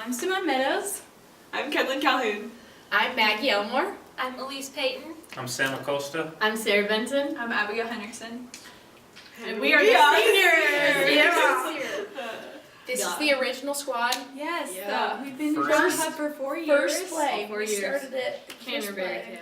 I'm Simone Meadows. I'm Kendlin Calhoun. I'm Maggie Elmore. I'm Elise Payton. I'm Sam Acosta. I'm Sarah Benson. I'm Abigail Henriksen. And we are the seniors! Yeah. This is the original squad. Yes, Yeah. we've been First- Hub for 4 years. First play. 4 We years. started it. Canterbury Tales.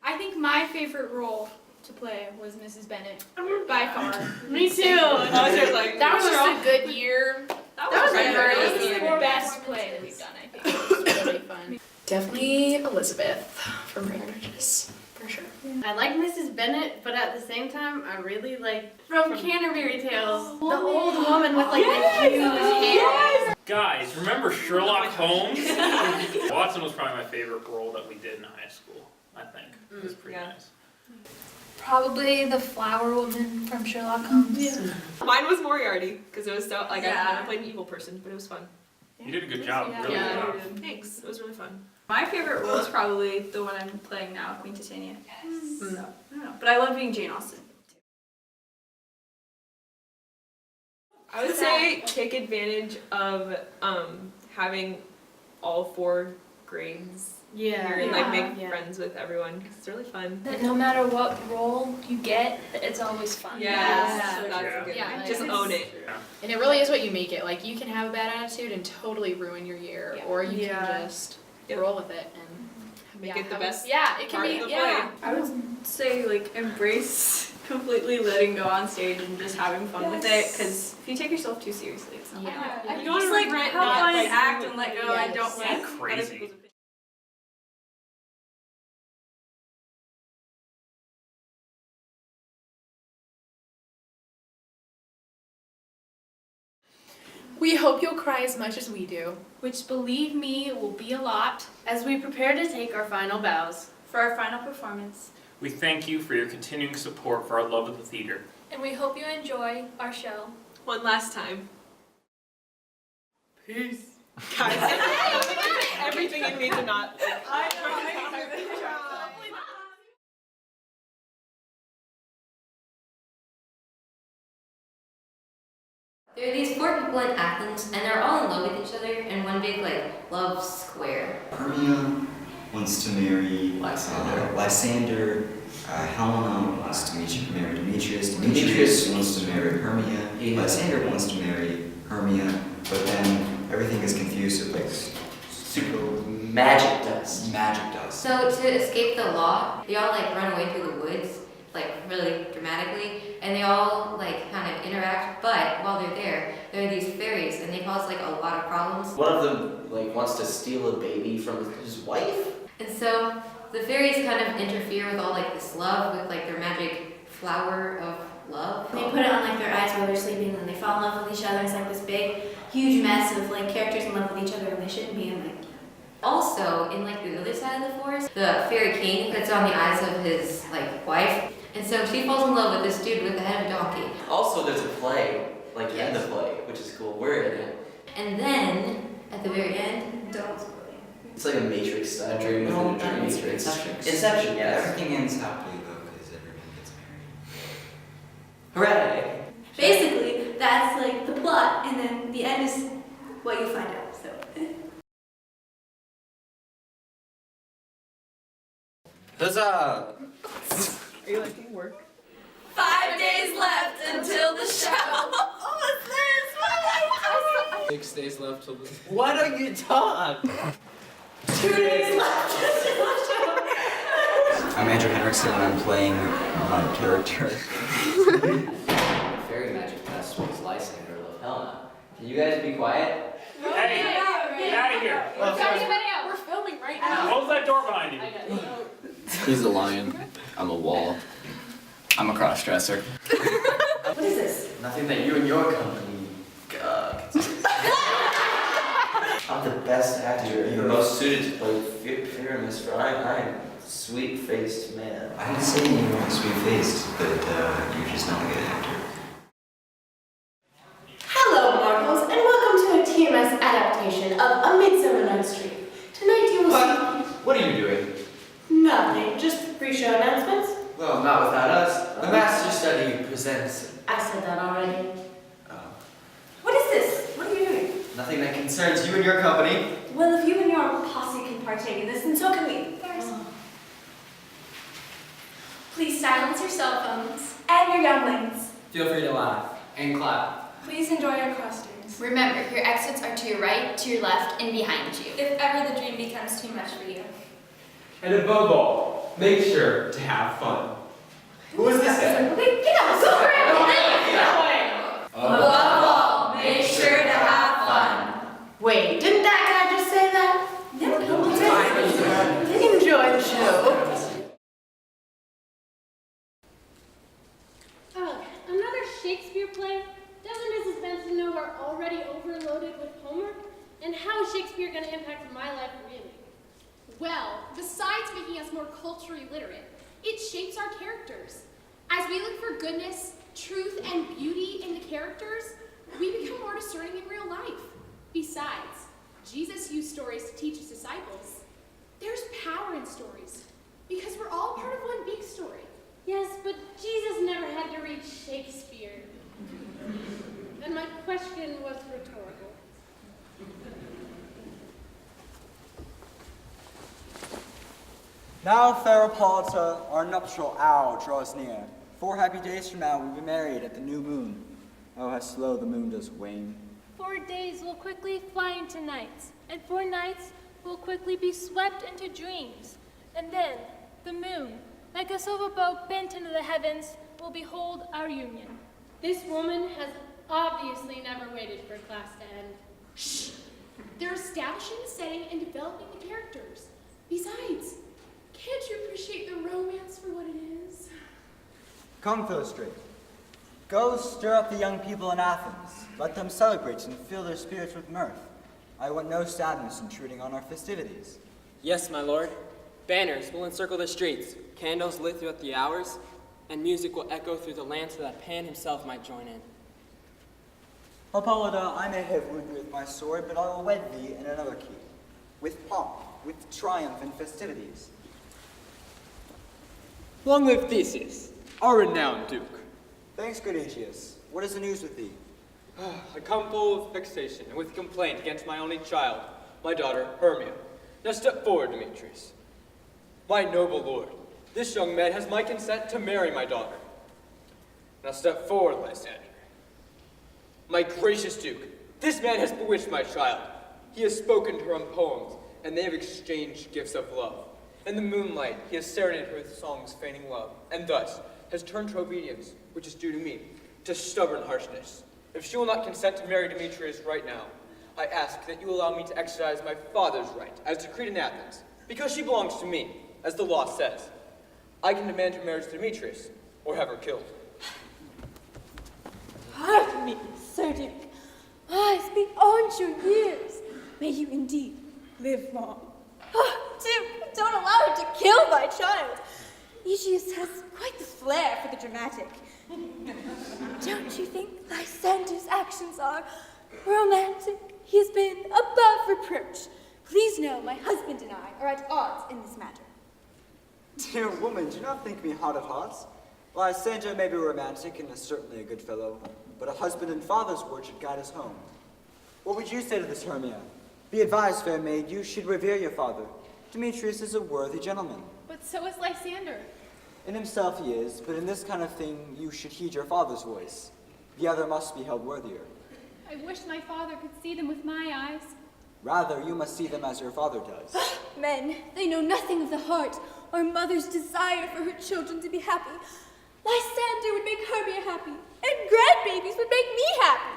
I think my favorite role to play was Mrs. Bennett, by far. Me too. I was just like, That was just a good year. That was great. a That great was year. the best play that we've done, I think. It was really fun. Definitely Elizabeth from Rain Ridges, for sure. I like Mrs. Bennett, but at the same time, I really like from Canterbury Tales, the old woman with like the huge hair. Guys, remember Sherlock Holmes? Watson was probably my favorite role that we did in high school, I think. It was pretty Yeah. nice. Probably the flower woman from Sherlock Holmes. Mine was Moriarty because it was so like Yeah. I never played an evil person, but it was fun. You did a good job, Yeah. really Yeah. good job. Thanks. It was really fun. My favorite role is probably the one I'm playing now, Queen Titania. Yes. So, I don't know, but I love being Jane Austen. I would say take advantage of having all 4 grades here and like make Yeah. friends with everyone because it's really fun. That no matter what role you get, it's always fun. Yeah. So that's Yeah. a good Yeah, one. like Just it's- own it. Yeah. And it really is what you make it. Like, you can have a bad attitude and totally ruin your year, Yeah. or you Yeah. can just Yep. roll with it and Make yeah, it the have best. Yeah, it can part be. of the Yeah. I would say like embrace completely letting go on stage and just having fun with it, because if you take yourself too seriously, it's not Yeah. fun. You You don't just like regret have not, fun and like, act doing and let it. go and Yes. don't let Yeah. other Crazy. people's opinions. We hope you'll cry as much as we do. Which, believe me, will be a lot As we prepare to take our final bows. for our final performance. We thank you for your continuing support for our love of the theater. And we hope you enjoy our show. One last time. Peace. Guys, everything in me to not. There are these 4 people in Athens, and they're all in love with each other in one big, like, love square. Hermia wants to marry Lysander. Helena wants to marry Demetrius. Demetrius wants to marry Hermia. Lysander wants to marry Hermia. But then everything is confused with like Super magic dust. magic dust. So to escape the law, they all, like, run away through the woods, like, really dramatically, and they all, like, kind of interact, but while they're there are these fairies, and they cause, like, a lot of problems. One of them like wants to steal a baby from his wife. And so the fairies kind of interfere with all, like, this love with, like, their magic flower of love. They put it on like their eyes while they're sleeping, and they fall in love with each other. It's like this big, huge mess of like characters in love with each other when they shouldn't be. And like, Also, in like the other side of the forest, the fairy king puts on the eyes of his like wife, and so she falls in love with this dude with the head of a donkey. Also, there's a play, like in Yes. the play, which is cool. We're in it. And then at the very end, don't spoil it. It's like a Matrix style dream within a dream. Inception. Inception, yes. Everything ends happily though because everyone gets married. Hooray! Basically, that's like the plot, and then the end is what you find out. So. Huzzah! Are you liking work? 5 days left until the show. 6 days left till the... Why don't you talk? 2 days left. I'm Andrew Henriksen and I'm playing my character. Fairy magic dust was Lysander of Helena. Can you guys be quiet? Hey, get out of here. We're filming right now. Close that door behind you. He's a lion. I'm a wall. I'm a cross-dresser. What is this? Nothing that you and your company consider. I'm the best actor. You're most suited to play Pyramus, for I am a sweet-faced man. I didn't say you weren't sweet-faced, but you're just not a good actor. Hello, mortals, and welcome to a TMS adaptation of A Midsummer Night's Dream. Tonight you will What are you doing? see nothing, just pre-show announcements. Well, not without us. The Master Study presents... I said that already. Oh. What is this? Nothing that concerns you and your company. Well, if you and your posse can partake in this, then so can we. Please silence your cell phones and your younglings. Feel free to laugh and clap. Please enjoy our costumes. Remember, your exits are to your right, to your left, and behind you. If ever the dream becomes too much for you. And above all, make sure to have fun. Who is this guy? Okay, get out, go for it! Above all, make sure to have fun. Wait, didn't that guy just say that? No, he didn't. Enjoy the show. Another Shakespeare play? Doesn't Mrs. Benson know we're already overloaded with homework? And how is Shakespeare going to impact my life, really? Well, besides making us more culturally literate, it shapes our characters. As we look for goodness, truth, and beauty in the characters, we become more discerning in real life. Besides, Jesus used stories to teach his disciples. There's power in stories, because we're all part of one big story. Yes, but Jesus never had to read Shakespeare. And my question was rhetorical. Now, fair Hippolyta, our nuptial hour draws near. 4 happy days from now, we'll be married at the new moon. Oh, how slow the moon does wane. 4 days will quickly fly into nights, and 4 nights will quickly be swept into dreams. And then, the moon, like a silver boat bent into the heavens, will behold our union. This woman has obviously never waited for class to end. Shh! They're establishing the setting and developing the characters. Besides, can't you appreciate the romance for what it is? Come, Philostrate. Go stir up the young people in Athens. Let them celebrate and fill their spirits with mirth. I want no sadness intruding on our festivities. Yes, my lord. Banners will encircle the streets, candles lit throughout the hours, and music will echo through the land so that Pan himself might join in. Hippolyta, I may have wounded with my sword, but I will wed thee in another key. With pomp, with triumph and festivities. Long live Theseus, our renowned duke. Thanks, good Aegeus. What is the news with thee? I come full of vexation and with complaint against my only child, my daughter Hermia. Now step forward, Demetrius. My noble lord, this young man has my consent to marry my daughter. Now step forward, Lysander. My gracious duke, this man has bewitched my child. He has spoken to her in poems, and they have exchanged gifts of love. In the moonlight, he has serenaded her with songs feigning love, and thus has turned her obedience, which is due to me, to stubborn harshness. If she will not consent to marry Demetrius right now, I ask that you allow me to exercise my father's right, as decreed in Athens, because she belongs to me, as the law says. I can demand her marriage to Demetrius, or have her killed. Pardon me, Sir Duke. It's beyond your years. May you indeed live long. Oh, Duke, don't allow her to kill my child. Aegeus has quite the flair for the dramatic. Don't you think Lysander's actions are romantic? He has been above reproach. Please know my husband and I are at odds in this matter. Dear woman, do not think me hard at heart. Lysander may be romantic and is certainly a good fellow, but a husband and father's word should guide us home. What would you say to this, Hermia? Be advised, fair maid, you should revere your father. Demetrius is a worthy gentleman. But so is Lysander. In himself he is, but in this kind of thing you should heed your father's voice. The other must be held worthier. I wish my father could see them with my eyes. Rather, you must see them as your father does. Men, they know nothing of the heart. Our mother's desire for her children to be happy. Lysander would make Hermia happy, and grandbabies would make me happy.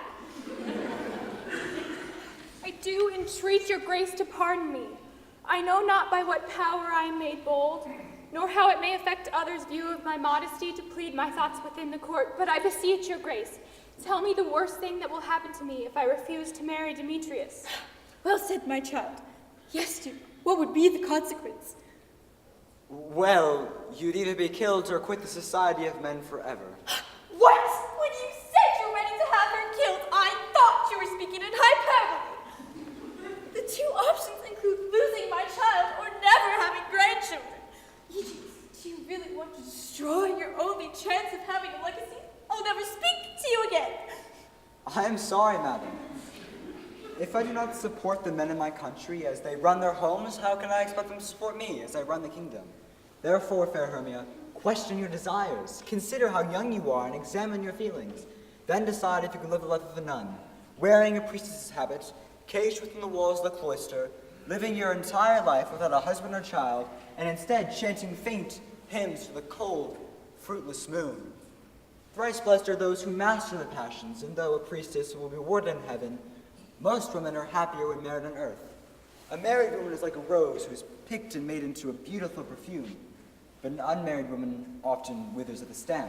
I do entreat your grace to pardon me. I know not by what power I am made bold, nor how it may affect others' view of my modesty to plead my thoughts within the court, but I beseech your grace. Tell me the worst thing that will happen to me if I refuse to marry Demetrius. Well said, my child. Yes, Duke, what would be the consequence? Well, you'd either be killed or quit the society of men forever. What? When you said you were ready to have her killed, I thought you were speaking in hyperbole. The two options include losing my child or never having grandchildren. Do you really want to destroy your only chance of having a legacy? I'll never speak to you again. I am sorry, madam. If I do not support the men in my country as they run their homes, how can I expect them to support me as I run the kingdom? Therefore, fair Hermia, question your desires. Consider how young you are and examine your feelings. Then decide if you can live the life of a nun, wearing a priestess's habit, caged within the walls of the cloister, living your entire life without a husband or child, and instead chanting faint hymns to the cold, fruitless moon. Thrice blessed are those who master the passions, and though a priestess will be rewarded in heaven, most women are happier when married on earth. A married woman is like a rose who is picked and made into a beautiful perfume, but an unmarried woman often withers at the stem.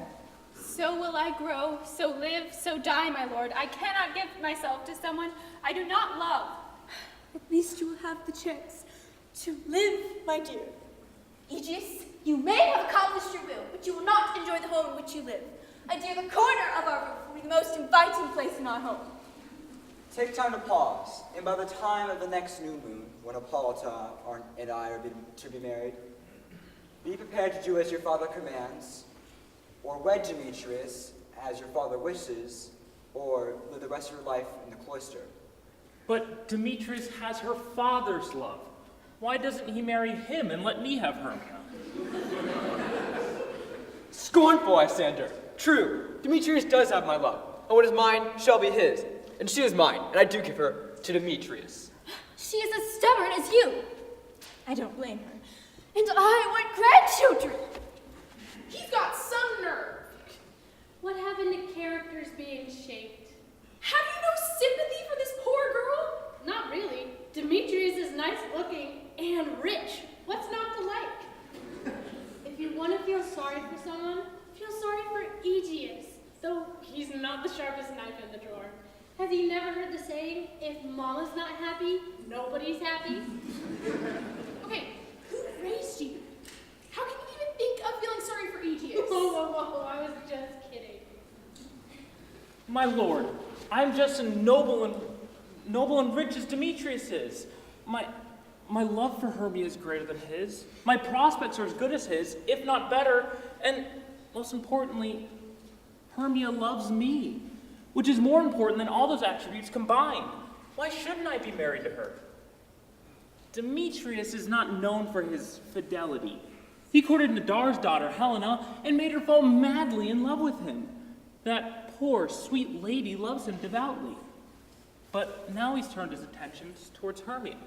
So will I grow, so live, so die, my lord. I cannot give myself to someone I do not love. At least you will have the chance to live, my dear. Aegeus, you may have accomplished your will, but you will not enjoy the home in which you live. I dear, the corner of our roof will be the most inviting place in our home. Take time to pause, and by the time of the next new moon, when Hippolyta and I are to be married, be prepared to do as your father commands, or wed Demetrius as your father wishes, or live the rest of your life in the cloister. But Demetrius has her father's love. Why doesn't he marry him and let me have Hermia? Scornful, Lysander. True, Demetrius does have my love, and what is mine shall be his. And she is mine, and I do give her to Demetrius. She is as stubborn as you. I don't blame her. And I want grandchildren. He's got some nerve. What happened to characters being shaped? Have you no sympathy for this poor girl? Not really. Demetrius is nice looking and rich. What's not to like? If you want to feel sorry for someone, feel sorry for Aegeus, though he's not the sharpest knife in the drawer. Have you never heard the saying, if Mama's not happy, nobody's happy? Okay, who raised you? How can you even think of feeling sorry for Aegeus? Oh, I was just kidding. My lord, I am just as noble and rich as Demetrius is. My love for Hermia is greater than his. My prospects are as good as his, if not better. And most importantly, Hermia loves me, which is more important than all those attributes combined. Why shouldn't I be married to her? Demetrius is not known for his fidelity. He courted Nadar's daughter, Helena, and made her fall madly in love with him. That poor, sweet lady loves him devoutly. But now he's turned his attentions towards Hermia.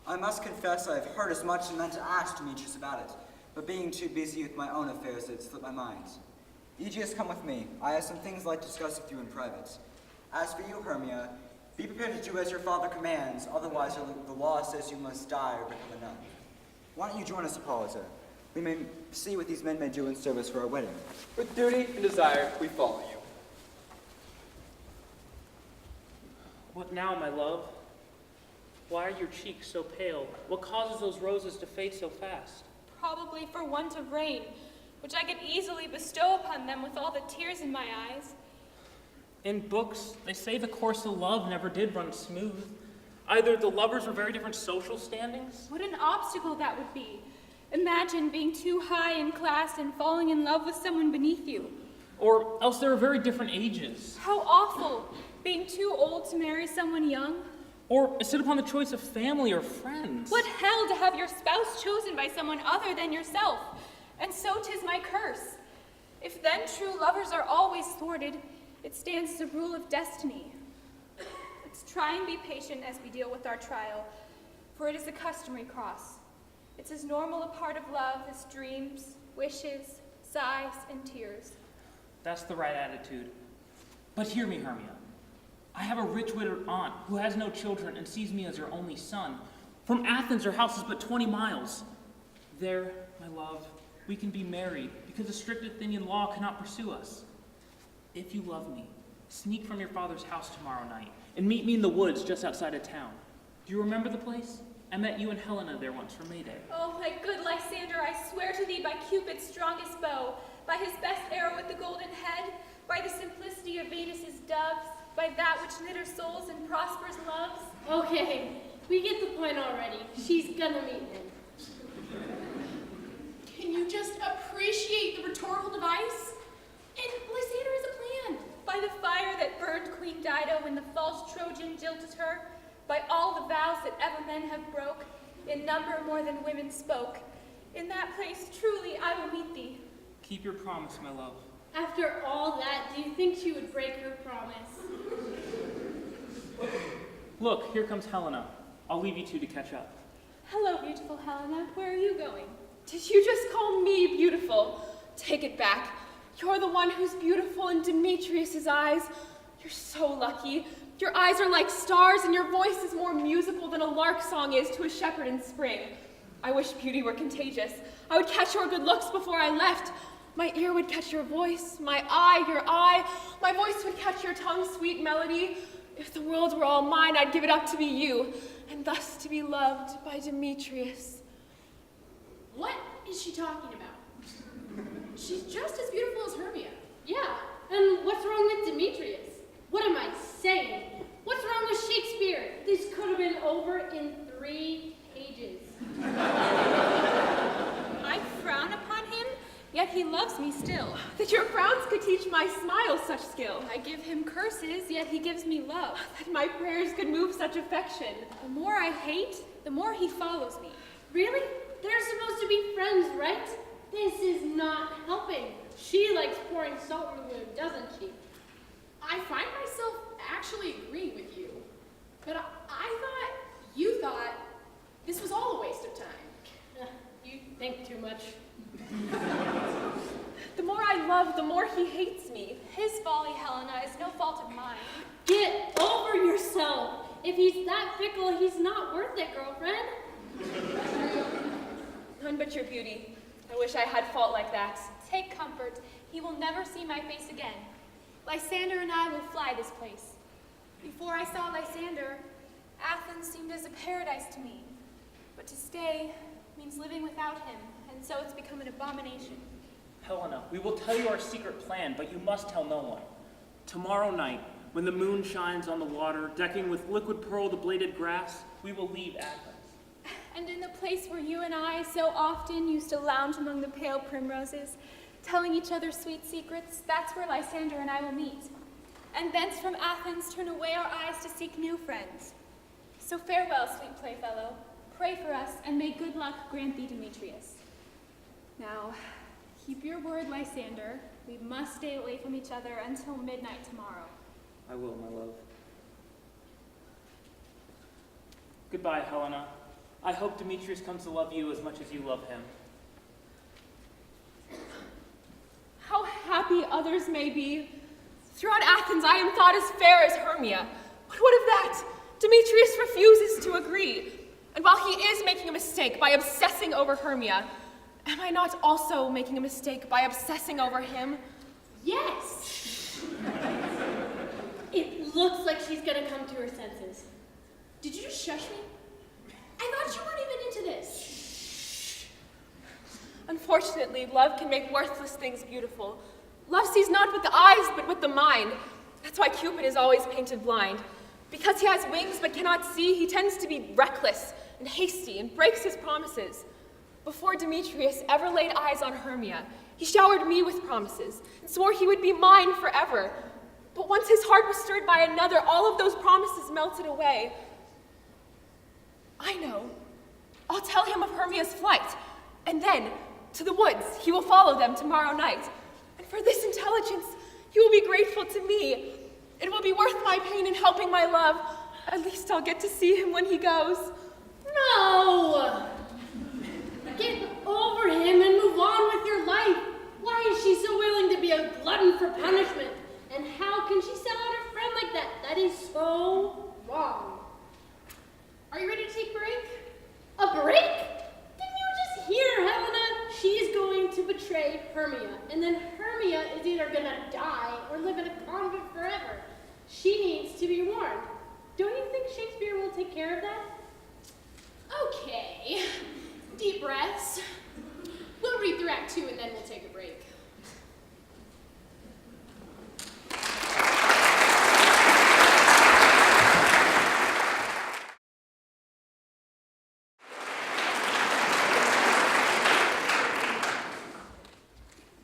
I must confess I have heard as much and meant to ask Demetrius about it, but being too busy with my own affairs, it slipped my mind. Aegeus, come with me. I have some things I'd like to discuss with you in private. As for you, Hermia, be prepared to do as your father commands, otherwise the law says you must die or become a nun. Why don't you join us, Hippolyta? We may see what these men may do in service for our wedding. With duty and desire, we follow you. What now, my love? Why are your cheeks so pale? What causes those roses to fade so fast? Probably for want of rain, which I could easily bestow upon them with all the tears in my eyes. In books, they say the course of love never did run smooth. Either the lovers were very different social standings. What an obstacle that would be. Imagine being too high in class and falling in love with someone beneath you. Or else they were very different ages. How awful, being too old to marry someone young. Or sit upon the choice of family or friends. What hell to have your spouse chosen by someone other than yourself. And so 'tis my curse. If then true lovers are always thwarted, it stands as a rule of destiny. Let's try and be patient as we deal with our trial, for it is a customary cross. It's as normal a part of love as dreams, wishes, sighs, and tears. That's the right attitude. But hear me, Hermia. I have a rich widowed aunt who has no children and sees me as her only son. From Athens, her house is but 20 miles. There, my love, we can be married because the strict Athenian law cannot pursue us. If you love me, sneak from your father's house tomorrow night and meet me in the woods just outside of town. Do you remember the place? I met you and Helena there once for May Day. Oh, my good Lysander, I swear to thee by Cupid's strongest bow, by his best arrow with the golden head, by the simplicity of Venus's doves, by that which knit her souls and prospers loves. Okay, we get the point already. She's gonna meet him. Can you just appreciate the rhetorical device? And Lysander is a plan. By the fire that burned Queen Dido when the false Trojan jilted her, by all the vows that ever men have broke, in number more than women spoke. In that place truly I will meet thee. Keep your promise, my love. After all that, do you think she would break her promise? Look, here comes Helena. I'll leave you two to catch up. Hello, beautiful Helena. Where are you going? Did you just call me beautiful? Take it back. You're the one who's beautiful in Demetrius's eyes. You're so lucky. Your eyes are like stars, and your voice is more musical than a lark song is to a shepherd in spring. I wish beauty were contagious. I would catch your good looks before I left. My ear would catch your voice, my eye, your eye. My voice would catch your tongue's sweet melody. If the world were all mine, I'd give it up to be you, and thus to be loved by Demetrius. What is she talking about? She's just as beautiful as Hermia. Yeah, and what's wrong with Demetrius? What am I saying? What's wrong with Shakespeare? This could have been over in 3 pages. I frown upon him, yet he loves me still. That your frowns could teach my smile such skill. I give him curses, yet he gives me love. That my prayers could move such affection. The more I hate, the more he follows me. Really? They're supposed to be friends, right? This is not helping. She likes pouring salt in the wound, doesn't she? I find myself actually agreeing with you. But I thought you thought this was all a waste of time. You think too much. The more I love, the more he hates me. His folly, Helena, is no fault of mine. Get over yourself. If he's that fickle, he's not worth it, girlfriend. None but your beauty. I wish I had fault like that. Take comfort. He will never see my face again. Lysander and I will fly this place. Before I saw Lysander, Athens seemed as a paradise to me. But to stay means living without him, and so it's become an abomination. Helena, we will tell you our secret plan, but you must tell no one. Tomorrow night, when the moon shines on the water, decking with liquid pearl the bladed grass, we will leave Athens. And in the place where you and I so often used to lounge among the pale primroses, telling each other sweet secrets, that's where Lysander and I will meet. And thence from Athens turn away our eyes to seek new friends. So farewell, sweet playfellow. Pray for us, and may good luck grant thee Demetrius. Now, keep your word, Lysander. We must stay away from each other until midnight tomorrow. I will, my love. Goodbye, Helena. I hope Demetrius comes to love you as much as you love him. How happy others may be. Throughout Athens, I am thought as fair as Hermia. But what of that? Demetrius refuses to agree. And while he is making a mistake by obsessing over Hermia, am I not also making a mistake by obsessing over him? Yes! It looks like she's gonna come to her senses. Did you just shush me? I thought you weren't even into this. Unfortunately, love can make worthless things beautiful. Love sees not with the eyes, but with the mind. That's why Cupid is always painted blind. Because he has wings but cannot see, he tends to be reckless and hasty and breaks his promises. Before Demetrius ever laid eyes on Hermia, he showered me with promises and swore he would be mine forever. But once his heart was stirred by another, all of those promises melted away. I know. I'll tell him of Hermia's flight, and then, to the woods, he will follow them tomorrow night. And for this intelligence, he will be grateful to me. It will be worth my pain in helping my love. At least I'll get to see him when he goes. No! Get over him and move on with your life. Why is she so willing to be a glutton for punishment? And how can she sell out her friend like that? That is so wrong. Are you ready to take a break? A break? Didn't you just hear, Helena? She's going to betray Hermia, and then Hermia is either gonna die or live in a convent forever. She needs to be warned. Don't you think Shakespeare will take care of that? Okay. Deep breaths. We'll read through Act 2 and then we'll take a break.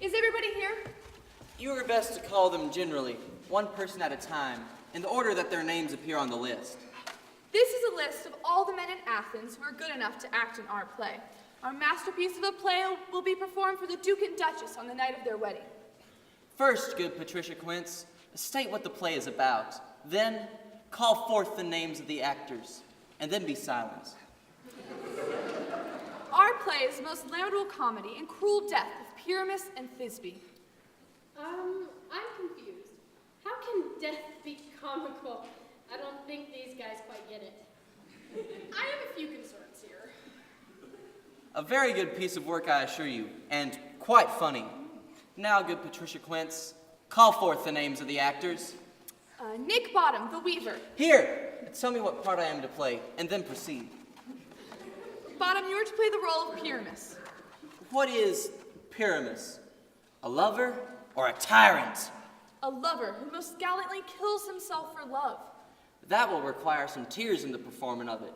Is everybody here? You were best to call them generally, one person at a time, in the order that their names appear on the list. This is a list of all the men in Athens who are good enough to act in our play. Our masterpiece of a play will be performed for the Duke and Duchess on the night of their wedding. First, good Patricia Quince, state what the play is about. Then, call forth the names of the actors, and then be silent. Our play is the most lamentable comedy and cruel death of Pyramus and Thisbe. I'm confused. How can death be comical? I don't think these guys quite get it. I have a few concerns here. A very good piece of work, I assure you, and quite funny. Now, good Patricia Quince, call forth the names of the actors. Nick Bottom, the Weaver. Here, tell me what part I am to play, and then proceed. Bottom, you are to play the role of Pyramus. What is Pyramus? A lover or a tyrant? A lover who most gallantly kills himself for love. That will require some tears in the performance of it.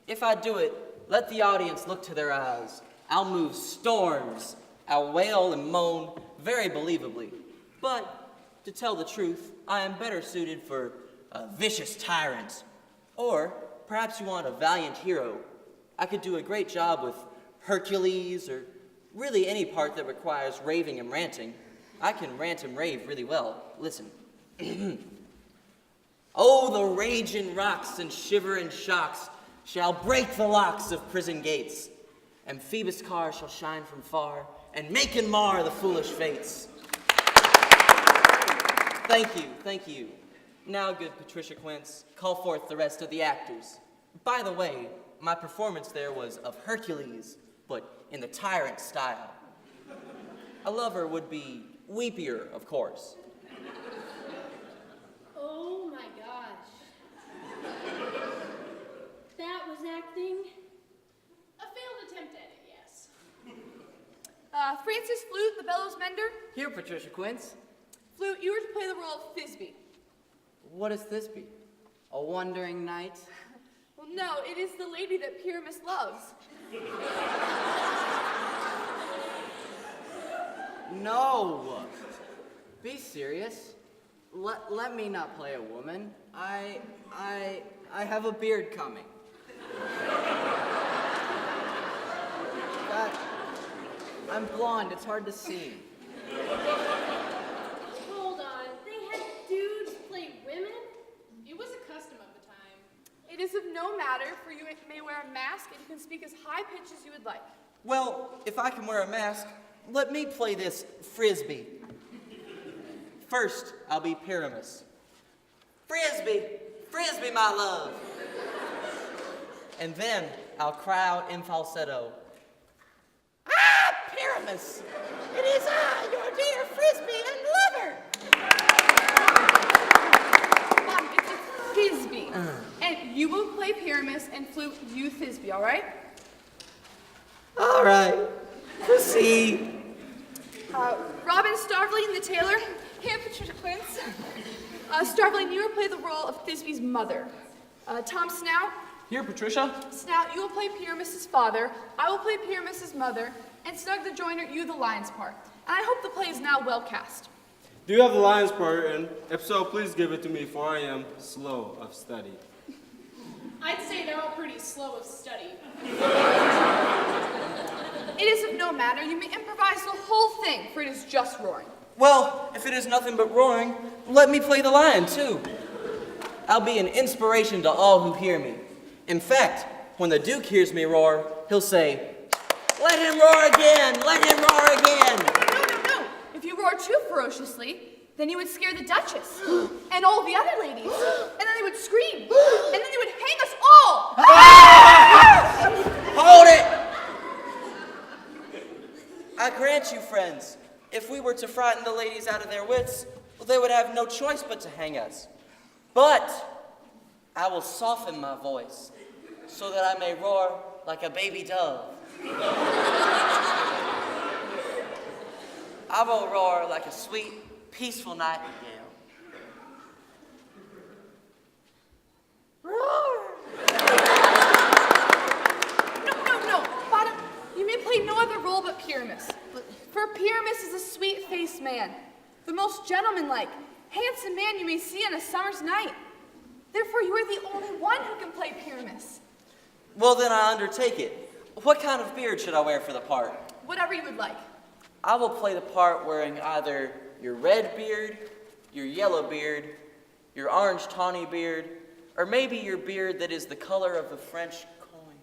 If I do it, let the audience look to their eyes. I'll move storms. I'll wail and moan very believably. But, to tell the truth, I am better suited for a vicious tyrant. Or, perhaps you want a valiant hero. I could do a great job with Hercules, or really any part that requires raving and ranting. I can rant and rave really well. Listen. Oh, the raging rocks and shivering shocks shall break the locks of prison gates. And Phoebus' car shall shine from far, and make and mar the foolish fates. Thank you. Now, good Patricia Quince, call forth the rest of the actors. By the way, my performance there was of Hercules, but in the tyrant style. A lover would be weepier, of course. Oh my gosh. That was acting? A failed attempt at it, yes. Francis Flute, the bellows mender. Here, Patricia Quince. Flute, you are to play the role of Thisbe. What is Thisbe? A wandering knight? Well, no, it is the lady that Pyramus loves. No! Be serious. Let me not play a woman. I have a beard coming. I'm blonde, it's hard to see. Hold on, they had dudes play women? It was a custom of the time. It is of no matter, for you may wear a mask and you can speak as high pitch as you would like. Well, if I can wear a mask, let me play this frisbee. First, I'll be Pyramus. Frisbee, my love. And then I'll cry out in falsetto. Ah, Pyramus! It is I, your dear Frisbee and lover! It's Thisbe. And you will play Pyramus and Flute, you Thisbe, all right? All right. Proceed. Robin Starveling, the tailor. Here, Patricia Quince. Starveling, you will play the role of Thisbe's mother. Tom Snout. Here, Patricia. Snout, you will play Pyramus' father. I will play Pyramus' mother. And Snug the Joiner, you the lion's part. And I hope the play is now well cast. Do you have the lion's part? And if so, please give it to me, for I am slow of study. I'd say they're all pretty slow of study. It is of no matter. You may improvise the whole thing, for it is just roaring. Well, if it is nothing but roaring, let me play the lion, too. I'll be an inspiration to all who hear me. In fact, when the Duke hears me roar, he'll say, "Let him roar again! Let him roar again!" No. If you roar too ferociously, then you would scare the Duchess and all the other ladies. And then they would scream. And then they would hang us all. Hold it! I grant you, friends, if we were to frighten the ladies out of their wits, well, they would have no choice but to hang us. But I will soften my voice so that I may roar like a baby dove. I will roar like a sweet, peaceful nightingale. Roar! No. Bottom, you may play no other role but Pyramus. For Pyramus is a sweet-faced man. the most gentlemanlike, handsome man you may see on a summer's night. Therefore, you are the only one who can play Pyramus. Well, then I undertake it. What kind of beard should I wear for the part? Whatever you would like. I will play the part wearing either your red beard, your yellow beard, your orange tawny beard, or maybe your beard that is the color of the French coin.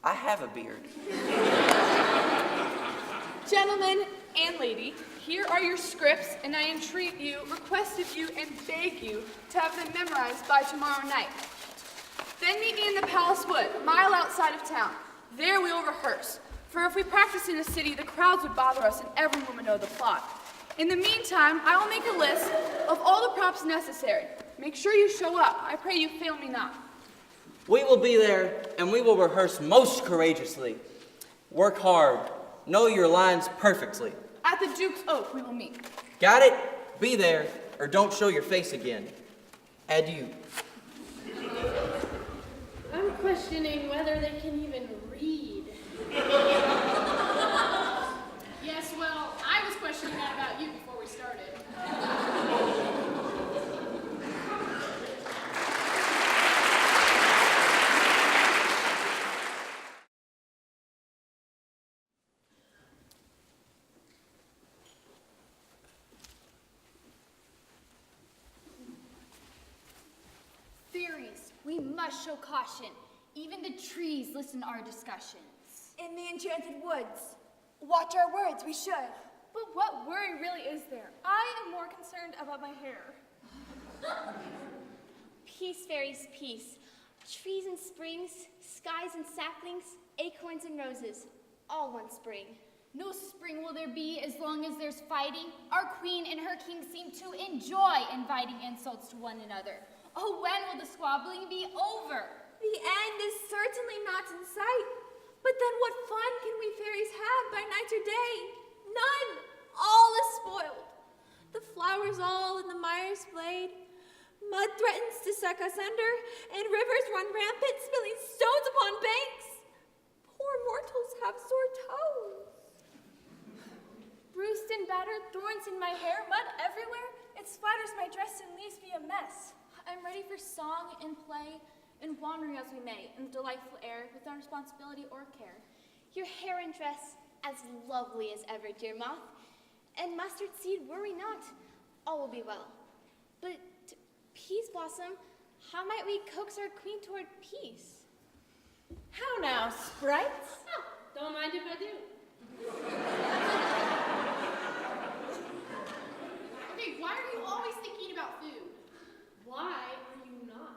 I have a beard. Gentlemen and lady, here are your scripts, and I entreat you, request of you, and beg you to have them memorized by tomorrow night. Then meet me in the Palace Wood, a mile outside of town. There we will rehearse. For if we practice in the city, the crowds would bother us and everyone would know the plot. In the meantime, I will make a list of all the props necessary. Make sure you show up. I pray you fail me not. We will be there, and we will rehearse most courageously. Work hard. Know your lines perfectly. At the Duke's Oak we will meet. Got it? Be there, or don't show your face again. Adieu. I'm questioning whether they can even read. Yes, well, I was questioning that about you before we started. Fairies, we must show caution. Even the trees listen to our discussions. In the enchanted woods. Watch our words, we should. But what worry really is there? I am more concerned about my hair. Peace, fairies, peace. Trees and springs, skies and saplings, acorns and roses, all one spring. No spring will there be as long as there's fighting. Our queen and her king seem to enjoy inviting insults to one another. Oh, when will the squabbling be over? The end is certainly not in sight. But then what fun can we fairies have by night or day? None. All is spoiled. The flowers all in the mire's blade. Mud threatens to suck us under, and rivers run rampant, spilling stones upon banks. Poor mortals have sore toes. Bruised and battered, thorns in my hair, mud everywhere. It splatters my dress and leaves me a mess. I'm ready for song and play, and wandering as we may in the delightful air without responsibility or care. Your hair and dress as lovely as ever, dear moth, and mustard seed, worry not, all will be well. But Peas Blossom, how might we coax our queen toward peace? How now, sprites? Oh, don't mind if I do. Okay, why are you always thinking about food? Why are you not?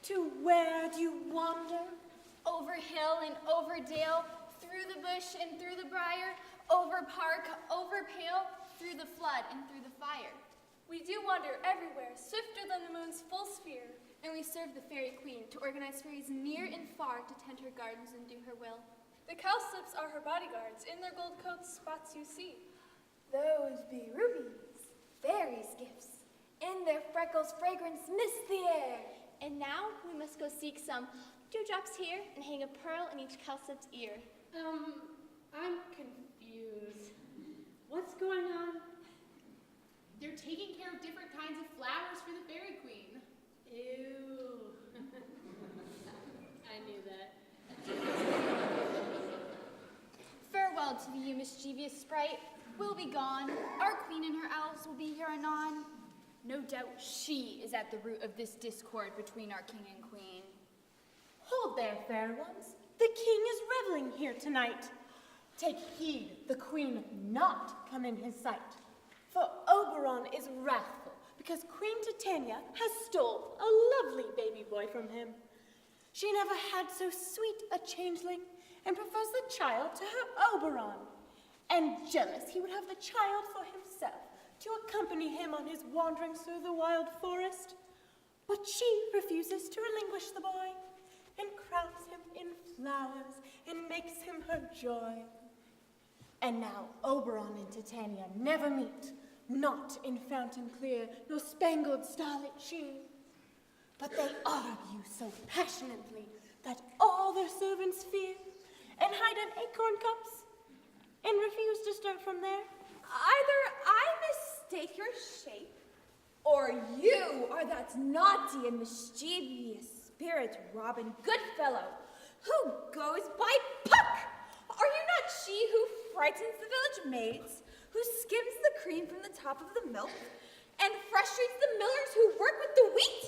To where do you wander? Over hill and over dale, through the bush and through the briar, over park, over pale, through the flood and through the fire. We do wander everywhere, swifter than the moon's full sphere, and we serve the fairy queen to organize fairies near and far to tend her gardens and do her will. The cowslips are her bodyguards, in their gold coats spots you see. Those be rubies, fairies' gifts. In their freckles fragrance mist the air. And now we must go seek some dewdrops here and hang a pearl in each cowslip's ear. I'm confused. What's going on? They're taking care of different kinds of flowers for the fairy queen. Ew. I knew that. Farewell to you, mischievous sprite. We'll be gone. Our queen and her elves will be here anon. No doubt she is at the root of this discord between our king and queen. Hold there, fair ones. The king is reveling here tonight. Take heed the queen not come in his sight. For Oberon is wrathful because Queen Titania has stole a lovely baby boy from him. She never had so sweet a changeling and prefers the child to her Oberon. And jealous he would have the child for himself to accompany him on his wanderings through the wild forest. But she refuses to relinquish the boy and crowns him in flowers and makes him her joy. And now Oberon and Titania never meet, not in fountain clear, nor spangled starlit sheen. But they argue so passionately that all their servants fear and hide in acorn cups and refuse to start from there. Either I mistake your shape, or you are that naughty and mischievous spirit Robin Goodfellow, who goes by Puck. Are you not she who frightens the village maids, who skims the cream from the top of the milk, and frustrates the millers who work with the wheat?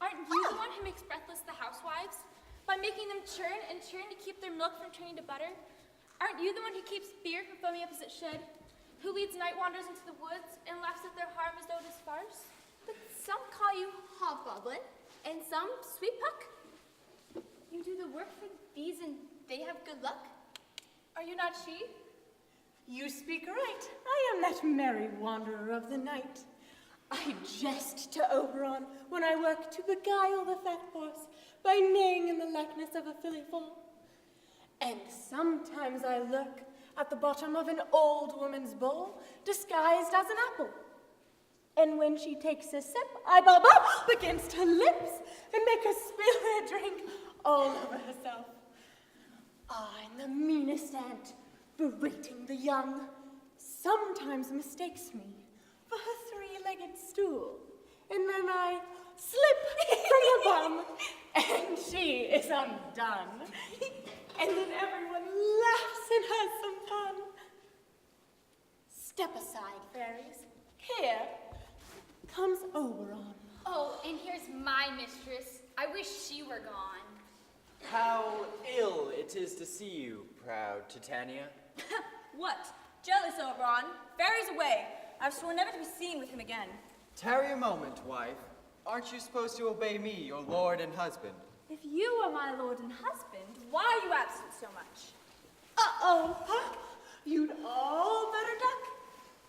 Aren't you the one who makes breathless the housewives? By making them churn and churn to keep their milk from turning to butter? Aren't you the one who keeps beer from foaming up as it should? Who leads night wanderers into the woods and laughs at their harm as though it is farce? But some call you Hobgoblin, and some Sweet Puck. You do the work for these and they have good luck? Are you not she? You speak right. I am that merry wanderer of the night. I jest to Oberon when I work to beguile the fat horse by neighing in the likeness of a filly foal. And sometimes I lurk at the bottom of an old woman's bowl, disguised as an apple. And when she takes a sip, I bob up against her lips and make her spill her drink all over herself. I'm the meanest ant, berating the young, sometimes mistakes me for her three-legged stool. And then I slip from the bum, and she is undone. And then everyone laughs and has some fun. Step aside, fairies. Here comes Oberon. Oh, and here's my mistress. I wish she were gone. How ill it is to see you, proud Titania. What? Jealous, Oberon? Fairies away. I've sworn never to be seen with him again. Tarry a moment, wife. Aren't you supposed to obey me, your lord and husband? If you are my lord and husband, why are you absent so much? Uh-oh, huh? You'd all better duck.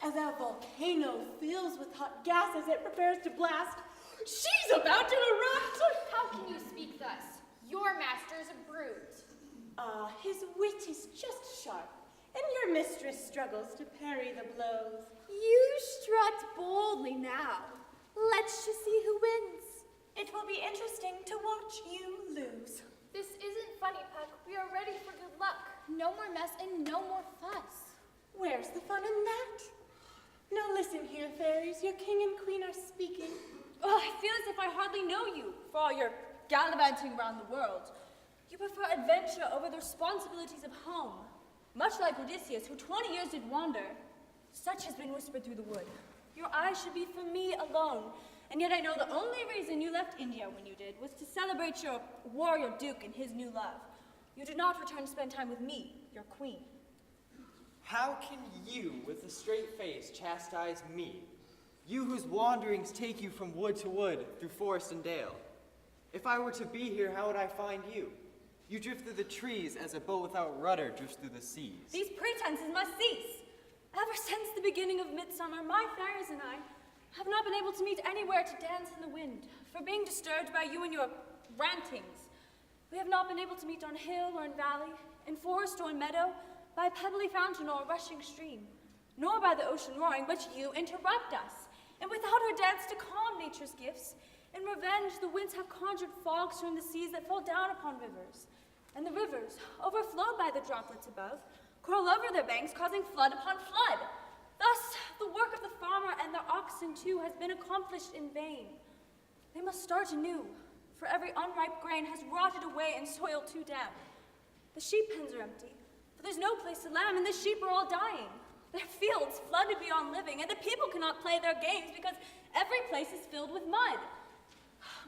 As our volcano fills with hot gas as it prepares to blast, she's about to erupt! How can you speak thus? Your master is a brute. His wit is just sharp, and your mistress struggles to parry the blows. You strut boldly now. Let's just see who wins. It will be interesting to watch you lose. This isn't funny, Puck. We are ready for good luck. No more mess and no more fuss. Where's the fun in that? Now listen here, fairies. Your king and queen are speaking. Oh, I feel as if I hardly know you, for all your gallivanting around the world. You prefer adventure over the responsibilities of home, much like Odysseus, who 20 years did wander. Such has been whispered through the wood. Your eyes should be for me alone, and yet I know the only reason you left India when you did was to celebrate your warrior duke and his new love. You did not return to spend time with me, your queen. How can you, with a straight face, chastise me? You whose wanderings take you from wood to wood, through forest and dale. If I were to be here, how would I find you? You drift through the trees as a boat without rudder drifts through the seas. These pretenses must cease. Ever since the beginning of midsummer, my fairies and I have not been able to meet anywhere to dance in the wind, for being disturbed by you and your rantings. We have not been able to meet on hill or in valley, in forest or in meadow, by pebbly fountain or rushing stream, nor by the ocean roaring, but you interrupt us. And without our dance to calm nature's gifts, in revenge the winds have conjured fogs from the seas that fall down upon rivers. And the rivers, overflowed by the droplets above, crawl over their banks, causing flood upon flood. Thus, the work of the farmer and their oxen, too, has been accomplished in vain. They must start anew, for every unripe grain has rotted away in soil too damp. The sheep pens are empty, for there's no place to lamb, and the sheep are all dying. Their fields flooded beyond living, and the people cannot play their games because every place is filled with mud.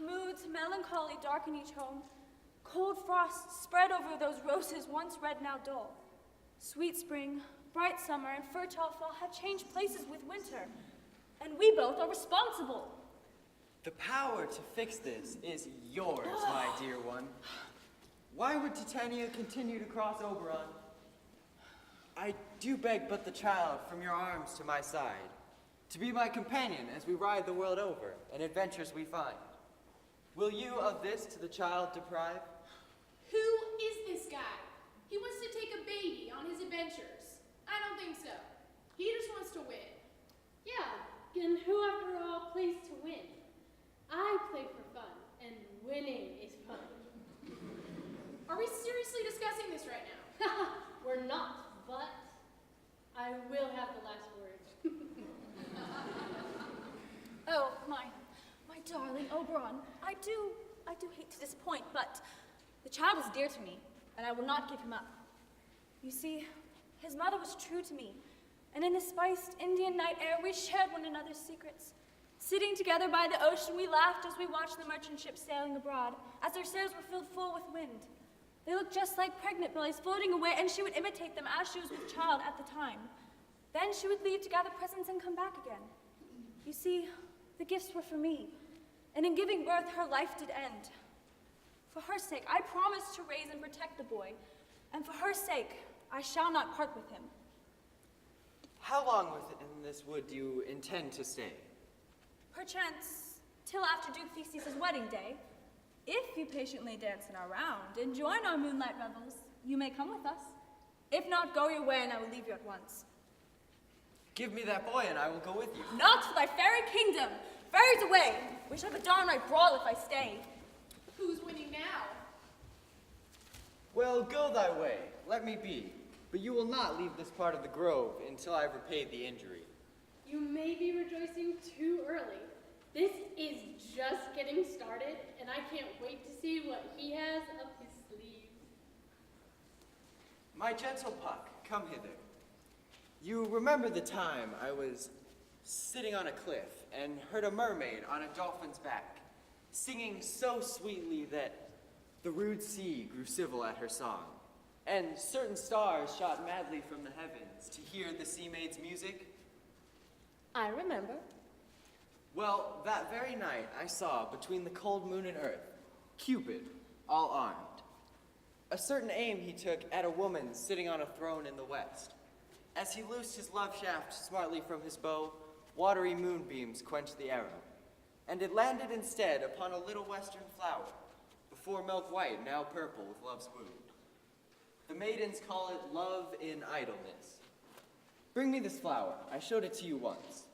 Moods melancholy darken each home. Cold frosts spread over those roses once red, now dull. Sweet spring, bright summer, and fertile fall have changed places with winter, and we both are responsible. The power to fix this is yours, my dear one. Why would Titania continue to cross Oberon? I do beg but the child from your arms to my side, to be my companion as we ride the world over and adventures we find. Will you of this to the child deprive? Who is this guy? He wants to take a baby on his adventures. I don't think so. He just wants to win. Yeah, and who after all plays to win? I play for fun, and winning is fun. Are we seriously discussing this right now? We're not, but... I will have the last word. Oh, my darling Oberon, I do hate to disappoint, but the child is dear to me, and I will not give him up. You see, his mother was true to me, and in the spiced Indian night air, we shared one another's secrets. Sitting together by the ocean, we laughed as we watched the merchant ships sailing abroad, as their sails were filled full with wind. They looked just like pregnant boys floating away, and she would imitate them as she was with child at the time. Then she would leave to gather presents and come back again. You see, the gifts were for me, and in giving birth, her life did end. For her sake, I promised to raise and protect the boy, and for her sake, I shall not part with him. How long within this wood do you intend to stay? Perchance, till after Duke Theseus' wedding day. If you patiently dance in our round and join our moonlight revels, you may come with us. If not, go your way, and I will leave you at once. Give me that boy, and I will go with you. Not for thy fairy kingdom! Fairies away! We shall have a downright brawl if I stay. Who's winning now? Well, go thy way. Let me be. But you will not leave this part of the grove until I have repaid the injury. You may be rejoicing too early. This is just getting started, and I can't wait to see what he has up his sleeve. My gentle Puck, come hither. You remember the time I was sitting on a cliff and heard a mermaid on a dolphin's back, singing so sweetly that the rude sea grew civil at her song, and certain stars shot madly from the heavens to hear the sea maid's music? I remember. Well, that very night I saw, between the cold moon and earth, Cupid, all armed. A certain aim he took at a woman sitting on a throne in the west. As he loosed his love shaft smartly from his bow, watery moonbeams quenched the arrow, and it landed instead upon a little western flower, before milk white, now purple with love's wound. The maidens call it love in idleness. Bring me this flower. I showed it to you once.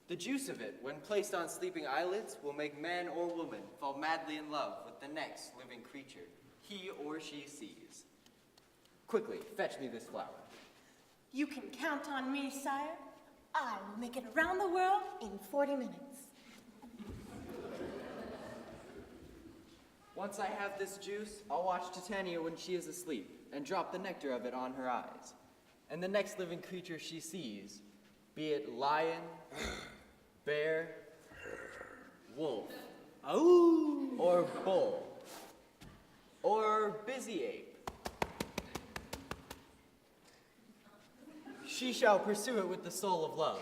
The juice of it, when placed on sleeping eyelids, will make man or woman fall madly in love with the next living creature he or she sees. Quickly, fetch me this flower. You can count on me, sire. I will make it around the world in 40 minutes. Once I have this juice, I'll watch Titania when she is asleep and drop the nectar of it on her eyes. And the next living creature she sees, be it lion, bear, wolf, or bull, or busy ape, she shall pursue it with the soul of love.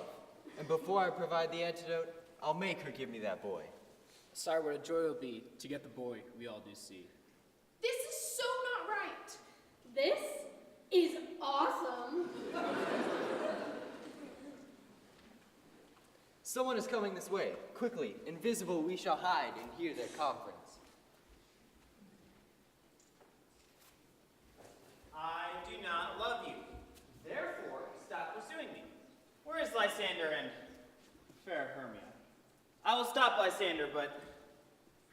And before I provide the antidote, I'll make her give me that boy. Sire, what a joy it will be to get the boy we all do see. This is so not right. This is awesome. Someone is coming this way. Quickly, invisible, we shall hide and hear their conference. I do not love you. Therefore, stop pursuing me. Where is Lysander and fair Hermia? I will stop Lysander, but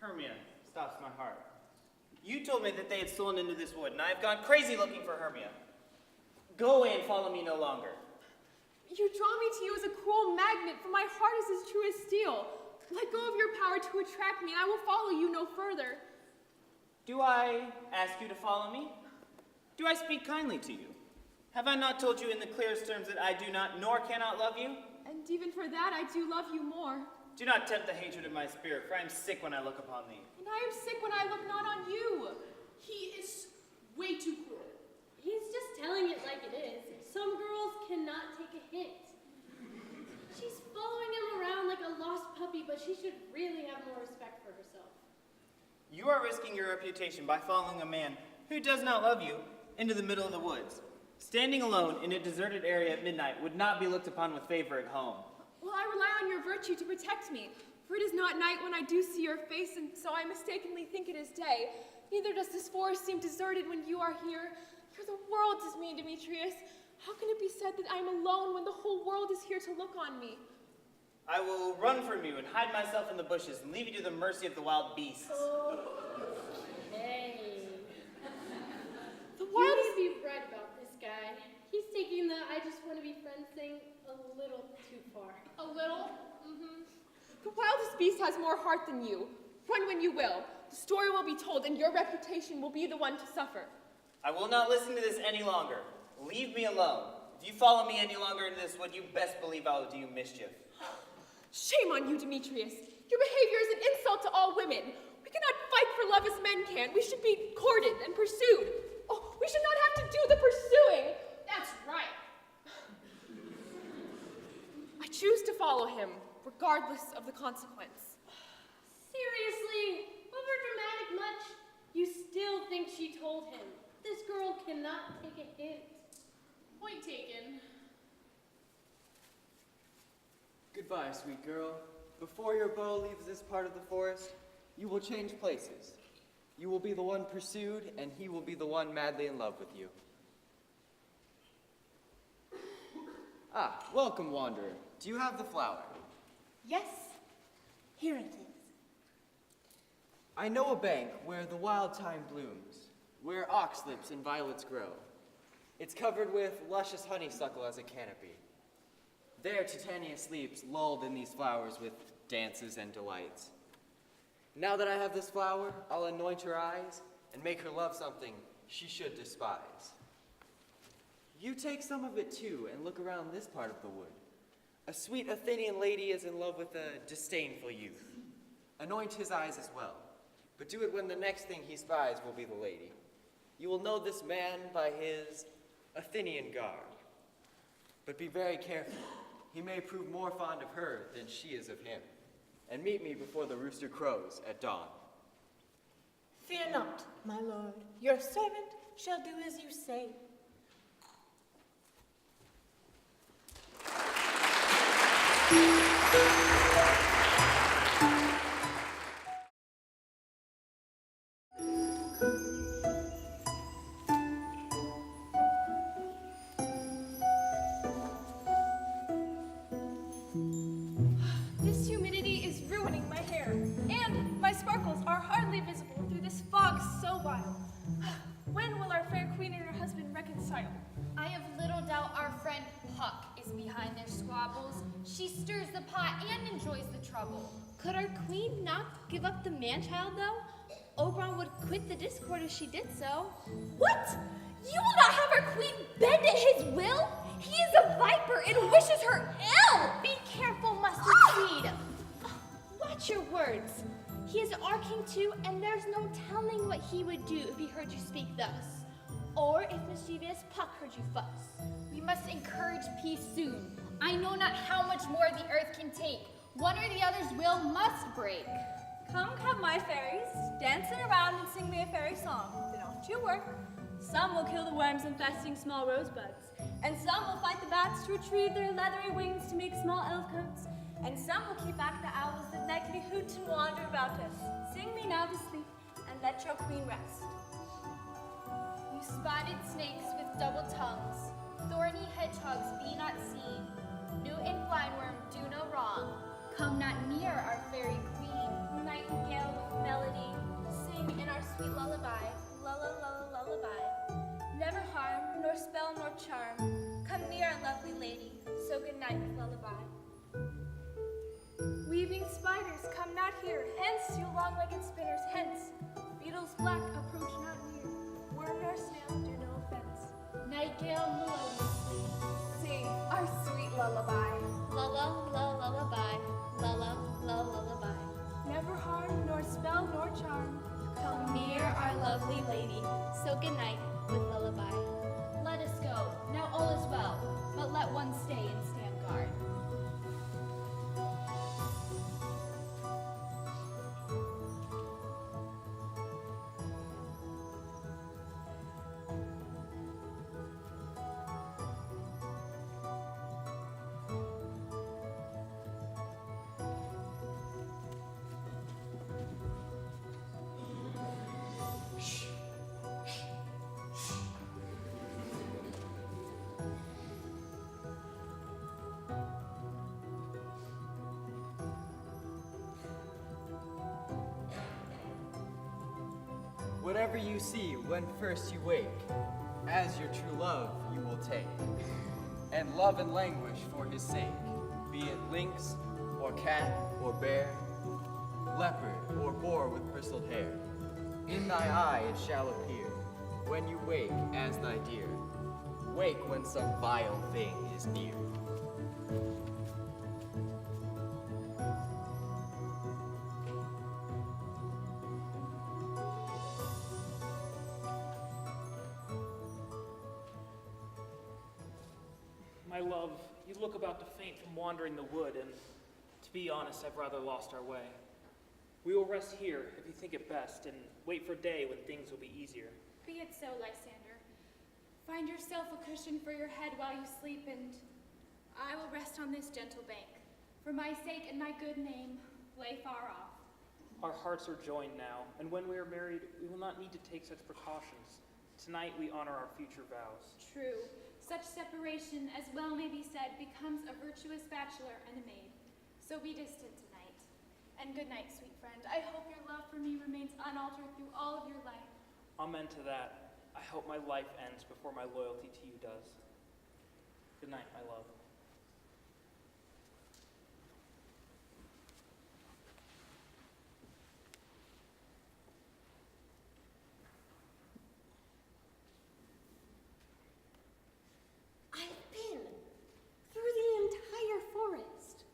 Hermia stops my heart. You told me that they had stolen into this wood, and I have gone crazy looking for Hermia. Go away and follow me no longer. You draw me to you as a cruel magnet, for my heart is as true as steel. Let go of your power to attract me, and I will follow you no further. Do I ask you to follow me? Do I speak kindly to you? Have I not told you in the clearest terms that I do not nor cannot love you? And even for that, I do love you more. Do not tempt the hatred of my spirit, for I am sick when I look upon thee. And I am sick when I look not on you. He is way too cruel. He's just telling it like it is. Some girls cannot take a hint. She's following him around like a lost puppy, but she should really have more respect for herself. You are risking your reputation by following a man who does not love you into the middle of the woods. Standing alone in a deserted area at midnight would not be looked upon with favor at home. Well, I rely on your virtue to protect me, for it is not night when I do see your face, and so I mistakenly think it is day. Neither does this forest seem deserted when you are here. You're the world to me, Demetrius. How can it be said that I am alone when the whole world is here to look on me? I will run from you and hide myself in the bushes and leave you to the mercy of the wild beasts. Hey. The You wild need to be right about this guy. He's taking the I just want to be friends thing a little too far. A little? Mm-hmm. The wildest beast has more heart than you. Run when you will. The story will be told, and your reputation will be the one to suffer. I will not listen to this any longer. Leave me alone. If you follow me any longer into this wood, you best believe I will do you mischief. Shame on you, Demetrius. Your behavior is an insult to all women. We cannot fight for love as men can. We should be courted and pursued. Oh, we should not have to do the pursuing. That's right. I choose to follow him, regardless of the consequence. Seriously, over dramatic much? You still think she told him. This girl cannot take a hint. Point taken. Goodbye, sweet girl. Before your bow leaves this part of the forest, you will change places. You will be the one pursued, and he will be the one madly in love with you. Ah, welcome, wanderer. Do you have the flower? Yes, here it is. I know a bank where the wild thyme blooms, where oxlips and violets grow. It's covered with luscious honeysuckle as a canopy. There Titania sleeps, lulled in these flowers with dances and delights. Now that I have this flower, I'll anoint her eyes and make her love something she should despise. You take some of it too and look around this part of the wood. A sweet Athenian lady is in love with a disdainful youth. Anoint his eyes as well, but do it when the next thing he spies will be the lady. You will know this man by his Athenian garb. But be very careful. He may prove more fond of her than she is of him. And meet me before the rooster crows at dawn. Fear not, my lord. Your servant shall do as you say. This humidity is ruining my hair, and my sparkles are hardly visible through this fog so wild. When will our fair queen and her husband reconcile? I have little doubt our friend Puck is behind their squabbles. She stirs the pot and enjoys the trouble. Could our queen not give up the man-child, though? Oberon would quit the discord if she did so. What? You will not have our queen bend at his will? He is a viper and wishes her ill! Be careful, Mustard Seed. Watch your words. He is our king too, and there's no telling what he would do if he heard you speak thus. Or if mischievous Puck heard you fuss. We must encourage peace soon. I know not how much more the earth can take. One or the other's will must break. Come, come, my fairies, dancing around and sing me a fairy song. Then off to your work. Some will kill the worms infesting small rosebuds, and some will fight the bats to retrieve their leathery wings to make small elf coats, and some will keep back the owls that nightly hoot and wander about us. Sing me now to sleep, and let your queen rest. You spotted snakes with double tongues, thorny hedgehogs be not seen. Newt and blindworm do no wrong. Come not near our fairy queen. Nightingale with melody, sing in our sweet lullaby. Lulla, lulla, lullaby. Never harm, nor spell, nor charm. Come near, our lovely lady, so good night with lullaby. Weaving spiders, come not here. Hence, you long-legged spinners, hence. Beetles black, approach not near. Worm nor snail, do no offense. Nightingale melodiously, Sing our sweet lullaby. lulla, lulla, lullaby. Lulla, lulla, lullaby. Never harm, nor spell, nor charm. Come near our lovely lady, so good night with lullaby. Let us go, now all is well, but let one stay and stand guard. Whatever you see when first you wake, as your true love you will take, and love and languish for his sake, be it lynx, or cat, or bear, leopard, or boar with bristled hair. In thy eye it shall appear, when you wake as thy dear. Wake when some vile thing is near. My love, you look about to faint from wandering the wood, and to be honest, I've rather lost our way. We will rest here, if you think it best, and wait for day when things will be easier. Be it so, Lysander. Find yourself a cushion for your head while you sleep, and I will rest on this gentle bank. For my sake and my good name, lay far off. Our hearts are joined now, and when we are married, we will not need to take such precautions. Tonight we honor our future vows. True. Such separation, as well may be said, becomes a virtuous bachelor and a maid. So be distant tonight. And good night, sweet friend. I hope your love for me remains unaltered through all of your life. Amen to that. I hope my life ends before my loyalty to you does. Good night, my love. I've been through the entire forest,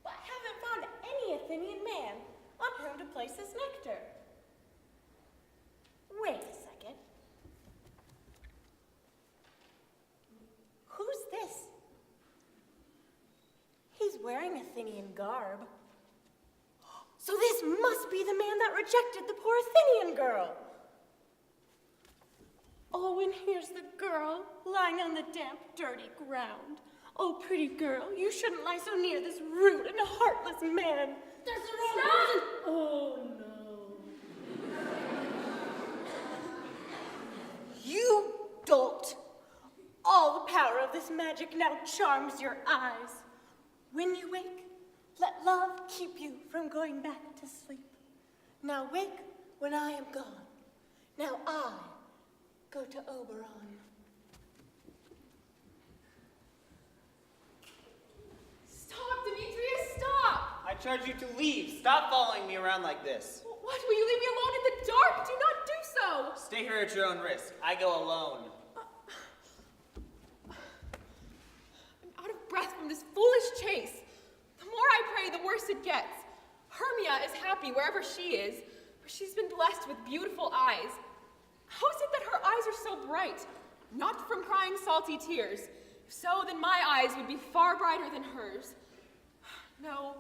but haven't found any Athenian man on whom to place this nectar. Wait a second. Who's this? He's wearing Athenian garb. So this must be the man that rejected the poor Athenian girl. Oh, and here's the girl lying on the damp, dirty ground. Oh, pretty girl, you shouldn't lie so near this rude and heartless man. Stop! Oh, no. You dolt. All the power of this magic now charms your eyes. When you wake, let love keep you from going back to sleep. Now wake when I am gone. Now I go to Oberon. Stop, Demetrius, stop! I charge you to leave. Stop following me around like this. What? Will you leave me alone in the dark? Do not do so! Stay here at your own risk. I go alone. I'm out of breath from this foolish chase. The more I pray, the worse it gets. Hermia is happy wherever she is, for she's been blessed with beautiful eyes. How is it that her eyes are so bright? Not from crying salty tears. If so, then my eyes would be far brighter than hers. No,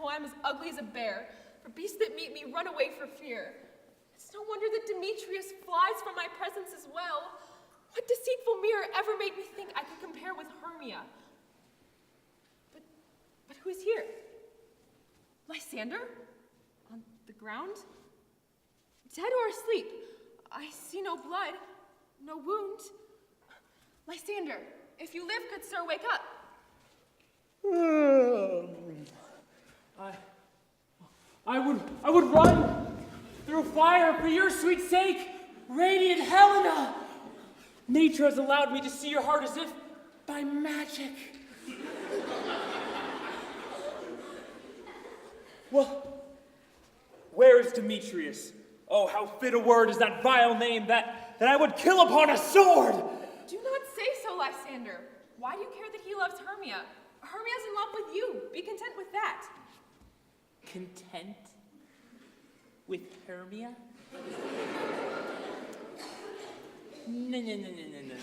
I'm as ugly as a bear. For beasts that meet me run away for fear. It's no wonder that Demetrius flies from my presence as well. What deceitful mirror ever made me think I could compare with Hermia? But who is here? Lysander? On the ground? Dead or asleep? I see no blood, no wound. Lysander, if you live, good sir, wake up. I would run through fire for your sweet sake, radiant Helena. Nature has allowed me to see your heart as if by magic. Well, where is Demetrius? Oh, how fit a word is that vile name that I would kill upon a sword! Do not say so, Lysander. Why do you care that he loves Hermia? Hermia's in love with you. Be content with that. Content with Hermia? No.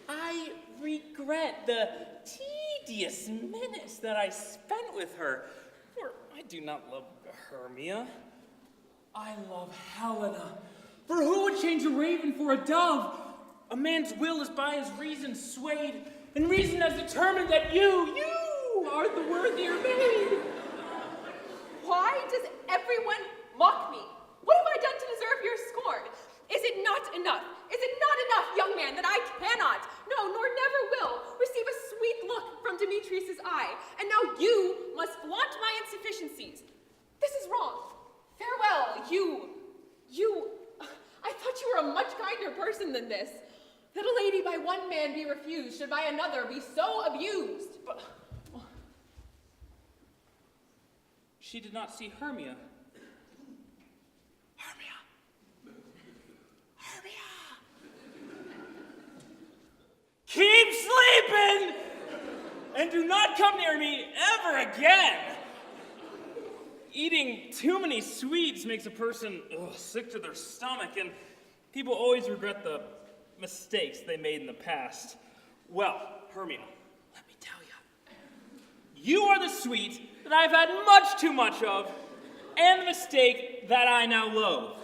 I regret the tedious minutes that I spent with her, for I do not love Hermia. I love Helena. For who would change a raven for a dove? A man's will is by his reason swayed, and reason has determined that you are the worthier maid. Why does everyone mock me? What have I done to deserve your scorn? Is it not enough? Is it not enough, young man, that I cannot, no, nor never will, receive a sweet look from Demetrius's eye, and now you must flaunt my insufficiencies? This is wrong. Farewell, you. I thought you were a much kinder person than this. That a lady by one man be refused should by another be so abused. But, she did not see Hermia. Keep sleeping! And do not come near me ever again! Eating too many sweets makes a person sick to their stomach, and people always regret the mistakes they made in the past. Well, Hermia, let me tell you. You are the sweet that I've had much too much of, and the mistake that I now loathe.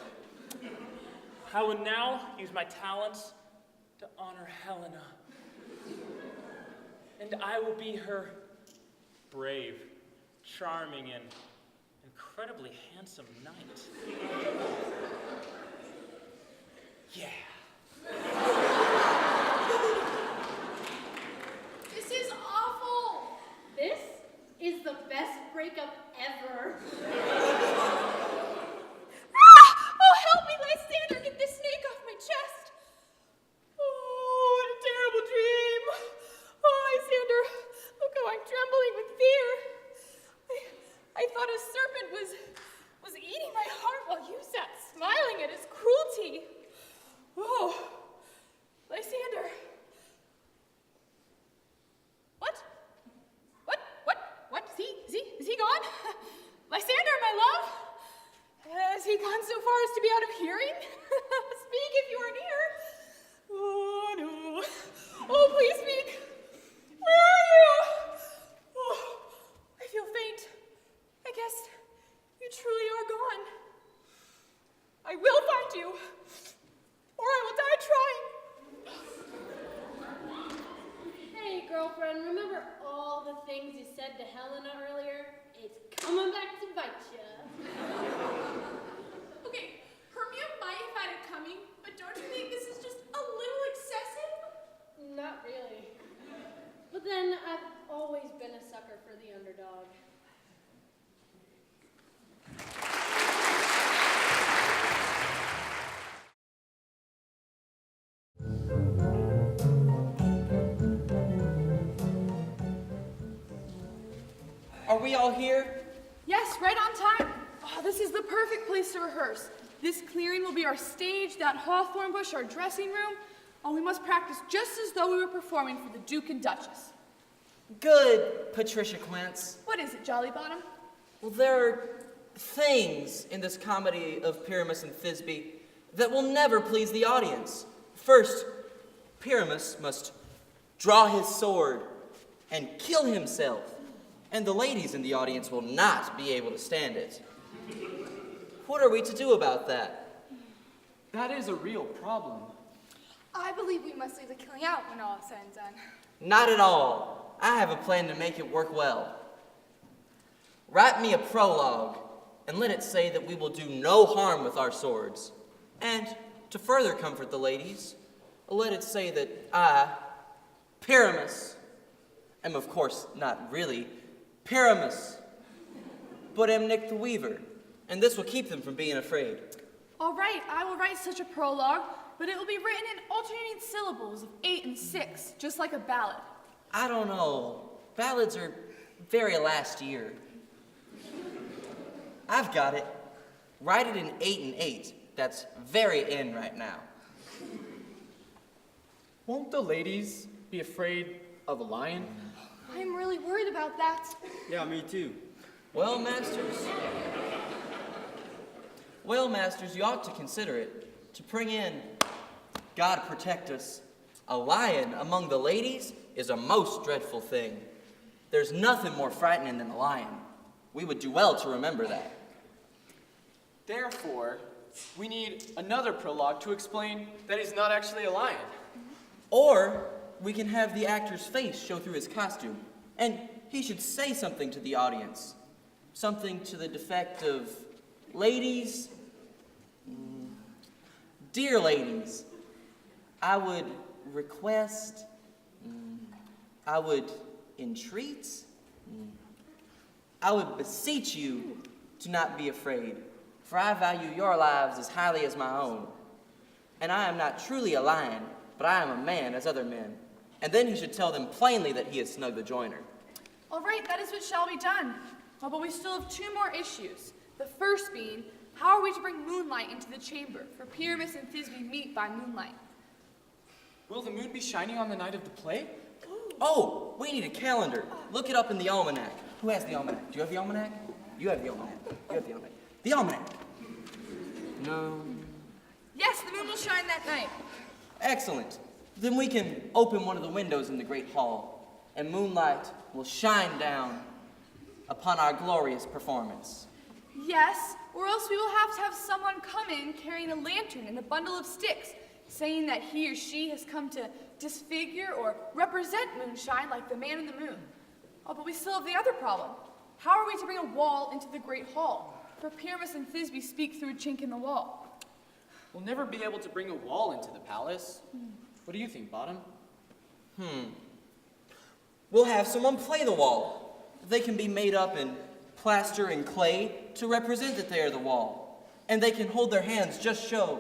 I will now use my talents to honor Helena. And I will be her brave, charming, and incredibly handsome knight. Yeah. This is awful. This is the best breakup ever. Oh, help me, Lysander, get this snake off my chest. Oh, what a terrible dream. Oh, Lysander, look how I'm trembling with fear. I thought a serpent was eating my heart while you sat smiling at his cruelty. Oh, Lysander. What? Is he gone? Lysander, my love? Has he gone so far as to be out of hearing? Speak if you are near. Oh, no. Oh, please speak. Where are you? Oh, I feel faint. I guess you truly are gone. I will find you, or I will die trying. Hey, girlfriend, remember all the things you said to Helena earlier? It's coming back to bite ya. Okay, Hermia might have had it coming, but don't you think this is just a little excessive? Not really. But then I've always been a sucker for the underdog. Are we all here? Yes, right on time. Oh, this is the perfect place to rehearse. This clearing will be our stage, that hawthorn bush our dressing room. Oh, we must practice just as though we were performing for the Duke and Duchess. Good, Patricia Quince. What is it, Jolly Bottom? Well, there are things in this comedy of Pyramus and Thisbe that will never please the audience. First, Pyramus must draw his sword and kill himself, and the ladies in the audience will not be able to stand it. What are we to do about that? That is a real problem. I believe we must leave the killing out when all is said and done. Not at all. I have a plan to make it work well. Write me a prologue, and let it say that we will do no harm with our swords. And to further comfort the ladies, let it say that I, Pyramus, am of course not really Pyramus, but am Nick the Weaver, and this will keep them from being afraid. All right, I will write such a prologue, but it will be written in alternating syllables of 8 and 6, just like a ballad. I don't know. Ballads are very last year. I've got it. Write it in 8 and 8. That's very in right now. Won't the ladies be afraid of a lion? I'm really worried about that. Yeah, me too. Well, masters, you ought to consider it. To bring in, God protect us, a lion among the ladies is a most dreadful thing. There's nothing more frightening than a lion. We would do well to remember that. Therefore, we need another prologue to explain that he's not actually a lion. Or we can have the actor's face show through his costume, and he should say something to the audience. Something to the effect of, ladies, dear ladies, I would request, I would entreat, I would beseech you to not be afraid, for I value your lives as highly as my own. and I am not truly a lion, but I am a man as other men. And then he should tell them plainly that he is Snug the Joiner. All right, that is what shall be done. Oh, but we still have two more issues. The first being, how are we to bring moonlight into the chamber? For Pyramus and Thisbe meet by moonlight. Will the moon be shining on the night of the play? Oh, we need a calendar. Look it up in the almanac. Who has the almanac? Do you have the almanac? You have the almanac. You have the almanac. The almanac. No. Yes, the moon will shine that night. Excellent. Then we can open one of the windows in the great hall, and moonlight will shine down upon our glorious performance. Yes, or else we will have to have someone come in carrying a lantern and a bundle of sticks, saying that he or she has come to disfigure or represent moonshine like the man in the moon. Oh, but we still have the other problem. How are we to bring a wall into the great hall? For Pyramus and Thisbe speak through a chink in the wall. We'll never be able to bring a wall into the palace. What do you think, Bottom? We'll have someone play the wall. They can be made up in plaster and clay to represent that they are the wall. And they can hold their hands just to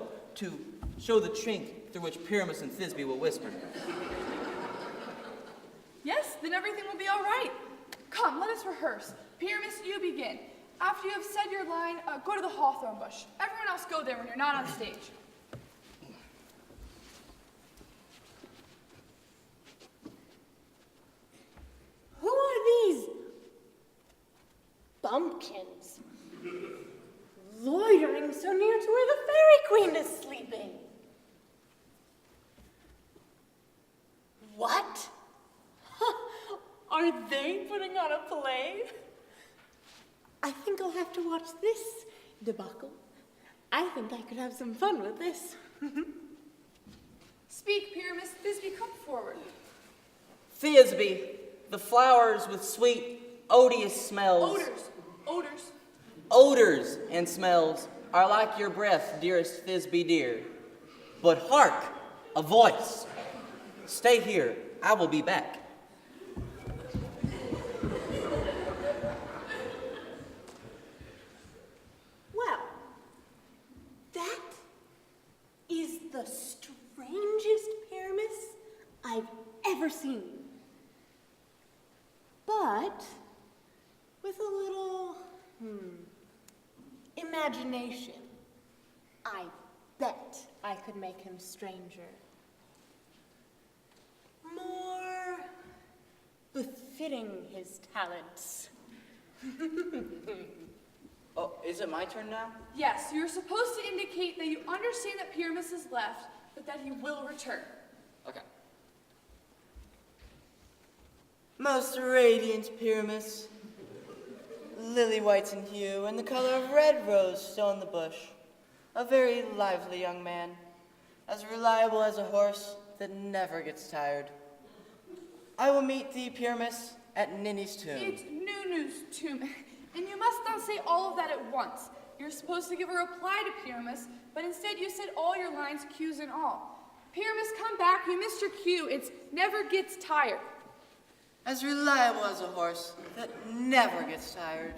show the chink through which Pyramus and Thisbe will whisper. Yes, then everything will be all right. Come, let us rehearse. Pyramus, you begin. After you have said your line, go to the hawthorn bush. Everyone else go there when you're not on stage. Who are these bumpkins loitering so near to where the fairy queen is sleeping? What? Are they putting on a play? I think I'll have to watch this debacle. I think I could have some fun with this. Speak, Pyramus. Thisbe, come forward. Thisbe, the flowers with sweet, odious smells. Odors and smells are like your breath, dearest Thisbe dear. But hark, a voice. Stay here, I will be back. Well, that is the strangest Pyramus I've ever seen. But with a little, imagination, I bet I could make him stranger. More befitting his talents. Oh, is it my turn now? Yes, you're supposed to indicate that you understand that Pyramus has left, but that he will return. Okay. Most radiant Pyramus, lily white in hue, and the color of red rose still in the bush. A very lively young man, as reliable as a horse that never gets tired. I will meet thee, Pyramus, at Ninny's tomb. It's Nunu's tomb, and you must not say all of that at once. You're supposed to give a reply to Pyramus, but instead you said all your lines, cues and all. Pyramus, come back, you missed your cue. It's never gets tired. As reliable as a horse that never gets tired.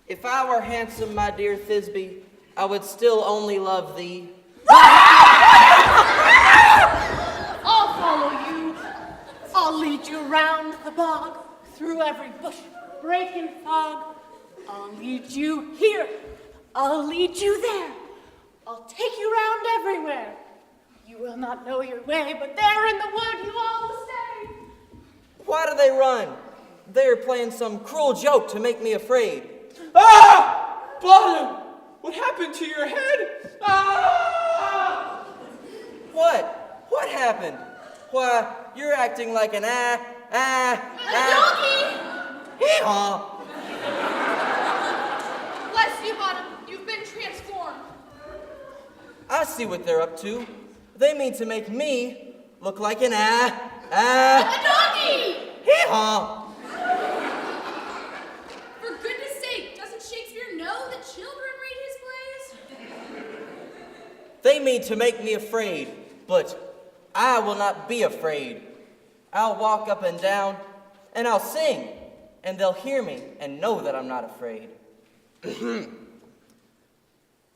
If I were handsome, my dear Thisbe, I would still only love thee. I'll follow you. I'll lead you round the bog, through every bush, brake and fog. I'll lead you here. I'll lead you there. I'll take you round everywhere. You will not know your way, but there in the wood you all will stay. Why do they run? They are playing some cruel joke to make me afraid. Ah! Bottom! What happened to your head? Ah! What? What happened? Why, you're acting like an donkey! Hee-haw! Bless you, Bottom. You've been transformed. I see what they're up to. They mean to make me look like an A donkey! Hee-haw! For goodness sake, doesn't Shakespeare know that children read his plays? They mean to make me afraid, but I will not be afraid. I'll walk up and down, and I'll sing, and they'll hear me and know that I'm not afraid.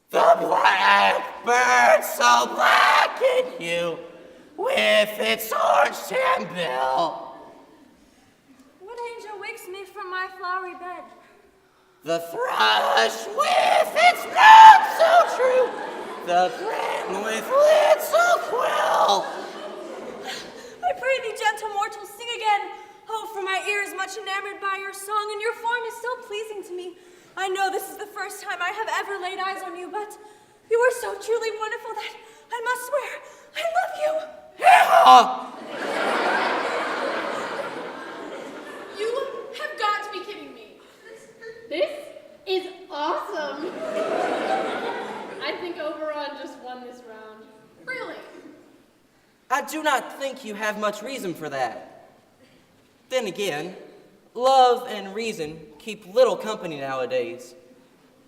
The blackbird so black in hue, with its orange tan bill. What angel wakes me from my flowery bed? The thrush with its note so true, the wren with lid so quill. I pray thee, gentle mortal, sing again. Oh, for my ear is much enamored by your song, and your form is so pleasing to me. I know this is the first time I have ever laid eyes on you, but you are so truly wonderful that I must swear I love you. You have got to be kidding me. This is awesome. I think Oberon just won this round. Really? I do not think you have much reason for that. Then again, love and reason keep little company nowadays.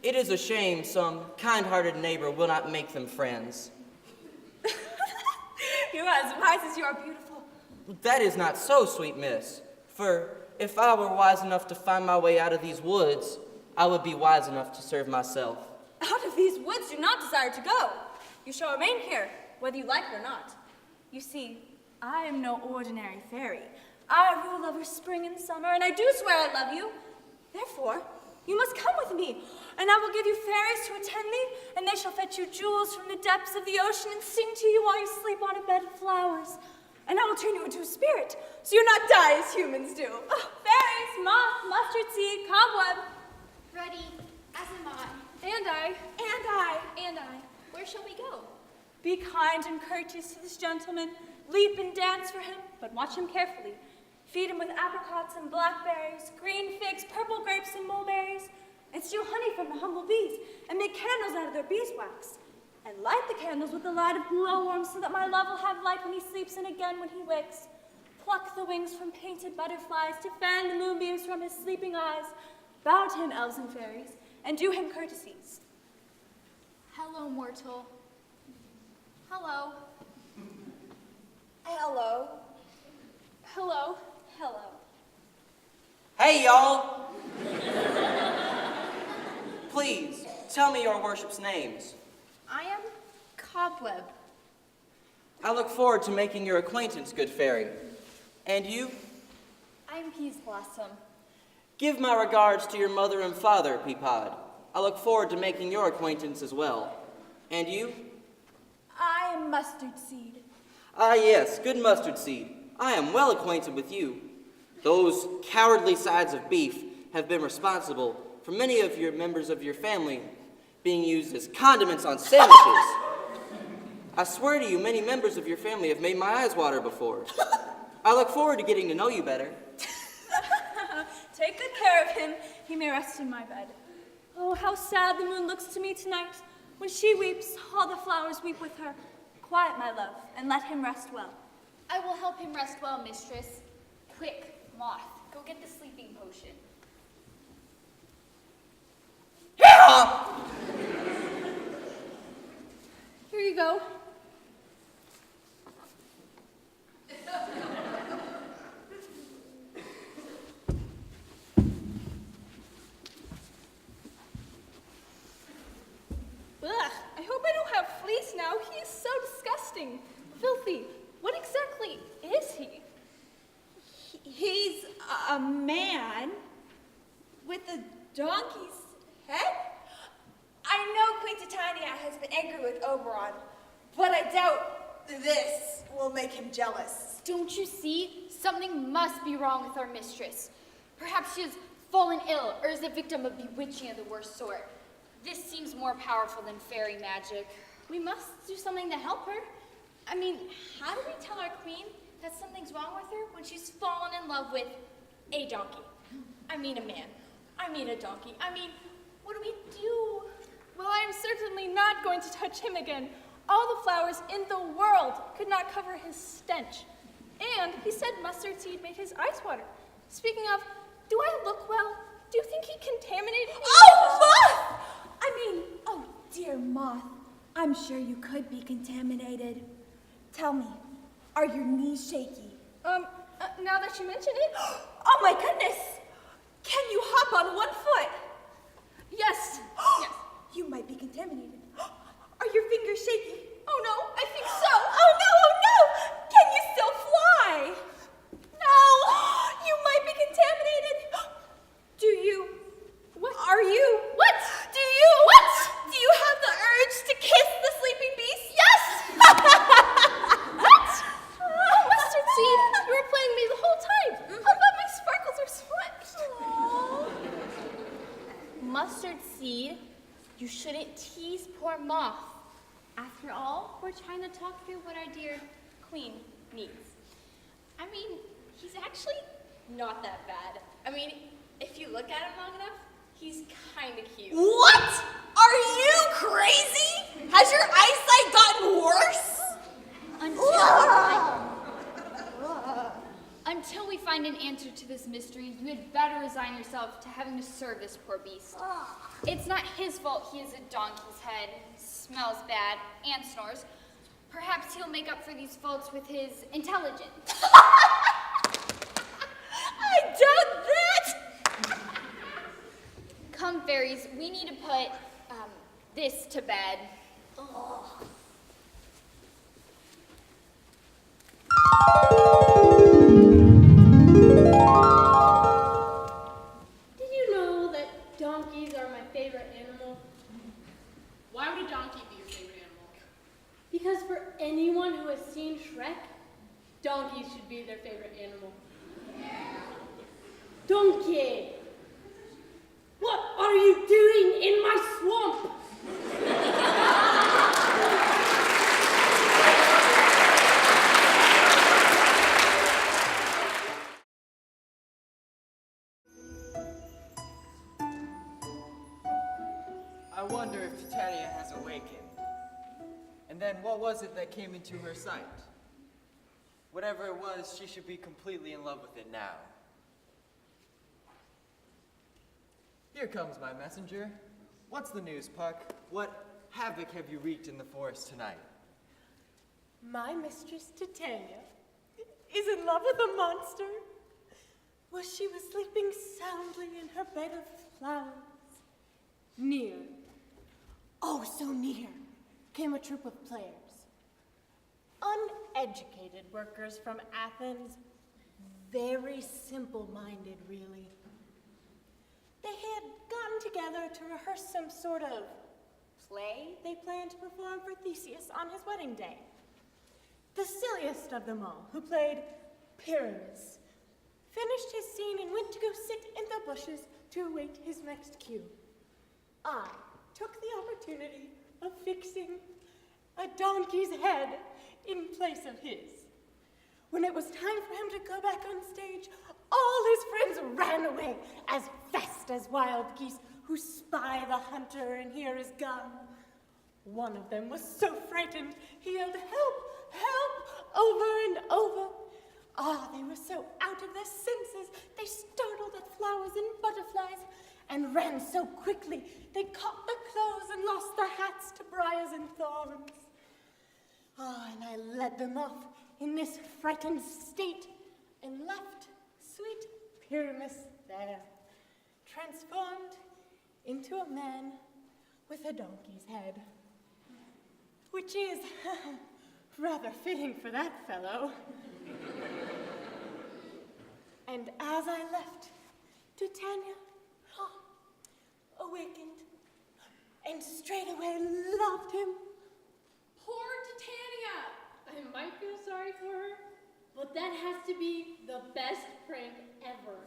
It is a shame some kind-hearted neighbor will not make them friends. You are as wise as you are beautiful. That is not so, sweet miss. For if I were wise enough to find my way out of these woods, I would be wise enough to serve myself. Out of these woods do not desire to go. You shall remain here, whether you like it or not. You see, I am no ordinary fairy. I rule over spring and summer, and I do swear I love you. Therefore, you must come with me, and I will give you fairies to attend thee, and they shall fetch you jewels from the depths of the ocean and sing to you while you sleep on a bed of flowers. And I will turn you into a spirit, so you'll not die as humans do. Oh, fairies, moth, mustard seed, cobweb. Ready, as am I. And I. And I. And I. Where shall we go? Be kind and courteous to this gentleman. Leap and dance for him, but watch him carefully. Feed him with apricots and blackberries, green figs, purple grapes, and mulberries. And steal honey from the humble bees, and make candles out of their beeswax. And light the candles with the light of glowworms, so that my love will have light when he sleeps and again when he wakes. Pluck the wings from painted butterflies to fan the moonbeams from his sleeping eyes. Bow to him, elves and fairies, and do him courtesies. Hello, mortal. Hello. Hello. Hello. Hello. Hey, y'all! Please, tell me your worship's names. I am Cobweb. I look forward to making your acquaintance, good fairy. And you? I'm Peas Blossom. Give my regards to your mother and father, Peapod. I look forward to making your acquaintance as well. And you? I am Mustard Seed. Ah, yes, good mustard seed. I am well acquainted with you. Those cowardly sides of beef have been responsible for many of your members of your family being used as condiments on sandwiches. I swear to you, many members of your family have made my eyes water before. I look forward to getting to know you better. Take good care of him. He may rest in my bed. Oh, how sad the moon looks to me tonight. When she weeps, all the flowers weep with her. Quiet, my love, and let him rest well. I will help him rest well, mistress. Quick, Moth, go get the sleeping potion. Here you go. Ugh, I hope I don't have fleece now. He is so disgusting. Filthy. What exactly is he? He's a man with a donkey's head? I know Queen Titania has been angry with Oberon, but I doubt this will make him jealous. Don't you see? Something must be wrong with our mistress. Perhaps she has fallen ill or is the victim of bewitching of the worst sort. This seems more powerful than fairy magic. We must do something to help her. I mean, how do we tell our queen that something's wrong with her when she's fallen in love with a donkey? I mean a man. I mean a donkey. I mean, what do we do? Well, I am certainly not going to touch him again. All the flowers in the world could not cover his stench. And he said mustard seed made his eyes water. Speaking of, do I look well? Do you think he contaminated me? Oh, Moth! Oh, dear Moth. I'm sure you could be contaminated. Tell me, are your knees shaky? Now that you mention it. Oh my goodness! Can you hop on one foot? Yes. Yes. You might be contaminated. Are your fingers shaky? Oh no, I think so. Oh no, oh no! Can you still fly? No! You might be contaminated. Do you? What? Are you? What? Do you? What? Do you have the urge to kiss the sleeping beast? Yes! What? Oh, Mustard Seed, you were playing me the whole time. How about my sparkles are swept? Mustard Seed, you shouldn't tease poor Moth. After all, we're trying to talk through what our dear queen needs. I mean, he's actually not that bad. I mean, if you look at him long enough, he's kind of cute. What? Are you crazy? Has your eyesight gotten worse? Until we find an answer to this mystery, you had better resign yourself to having to serve this poor beast. It's not his fault he has a donkey's head, smells bad, and snores. Perhaps he'll make up for these faults with his intelligence. I doubt that! Come, fairies, we need to put this to bed. Did you know that donkeys are my favorite animal? Why would a donkey be your favorite animal? Because for anyone who has seen Shrek, donkeys should be their favorite animal. Donkey! What are you doing in my swamp? I wonder if Titania has awakened. And then what was it that came into her sight? Whatever it was, she should be completely in love with it now. Here comes my messenger. What's the news, Puck? What havoc have you wreaked in the forest tonight? My mistress Titania is in love with a monster. Well, she was sleeping soundly in her bed of flowers. Near, oh so near, came a troop of players. Uneducated workers from Athens, very simple-minded, really. They had gotten together to rehearse some sort of play they planned to perform for Theseus on his wedding day. The silliest of them all, who played Pyramus, finished his scene and went to go sit in the bushes to await his next cue. I took the opportunity of fixing a donkey's head in place of his. When it was time for him to go back on stage, all his friends ran away as fast as wild geese who spy the hunter and hear his gun. One of them was so frightened, he yelled, "Help! Help!" over and over. They were so out of their senses, they startled at flowers and butterflies and ran so quickly, they caught the clothes and lost their hats to briars and thorns. And I led them off in this frightened state and left sweet Pyramus there, transformed into a man with a donkey's head, which is rather fitting for that fellow. And as I left, Titania awakened and straightway loved him. Poor Titania! I might feel sorry for her, but that has to be the best prank ever.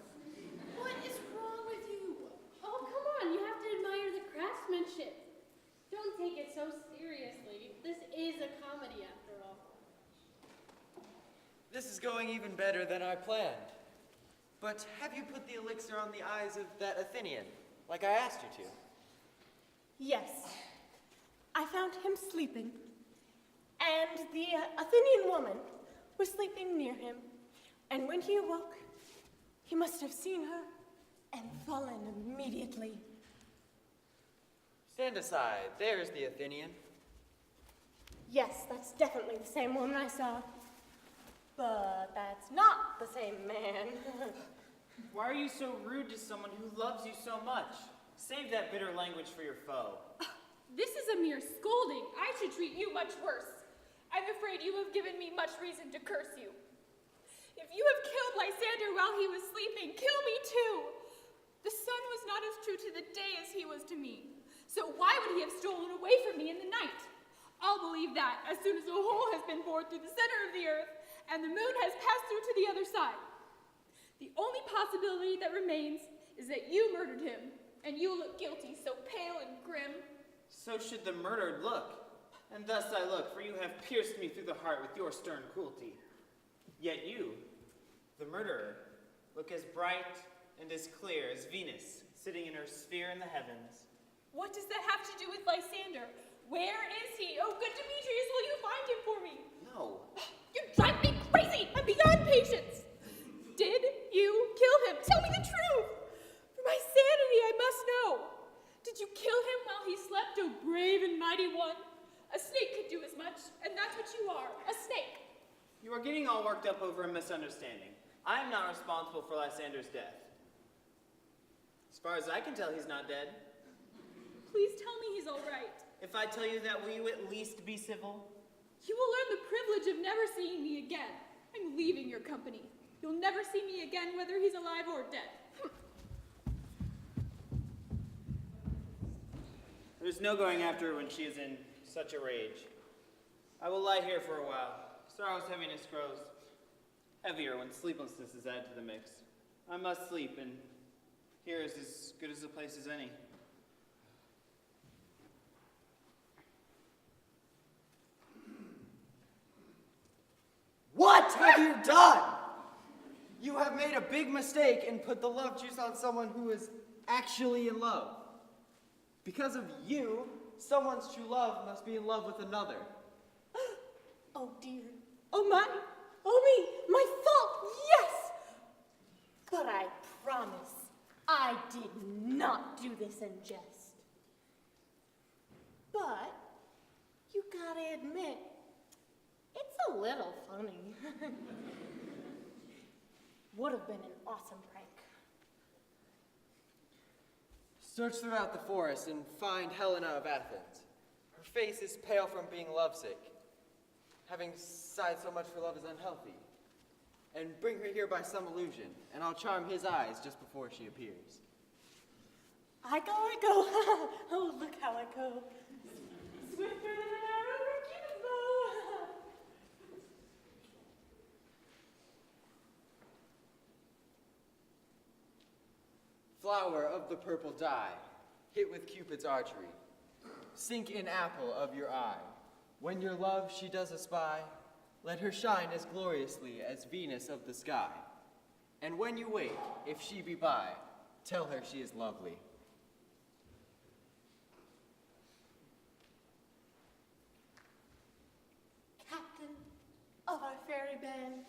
What is wrong with you? Oh, come on, you have to admire the craftsmanship. Don't take it so seriously. This is a comedy after all. This is going even better than I planned. But have you put the elixir on the eyes of that Athenian, like I asked you to? Yes, I found him sleeping, and the Athenian woman was sleeping near him, and when he awoke, he must have seen her and fallen immediately. Stand aside. There's the Athenian. Yes, that's definitely the same woman I saw, but that's not the same man. Why are you so rude to someone who loves you so much? Save that bitter language for your foe. This is a mere scolding. I should treat you much worse. I'm afraid you have given me much reason to curse you. If you have killed Lysander while he was sleeping, kill me too. The sun was not as true to the day as he was to me. So why would he have stolen away from me in the night? I'll believe that as soon as a hole has been bored through the center of the earth and the moon has passed through to the other side. The only possibility that remains is that you murdered him, and you look guilty, so pale and grim. So should the murdered look. And thus I look, for you have pierced me through the heart with your stern cruelty. Yet you, the murderer, look as bright and as clear as Venus, sitting in her sphere in the heavens. What does that have to do with Lysander? Where is he? Oh, good Demetrius, will you find him for me? No. You drive me crazy! I'm beyond patience! Did you kill him? Tell me the truth! For my sanity, I must know. Did you kill him while he slept, oh brave and mighty one? A snake could do as much, and that's what you are, a snake. You are getting all worked up over a misunderstanding. I am not responsible for Lysander's death. As far as I can tell, he's not dead. Please tell me he's all right. If I tell you that, will you at least be civil? You will learn the privilege of never seeing me again. I'm leaving your company. You'll never see me again, whether he's alive or dead. There's no going after her when she is in such a rage. I will lie here for a while. Sorrow's heaviness grows heavier when sleeplessness is added to the mix. I must sleep, and here is as good as a place as any. What have you done? You have made a big mistake and put the love juice on someone who is actually in love. Because of you, someone's true love must be in love with another. Oh dear. Oh my. Oh me. My fault. Yes. But I promise I did not do this in jest. But you gotta admit, it's a little funny. Would have been an awesome prank. Search throughout the forest and find Helena of Athens. Her face is pale from being lovesick. Having sighed so much for love is unhealthy. And bring her here by some illusion, and I'll charm his eyes just before she appears. I go. Oh, look how I go. Swifter than an arrow from Cupid's bow. Flower of the purple dye, hit with Cupid's archery. Sink in apple of your eye. When your love she does espy, let her shine as gloriously as Venus of the sky. And when you wake, if she be by, tell her she is lovely. Captain of our fairy band,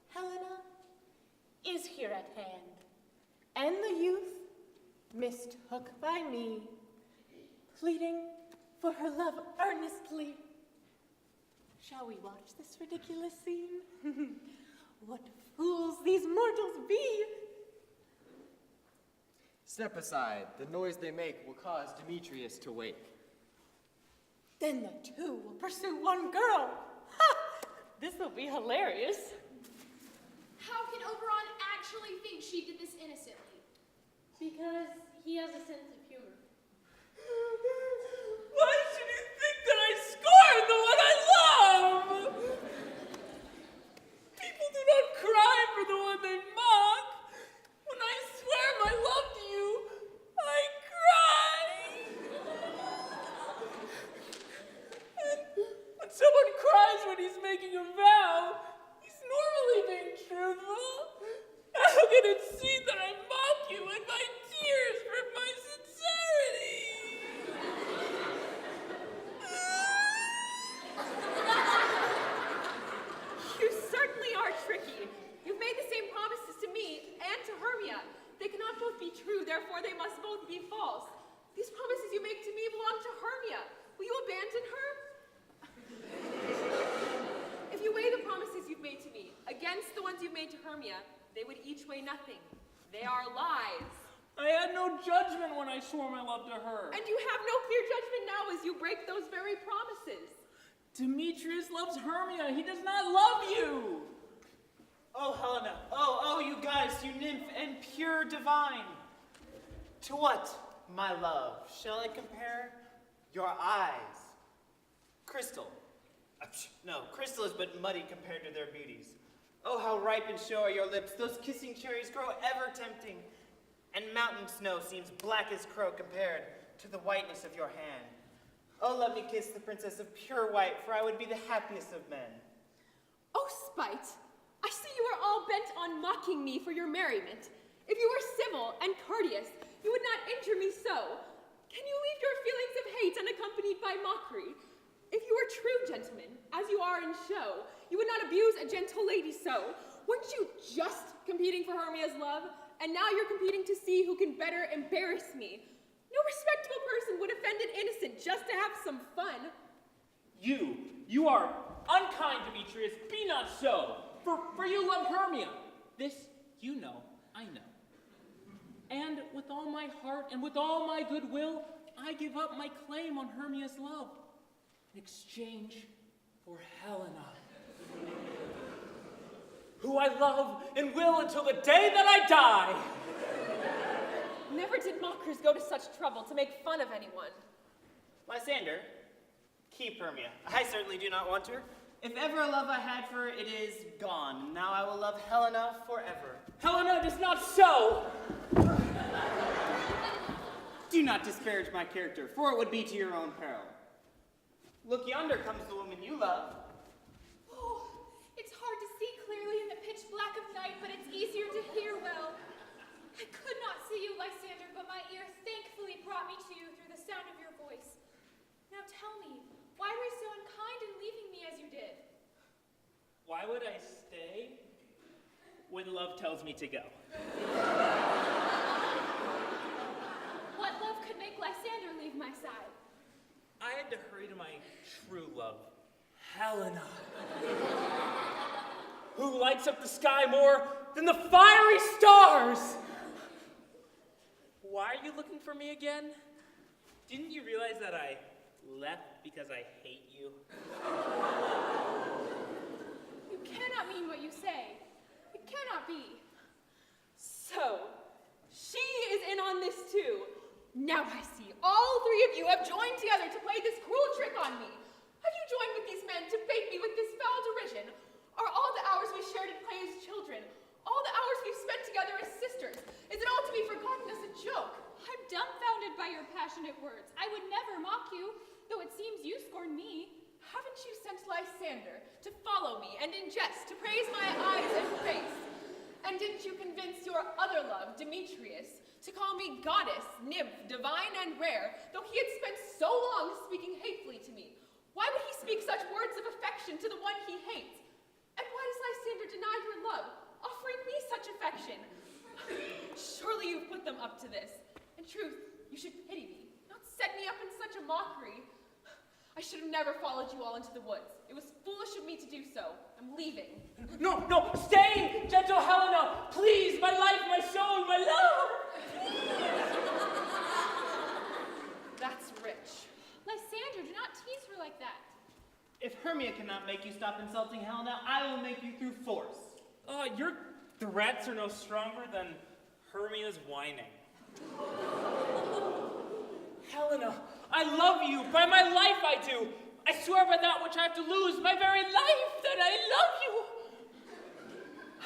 Helena is here at hand. And the youth, mistook by me, pleading for her love earnestly. Shall we watch this ridiculous scene? What fools these mortals be! Step aside, the noise they make will cause Demetrius to wake. Then the two will pursue one girl. Ha! This will be hilarious. How can Oberon actually think she did this innocently? Because he has a sense of humor. Why should you think that I scorn the one I love? People do not cry for the one they mock. When I swear my love to you, I cry. And when someone cries when he's making a vow, he's normally being truthful. How can it seem that I mock you in my tears for my sincerity? You certainly are tricky. You've made the same promises to me and to Hermia. They cannot both be true, therefore they must both be false. These promises you make to me belong to Hermia. Will you abandon her? If you weigh the promises you've made to me against the ones you've made to Hermia, they would each weigh nothing. They are lies. I had no judgment when I swore my love to her. And you have no clear judgment now as you break those very promises. Demetrius loves Hermia. He does not love you. Oh, Helena. Oh, you guys, you nymph and pure divine. To what, my love, shall I compare your eyes? Crystal. No, crystal is but muddy compared to their beauties. Oh, how ripe and show are your lips. Those kissing cherries grow ever tempting. And mountain snow seems black as crow compared to the whiteness of your hand. Oh, let me kiss the princess of pure white, for I would be the happiest of men. Oh, spite! I see you are all bent on mocking me for your merriment. If you were civil and courteous, you would not injure me so. Can you leave your feelings of hate unaccompanied by mockery? If you were true, gentlemen, as you are in show, you would not abuse a gentle lady so. Weren't you just competing for Hermia's love? And now you're competing to see who can better embarrass me. No respectable person would offend an innocent just to have some fun. You are unkind, Demetrius. Be not so. For you love Hermia. This you know, I know. And with all my heart and with all my goodwill, I give up my claim on Hermia's love in exchange for Helena, who I love and will until the day that I die. Never did mockers go to such trouble to make fun of anyone. Lysander, keep Hermia. I certainly do not want her. If ever a love I had for her, it is gone. Now I will love Helena forever. Helena, it is not so. Do not disparage my character, for it would be to your own peril. Look, yonder comes the woman you love. Oh, it's hard to see clearly in the pitch black of night, but it's easier to hear well. I could not see you, Lysander, but my ear thankfully brought me to you through the sound of your voice. Now tell me, why were you so unkind in leaving me as you did? Why would I stay when love tells me to go? What love could make Lysander leave my side? I had to hurry to my true love, Helena, who lights up the sky more than the fiery stars. Why are you looking for me again? Didn't you realize that I left because I hate you? You cannot mean what you say. It cannot be. So, she is in on this too. Now I see all three of you have joined together to play this cruel trick on me. Have you joined with these men to bait me with this foul derision? Are all the hours we shared at play as children, all the hours we've spent together as sisters, is it all to be forgotten as a joke? I'm dumbfounded by your passionate words. I would never mock you, though it seems you scorn me. Haven't you sent Lysander to follow me and in jest to praise my eyes and face? And didn't you convince your other love, Demetrius, to call me goddess, nymph, divine, and rare, though he had spent so long speaking hatefully to me? Why would he speak such words of affection to the one he hates? And why does Lysander deny your love, offering me such affection? Surely you've put them up to this. In truth, you should pity me, not set me up in such a mockery. I should have never followed you all into the woods. It was foolish of me to do so. I'm leaving. No, stay, gentle Helena. Please, my life, my soul, my love. That's rich. Lysander, do not tease her like that. If Hermia cannot make you stop insulting Helena, I will make you through force. Your threats are no stronger than Hermia's whining. Helena, I love you. By my life I do. I swear by that which I have to lose, my very life, that I love you.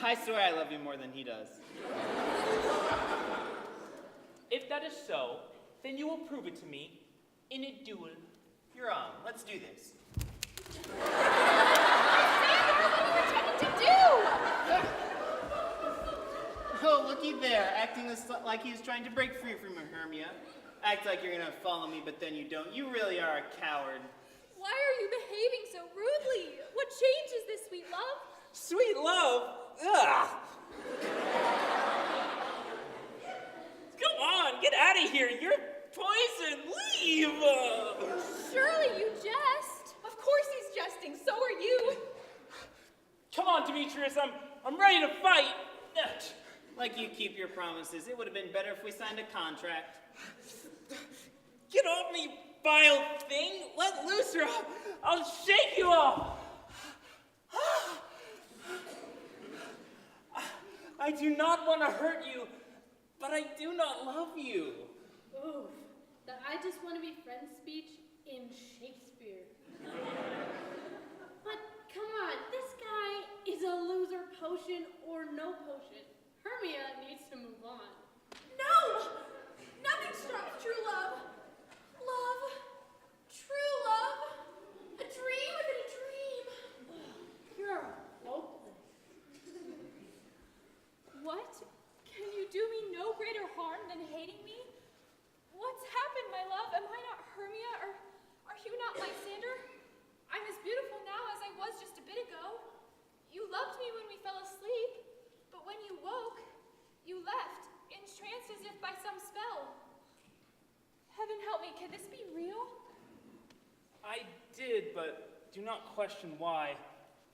I swear I love you more than he does. If that is so, then you will prove it to me in a duel. You're on. Let's do this. Oh, looky there, acting like he's trying to break free from Hermia. Act like you're gonna follow me, but then you don't. You really are a coward. Why are you behaving so rudely? What change is this, sweet love? Sweet love? Ugh! Come on, get out of here. You're poison. Leave. Surely you jest. Of course he's jesting. So are you. Come on, Demetrius. I'm ready to fight. Like you keep your promises. It would have been better if we signed a contract. Get off me, vile thing! Let loose or I'll shake you off! I do not want to hurt you, but I do not love you. Ooh, the I just want to be friends speech in Shakespeare. But come on, this guy is a loser, potion or no potion. Hermia needs to move on. No! Nothing stops true love. Love. True love. A dream within a dream. You're hopeless. What? Can you do me no greater harm than hating me? What's happened, my love? Am I not Hermia, or are you not Lysander? I'm as beautiful now as I was just a bit ago. You loved me when we fell asleep, but when you woke, you left, entranced as if by some spell. Heaven help me, can this be real? I did, but do not question why,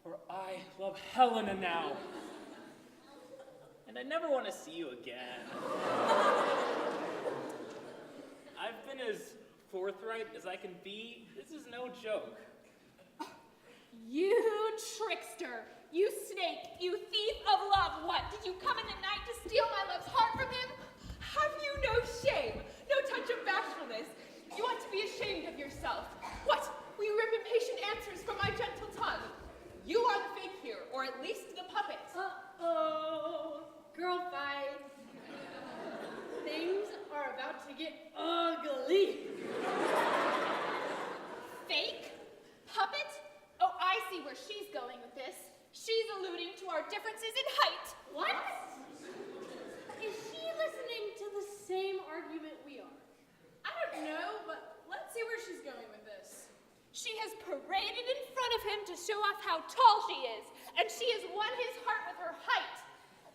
for I love Helena now. And I never want to see you again. I've been as forthright as I can be. This is no joke. You trickster! You snake! You thief of love! What? Did you come in the night to steal my love's heart from him? Have you no shame? No touch of bashfulness? You ought to be ashamed of yourself. What? Will you rip impatient answers from my gentle tongue? You are the fake here, or at least the puppet. Uh-oh. Girl fight. Things are about to get ugly. Fake? Puppet? Oh, I see where she's going with this. She's alluding to our differences in height. What? Is she listening to the same argument we are? I don't know, but let's see where she's going with this. She has paraded in front of him to show off how tall she is, and she has won his heart with her height.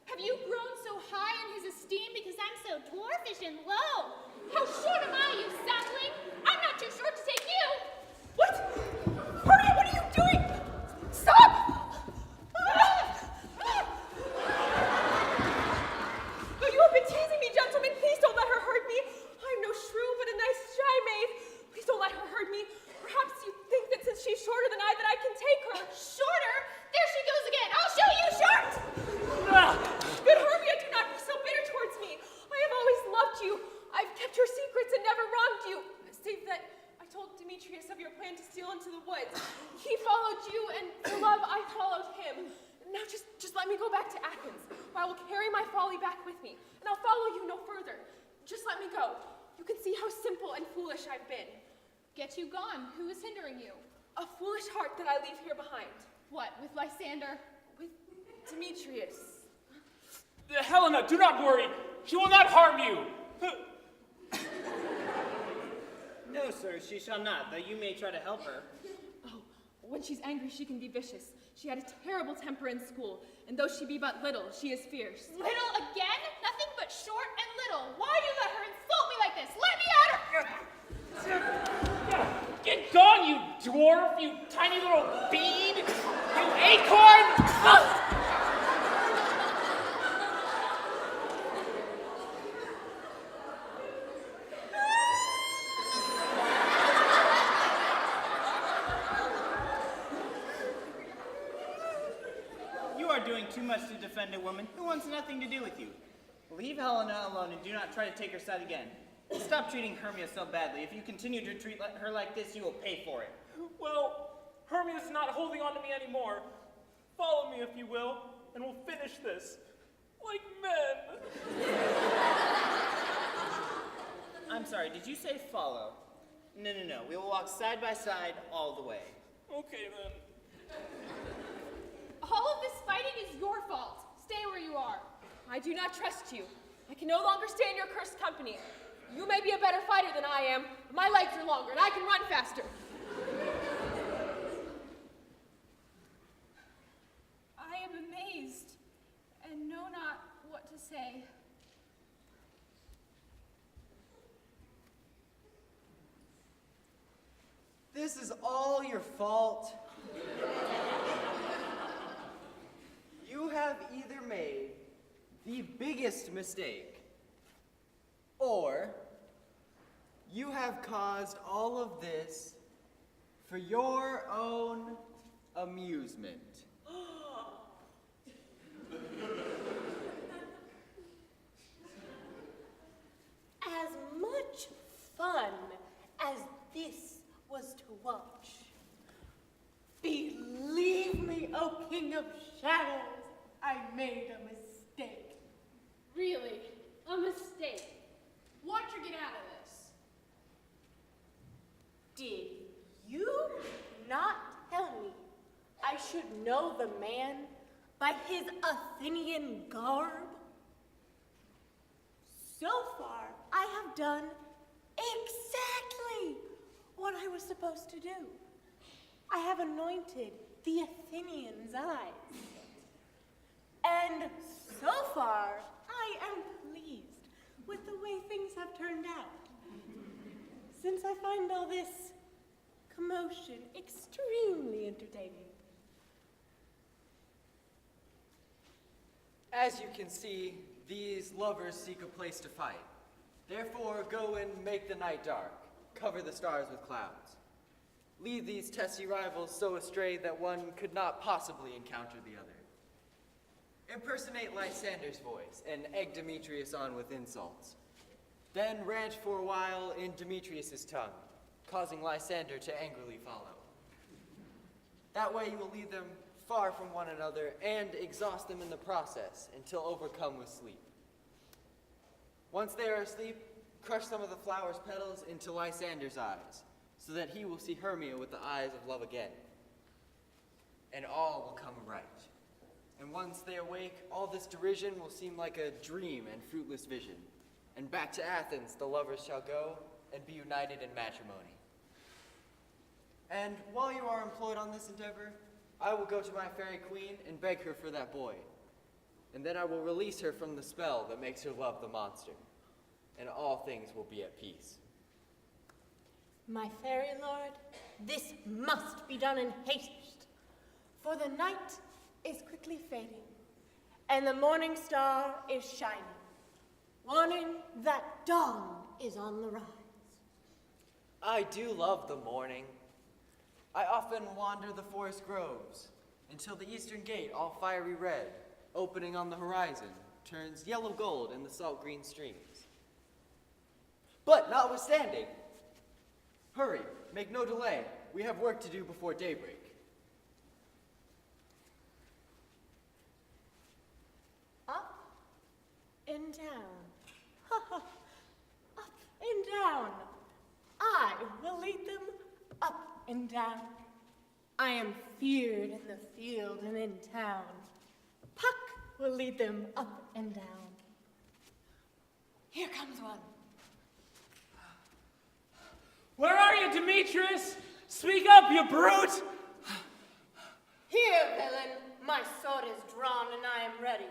Have you grown so high in his esteem because I'm so dwarfish and low? How short am I, you sapling? I'm not too short to take you. What? Hermia, what are you doing? Stop! Oh, you have been teasing me, gentlemen. Please don't let her hurt me. I'm no shrew, but a nice shy maid. Please don't let her hurt me. Perhaps you think that since she's shorter than I, that I can take her. Shorter? There she goes again. I'll show you short! Good Hermia, do not be so bitter towards me. I have always loved you. I've kept your secrets and never wronged you. Save that I told Demetrius of your plan to steal into the woods. He followed you, and for love, I followed him. Now just let me go back to Athens, where I will carry my folly back with me, and I'll follow you no further. Just let me go. You can see how simple and foolish I've been. Get you gone. Who is hindering you? A foolish heart that I leave here behind. What, with Lysander? With Demetrius. Helena, do not worry. She will not harm you. No, sir, she shall not, though you may try to help her. Oh, when she's angry, she can be vicious. She had a terrible temper in school, and though she be but little, she is fierce. Little again? Nothing but short and little. Why do you let her insult me like this? Let me at her! Get gone, you dwarf, you tiny little bead, you acorn! You are doing too much to defend a woman who wants nothing to do with you. Leave Helena alone and do not try to take her side again. Stop treating Hermia so badly. If you continue to treat her like this, you will pay for it. Well, Hermia's not holding on to me anymore. Follow me, if you will, and we'll finish this like men. I'm sorry, did you say follow? No. We will walk side by side all the way. Okay, then. All of this fighting is your fault. Stay where you are. I do not trust you. I can no longer stay in your cursed company. You may be a better fighter than I am, but my legs are longer and I can run faster. I am amazed and know not what to say. This is all your fault. You have either made the biggest mistake. Or you have caused all of this for your own amusement. As much fun as this was to watch, believe me, O King of Shadows, I made a mistake. Really? A mistake? Why'd you get out of this? Did you not tell me I should know the man by his Athenian garb? So far, I have done exactly what I was supposed to do. I have anointed the Athenians' eyes. And so far, I am pleased with the way things have turned out. Since I find all this commotion extremely entertaining. As you can see, these lovers seek a place to fight. Therefore, go and make the night dark. Cover the stars with clouds. Lead these testy rivals so astray that one could not possibly encounter the other. Impersonate Lysander's voice and egg Demetrius on with insults. Then rant for a while in Demetrius's tongue, causing Lysander to angrily follow. That way you will lead them far from one another and exhaust them in the process until overcome with sleep. Once they are asleep, crush some of the flower's petals into Lysander's eyes, so that he will see Hermia with the eyes of love again. And all will come right. And once they awake, all this derision will seem like a dream and fruitless vision. And back to Athens the lovers shall go and be united in matrimony. And while you are employed on this endeavor, I will go to my fairy queen and beg her for that boy. And then I will release her from the spell that makes her love the monster. And all things will be at peace. My fairy lord, this must be done in haste, for the night is quickly fading, and the morning star is shining, warning that dawn is on the rise. I do love the morning. I often wander the forest groves until the eastern gate, all fiery red, opening on the horizon, turns yellow gold in the salt green streams. But notwithstanding, hurry, make no delay. We have work to do before daybreak. Up and down, up and down. I will lead them up and down. I am feared in the field and in town. Puck will lead them up and down. Here comes one. Where are you, Demetrius? Speak up, you brute! Here, villain, my sword is drawn and I am ready.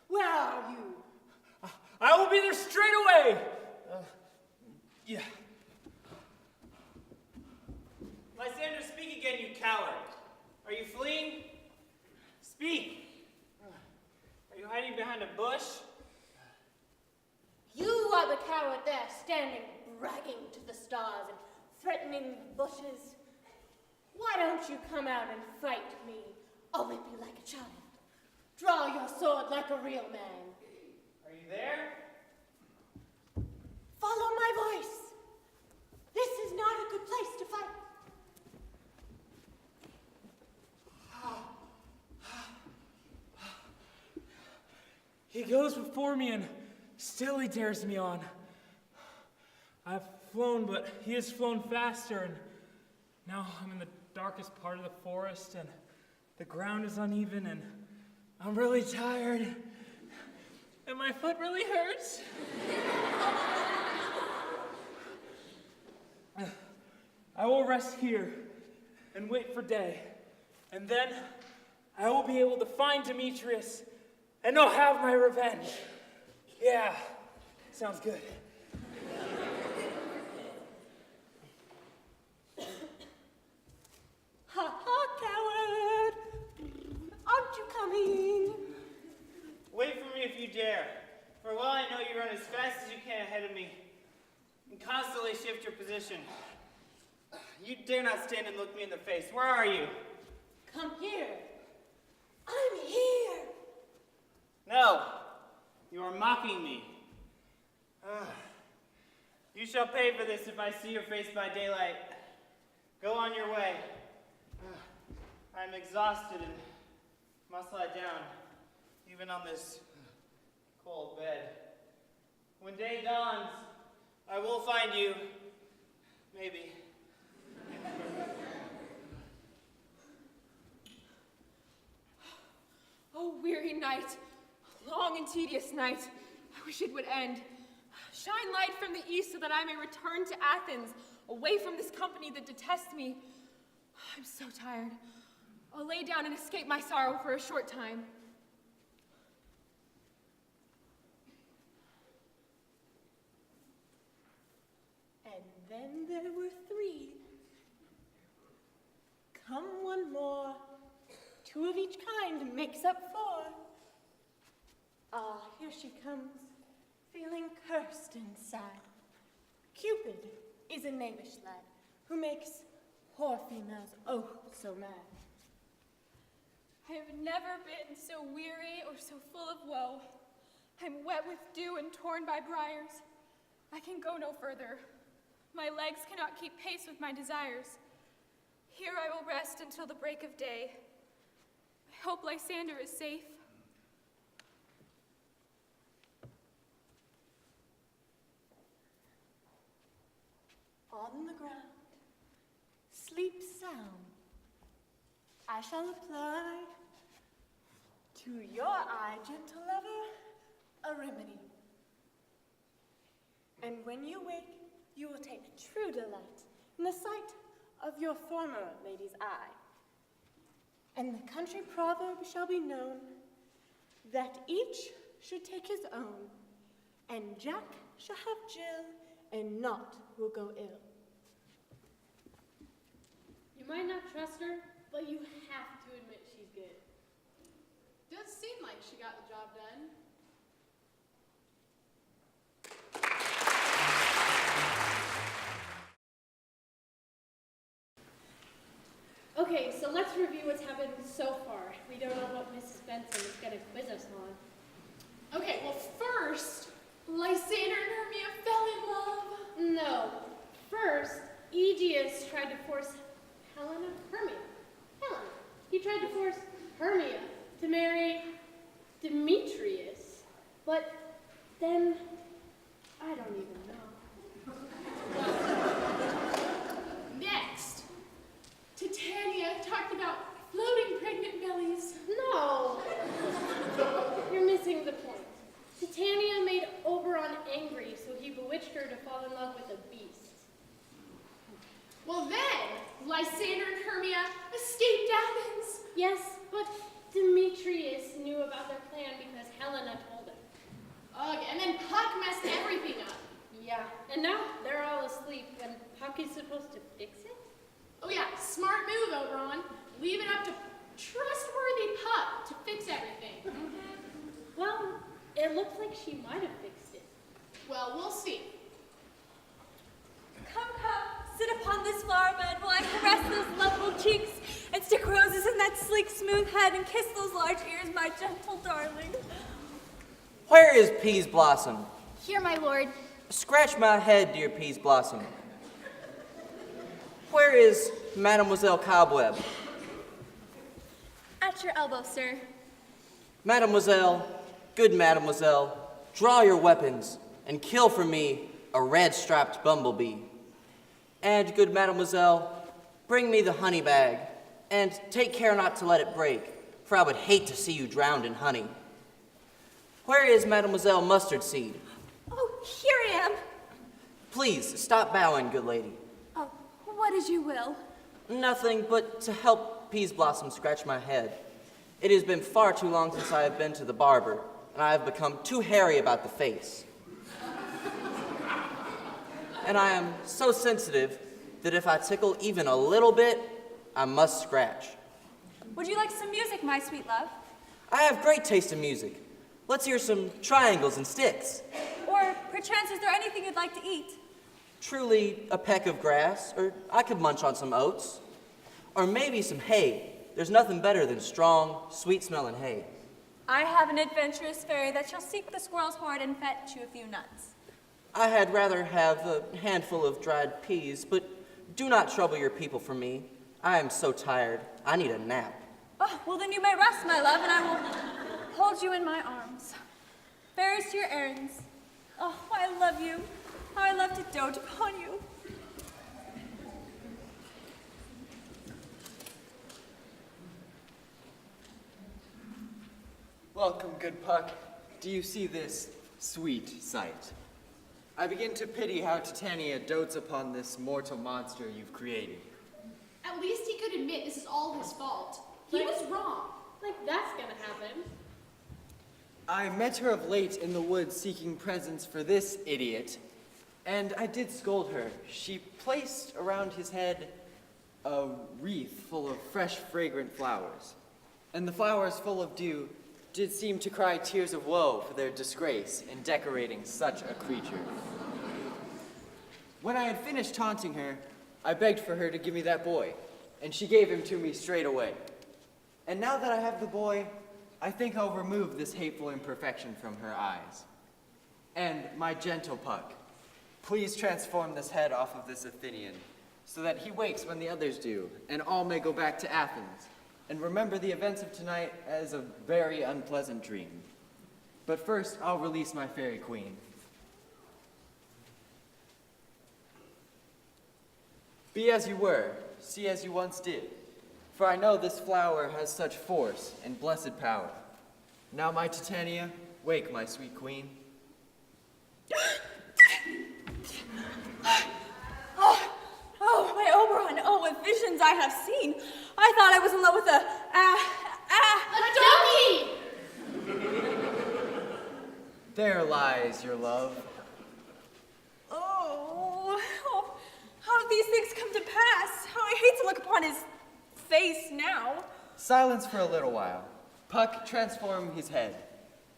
Where are you? I will be there straight away! Yeah. Lysander, speak again, you coward. Are you fleeing? Speak. Are you hiding behind a bush? You are the coward there, standing, bragging to the stars and threatening the bushes. Why don't you come out and fight me? I'll whip you like a child. Draw your sword like a real man. Are you there? Follow my voice. This is not a good place to fight. He goes before me and still he dares me on. I've flown, but he has flown faster, and now I'm in the darkest part of the forest, and the ground is uneven, and I'm really tired, and my foot really hurts. I will rest here and wait for day, and then I will be able to find Demetrius, and I'll have my revenge. Yeah, sounds good. Ha ha, coward! Aren't you coming? Wait for me if you dare. For while I know you run as fast as you can ahead of me, and constantly shift your position, you dare not stand and look me in the face. Where are you? Come here. I'm here. No, you are mocking me. You shall pay for this if I see your face by daylight. Go on your way. I'm exhausted and must lie down, even on this cold bed. When day dawns, I will find you. Maybe. Oh, weary night, long and tedious night. I wish it would end. Shine light from the east so that I may return to Athens, away from this company that detests me. I'm so tired. I'll lay down and escape my sorrow for a short time. And then there were 3. Come one more. 2 of each kind makes up 4. Ah, here she comes, feeling cursed and sad. Cupid is a knavish lad who makes poor females oh so mad. I have never been so weary or so full of woe. I'm wet with dew and torn by briars. I can go no further. My legs cannot keep pace with my desires. Here I will rest until the break of day. I hope Lysander is safe. On the ground, sleep sound. I shall apply to your eye, gentle lover, a remedy. And when you wake, you will take true delight in the sight of your former lady's eye. And the country proverb shall be known that each should take his own, and Jack shall have Jill, and naught will go ill. You might not trust her, but you have to admit she's good. Does seem like she got the job done. Okay, so let's review what's happened so far. We don't know what Mrs. Benson is going to quiz us on. Okay, well first, Lysander and Hermia fell in love. No. First, Aegeus tried to force Helena. He tried to force Hermia to marry Demetrius. But then, I don't even know. Next, Titania talked about floating pregnant bellies. No. You're missing the point. Titania made Oberon angry, so he bewitched her to fall in love with a beast. Well then, Lysander and Hermia escaped Athens. Yes, but Demetrius knew about their plan because Helena told him. Ugh, and then Puck messed everything up. Yeah, and now they're all asleep and Puck is supposed to fix it? Oh yeah, smart move, Oberon. Leave it up to trustworthy Puck to fix everything. Well, it looks like she might have fixed it. Well, we'll see. Come, sit upon this flower bed while I caress those lovable cheeks and stick roses in that sleek, smooth head and kiss those large ears, my gentle darling. Where is Peas Blossom? Here, my lord. Scratch my head, dear Peas Blossom. Where is Mademoiselle Cobweb? At your elbow, sir. Mademoiselle, good mademoiselle, draw your weapons and kill for me a red-striped bumblebee. And, good mademoiselle, bring me the honey bag, and take care not to let it break, for I would hate to see you drowned in honey. Where is Mademoiselle Mustard Seed? Oh, here I am. Please, stop bowing, good lady. Oh, what as you will. Nothing but to help Peas Blossom scratch my head. It has been far too long since I have been to the barber, and I have become too hairy about the face. And I am so sensitive that if I tickle even a little bit, I must scratch. Would you like some music, my sweet love? I have great taste in music, Let's hear some triangles and sticks. Or perchance, is there anything you'd like to eat? Truly a peck of grass, or I could munch on some oats. Or maybe some hay. There's nothing better than strong, sweet-smelling hay. I have an adventurous fairy that shall seek the squirrel's hoard and fetch you a few nuts. I had rather have a handful of dried peas, but do not trouble your people for me. I am so tired. I need a nap. Oh, well then you may rest, my love, and I will hold you in my arms. Fairies to your errands. Oh, I love you. How I love to dote upon you. Welcome, good Puck. Do you see this sweet sight? I begin to pity how Titania dotes upon this mortal monster you've created. At least he could admit this is all his fault. He was wrong. Like that's gonna happen. I met her of late in the woods seeking presents for this idiot, and I did scold her. She placed around his head a wreath full of fresh, fragrant flowers, and the flowers full of dew did seem to cry tears of woe for their disgrace in decorating such a creature. When I had finished taunting her, I begged for her to give me that boy, and she gave him to me straight away. And now that I have the boy, I think I'll remove this hateful imperfection from her eyes. And my gentle Puck, please transform this head off of this Athenian, so that he wakes when the others do, and all may go back to Athens, and remember the events of tonight as a very unpleasant dream. But first, I'll release my fairy queen. Be as you were, see as you once did, for I know this flower has such force and blessed power. Now, my Titania, wake, my sweet queen. Oh, my Oberon, oh, what visions I have seen. I thought I was in love with A donkey! There lies your love. Oh, how did these things come to pass? How I hate to look upon his face now. Silence for a little while. Puck, transform his head.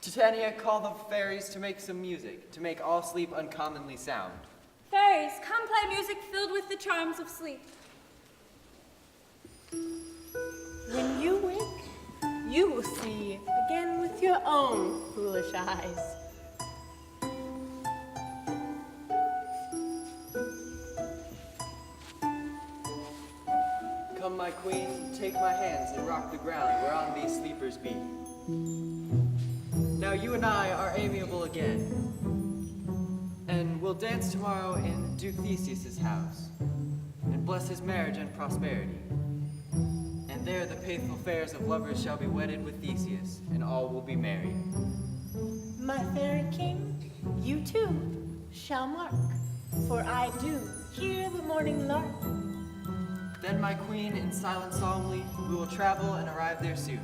Titania, call the fairies to make some music, to make all sleep uncommonly sound. Fairies, come play music filled with the charms of sleep. When you wake, you will see again with your own foolish eyes. Come, my queen, take my hands and rock the ground whereon these sleepers be. Now you and I are amiable again, and we'll dance tomorrow in Duke Theseus' house, and bless his marriage and prosperity. And there the faithful fairs of lovers shall be wedded with Theseus, and all will be merry. My fairy king, you too shall mark, for I do hear the morning lark. Then, my queen, in silence solemnly, we will travel and arrive there soon,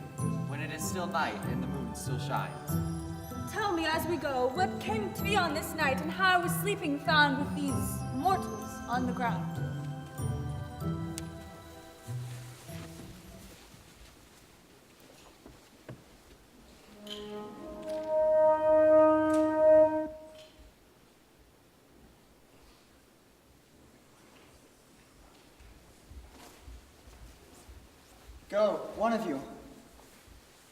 when it is still night and the moon still shines. Tell me as we go, what came to be on this night, and how I was sleeping found with these mortals on the ground. Go, one of you.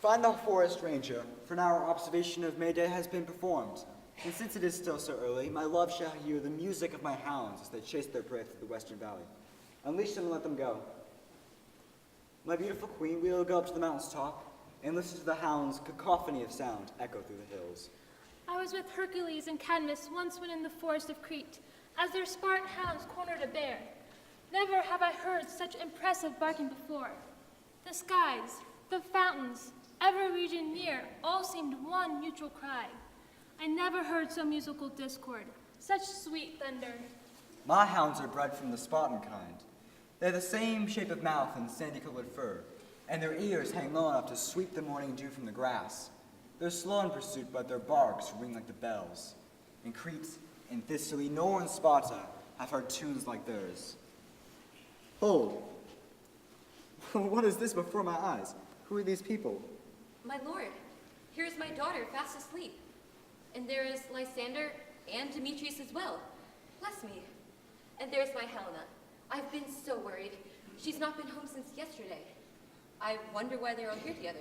Find the forest ranger, for now our observation of May Day has been performed. And since it is still so early, my love shall hear the music of my hounds as they chase their prey through the western valley. Unleash them and let them go. My beautiful queen, we will go up to the mountain's top and listen to the hounds' cacophony of sound echo through the hills. I was with Hercules and Cadmus once when in the forest of Crete, as their Spartan hounds cornered a bear. Never have I heard such impressive barking before. The skies, the fountains, every region near, all seemed one mutual cry. I never heard so musical discord, such sweet thunder. My hounds are bred from the Spartan kind. They have the same shape of mouth and sandy-colored fur, and their ears hang low enough to sweep the morning dew from the grass. They're slow in pursuit, but their barks ring like the bells. In Crete, in Thessaly, nor in Sparta have heard tunes like theirs. Hold. What is this before my eyes? Who are these people? My lord, Here's my daughter fast asleep. And there is Lysander and Demetrius as well. Bless me. And there's my Helena. I've been so worried. She's not been home since yesterday. I wonder why they're all here together.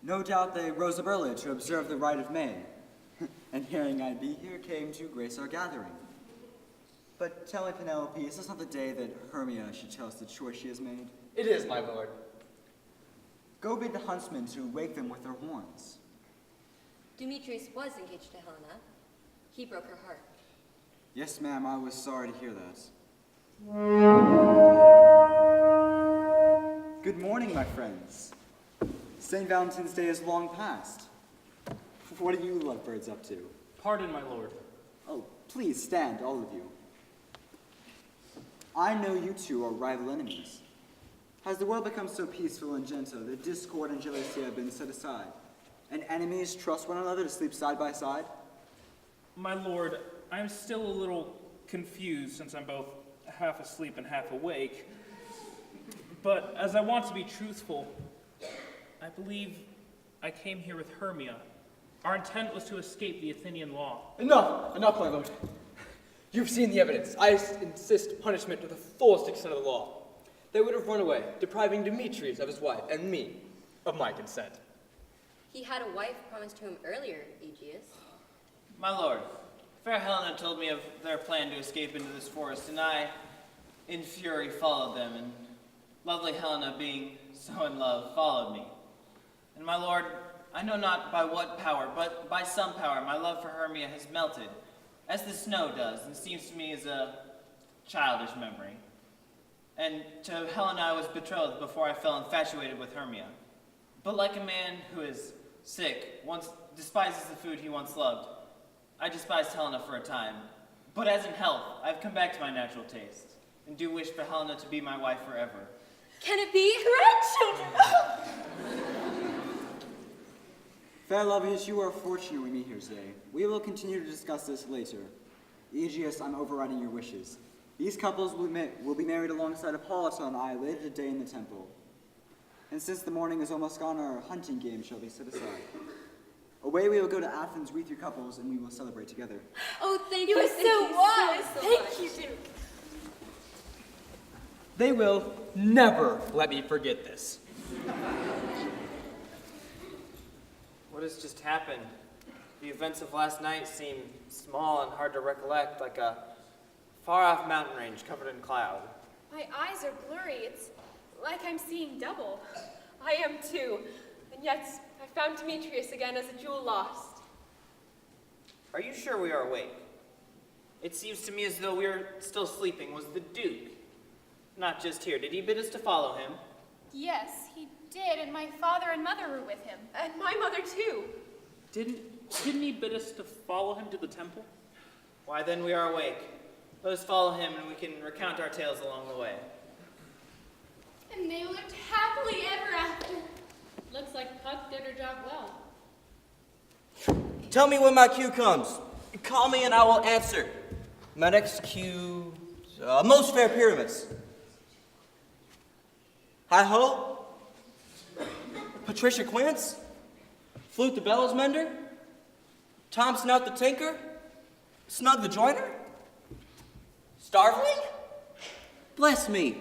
No doubt they rose up early to observe the rite of May, and hearing I'd be here, came to grace our gathering. But tell me, Penelope, is this not the day that Hermia should tell us the choice she has made? It is, my lord. Go bid the huntsmen to wake them with their horns. Demetrius was engaged to Helena. He broke her heart. Yes, ma'am, I was sorry to hear that. Good morning, my friends. St. Valentine's Day is long past. What are you lovebirds up to? Pardon, my lord. Oh, please stand, all of you. I know you two are rival enemies. Has the world become so peaceful and gentle that discord and jealousy have been set aside, and enemies trust one another to sleep side by side? My lord, I'm still a little confused since I'm both half asleep and half awake. But as I want to be truthful, I believe I came here with Hermia. Our intent was to escape the Athenian law. Enough, my lord. You've seen the evidence. I insist punishment to the fullest extent of the law. They would have run away, depriving Demetrius of his wife and me of my consent. He had a wife promised to him earlier, Aegeus. My lord, fair Helena told me of their plan to escape into this forest, and I, in fury, followed them, and lovely Helena, being so in love, followed me. And my lord, I know not by what power, but by some power, my love for Hermia has melted, as the snow does, and seems to me as a childish memory. And to Helena I was betrothed before I fell infatuated with Hermia. But like a man who is sick, once despises the food he once loved, I despised Helena for a time. But as in health, I've come back to my natural taste, and do wish for Helena to be my wife forever. Can it be? Grandchildren! Fair Lovelace, you are fortunate we meet here today. We will continue to discuss this later. Aegeus, I'm overriding your wishes. These couples will be married alongside Hippolyta and I later today in the temple. And since the morning is almost gone, our hunting game shall be set aside. Away we will go to Athens, wreath your couples, and we will celebrate together. Oh, thank You you. are so wise. Thank Thank you. you, Duke. They will never let me forget this. What has just happened? The events of last night seem small and hard to recollect, like a far-off mountain range covered in cloud. My eyes are blurry. It's like I'm seeing double. I am too. And yet, I found Demetrius again as a jewel lost. Are you sure we are awake? It seems to me as though we are still sleeping. Was the Duke not just here? Did he bid us to follow him? Yes, he did, and my father and mother were with him. And my mother too. Didn't he bid us to follow him to the temple? Why then we are awake. Let us follow him and we can recount our tales along the way. And they lived happily ever after. Looks like Puck did her job well. Tell me when my cue comes. Call me and I will answer. My next cue, most fair pyramids. Hi-ho? Patricia Quince? Flute the bellows mender? Tom Snout the tinker? Snug the joiner? Starveling? Bless me,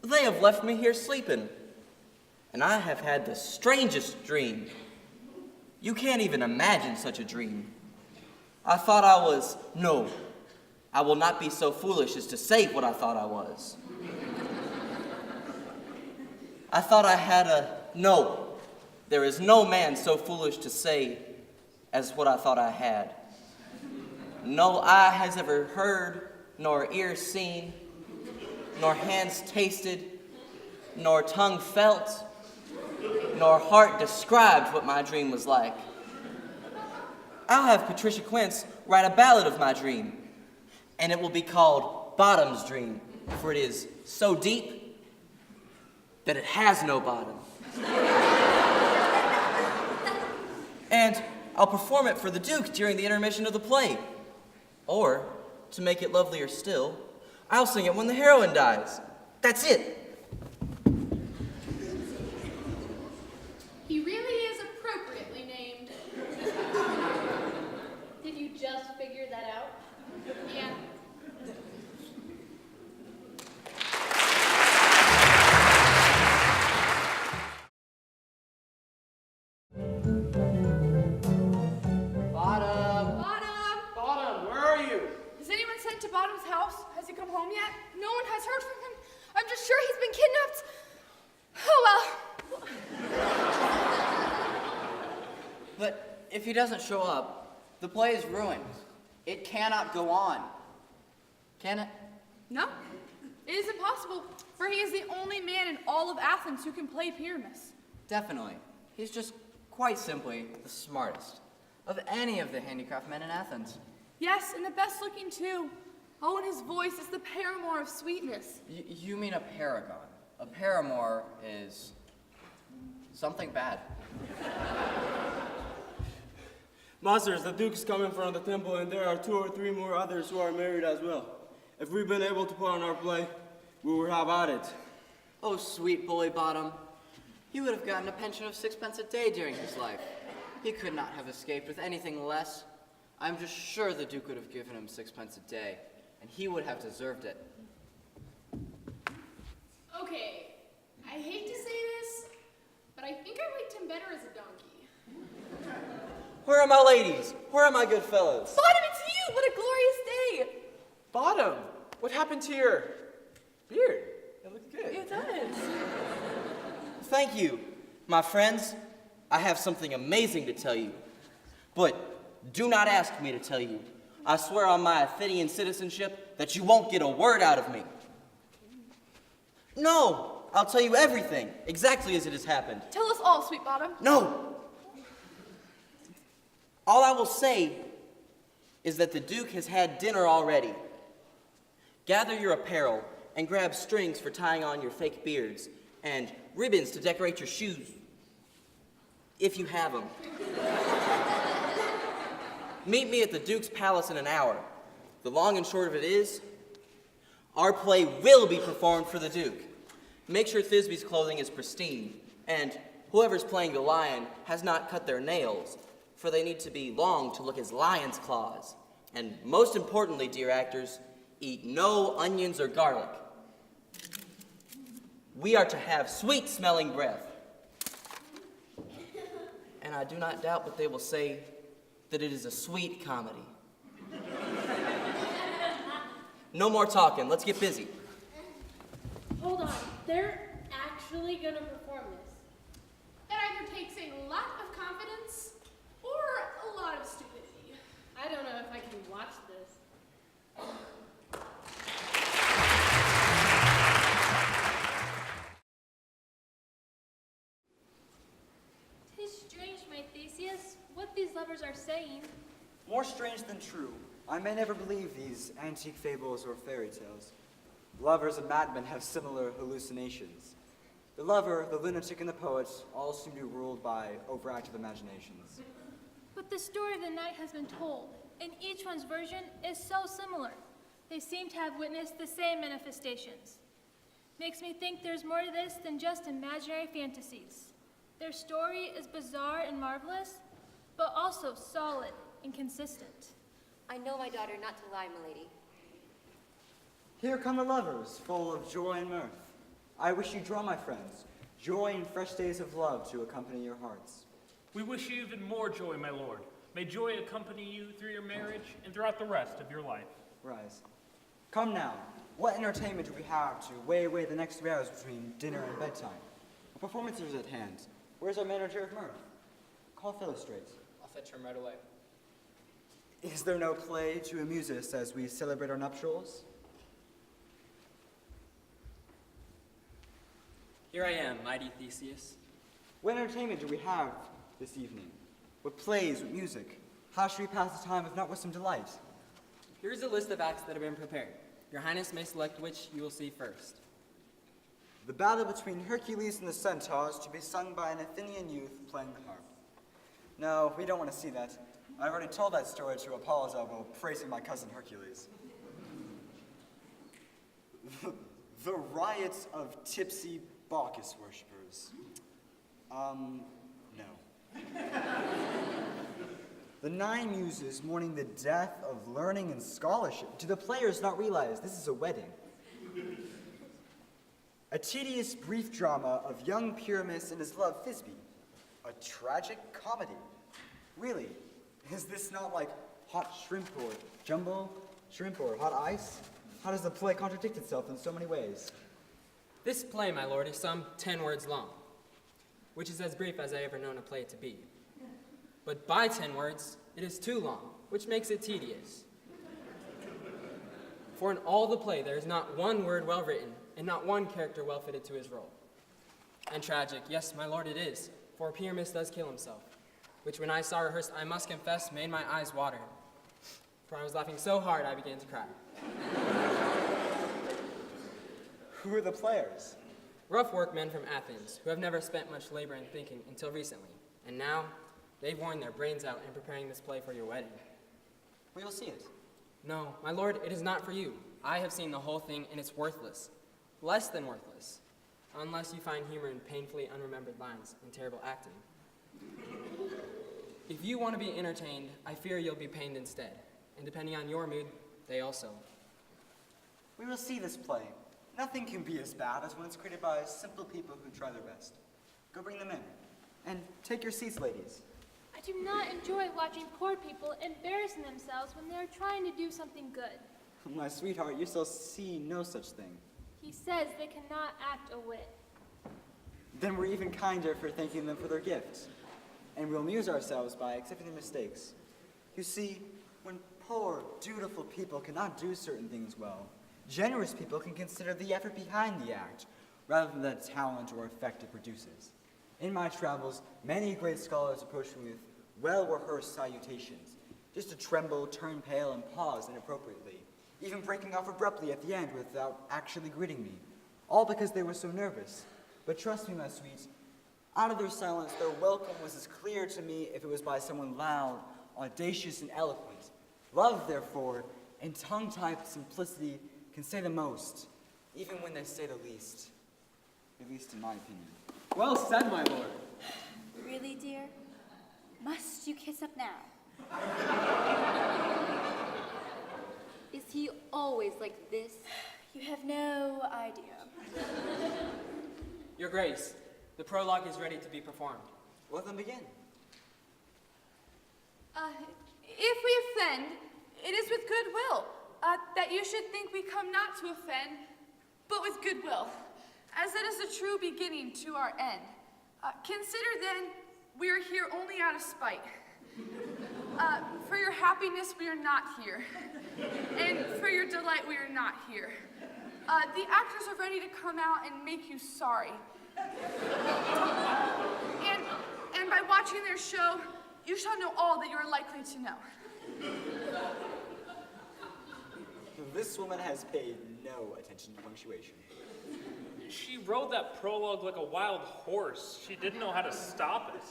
they have left me here sleeping. And I have had the strangest dream. You can't even imagine such a dream. I thought I was, no, I will not be so foolish as to say what I thought I was. I thought I had no, there is no man so foolish to say as what I thought I had. No eye has ever heard, nor ear seen, nor hands tasted, nor tongue felt, nor heart described what my dream was like. I'll have Patricia Quince write a ballad of my dream, and it will be called Bottom's Dream, for it is so deep that it has no bottom. And I'll perform it for the Duke during the intermission of the play. Or, to make it lovelier still, I'll sing it when the heroine dies. That's it. He really is appropriately named But if he doesn't show up, the play is ruined. It cannot go on. Can it? No, it is impossible, for he is the only man in all of Athens who can play Pyramus. Definitely. He's just quite simply the smartest of any of the handicraft men in Athens. Yes, and the best looking too. Oh, and his voice is the paramour of sweetness. You mean a paragon. A paramour is something bad. Masters, the Duke's coming from the temple, and there are 2 or 3 more others who are married as well. If we've been able to put on our play, we will have at it. Oh, sweet Bully Bottom. He would have gotten a pension of 6 pence a day during his life. He could not have escaped with anything less. I'm just sure the Duke would have given him 6 pence a day, and he would have deserved it. Okay, I hate to say this, but I think I liked him better as a donkey. Where are my ladies? Where are my good fellows? Bottom, it's you! What a glorious day! Bottom, what happened to your beard? It looked good. It does. Thank you, my friends. I have something amazing to tell you. But do not ask me to tell you. I swear on my Athenian citizenship that you won't get a word out of me. No, I'll tell you everything, exactly as it has happened. Tell us all, Sweet Bottom. No! All I will say is that the Duke has had dinner already. Gather your apparel and grab strings for tying on your fake beards and ribbons to decorate your shoes, if you have them. Meet me at the Duke's palace in an hour. The long and short of it is, our play will be performed for the Duke. Make sure Thisbe's clothing is pristine, and whoever's playing the lion has not cut their nails, for they need to be long to look as lion's claws. And most importantly, dear actors, eat no onions or garlic. We are to have sweet-smelling breath. And I do not doubt that they will say that it is a sweet comedy. No more talking. Let's get busy. Hold on. They're actually going to perform this. That either takes a lot of confidence or a lot of stupidity. I don't know if I can watch this. Tis strange, my Theseus, what these lovers are saying. More strange than true. I may never believe these antique fables or fairy tales. Lovers and madmen have similar hallucinations. The lover, the lunatic, and the poet all seem to be ruled by overactive imaginations. But the story of the night has been told, and each one's version is so similar. They seem to have witnessed the same manifestations. Makes me think there's more to this than just imaginary fantasies. Their story is bizarre and marvelous, but also solid and consistent. I know my daughter not to lie, milady. Here come the lovers, full of joy and mirth. I wish you draw, my friends, joy and fresh days of love to accompany your hearts. We wish you even more joy, my lord. May joy accompany you through your marriage and throughout the rest of your life. Rise. Come now. What entertainment do we have to weigh away the next 3 hours between dinner and bedtime? A performance is at hand. Where's our manager of mirth? Call Philostrate. I'll fetch him right away. Is there no play to amuse us as we celebrate our nuptials? Here I am, mighty Theseus. What entertainment do we have this evening? What plays, what music? How should we pass the time if not with some delight? Here's a list of acts that have been prepared. Your Highness may select which you will see first. The battle between Hercules and the centaurs to be sung by an Athenian youth playing the harp. No, we don't want to see that. I've already told that story to Apollo's elbow, praising my cousin Hercules. The riots of tipsy Bacchus worshippers. No. The 9 muses mourning the death of learning and scholarship. Do the players not realize this is a wedding? A tedious brief drama of young Pyramus and his love Thisbe. A tragic comedy. Really, is this not like hot shrimp or jumbo shrimp or hot ice? How does the play contradict itself in so many ways? This play, my lord, is some 10 words long, which is as brief as I ever known a play to be. But by 10 words, it is too long, which makes it tedious. For in all the play, there is not one word well written, and not one character well fitted to his role. And tragic, yes, my lord, it is, for Pyramus does kill himself, which when I saw rehearsed, I must confess, made my eyes water. For I was laughing so hard, I began to cry. Who are the players? Rough workmen from Athens, who have never spent much labor in thinking until recently, and now they've worn their brains out in preparing this play for your wedding. We will see it. No, my lord, it is not for you. I have seen the whole thing, and it's worthless. Less than worthless. Unless you find humor in painfully unremembered lines and terrible acting. If you want to be entertained, I fear you'll be pained instead. And depending on your mood, they also. We will see this play. Nothing can be as bad as when it's created by simple people who try their best. Go bring them in. And take your seats, ladies. I do not enjoy watching poor people embarrassing themselves when they are trying to do something good. My sweetheart, you shall see no such thing. He says they cannot act a whit. Then we're even kinder for thanking them for their gifts. And we'll amuse ourselves by accepting their mistakes. You see, when poor, dutiful people cannot do certain things well, generous people can consider the effort behind the act, rather than the talent or effect it produces. In my travels, many great scholars approach me with well-rehearsed salutations, just to tremble, turn pale, and pause inappropriately, even breaking off abruptly at the end without actually greeting me, all because they were so nervous. But trust me, my sweets, out of their silence, their welcome was as clear to me if it was by someone loud, audacious, and eloquent. Love, therefore, and tongue-tied simplicity can say the most, even when they say the least, at least in my opinion. Well said, my lord. Really, dear? Must you kiss up now? Is he always like this? You have no idea. Your Grace, the prologue is ready to be performed. Let them begin. If we offend, it is with goodwill, that you should think we come not to offend, but with goodwill, as that is the true beginning to our end. Consider then, we are here only out of spite. For your happiness, we are not here. And for your delight, we are not here. The actors are ready to come out and make you sorry. And by watching their show, you shall know all that you are likely to know. This woman has paid no attention to punctuation. She rode that prologue like a wild horse. She didn't know how to stop it.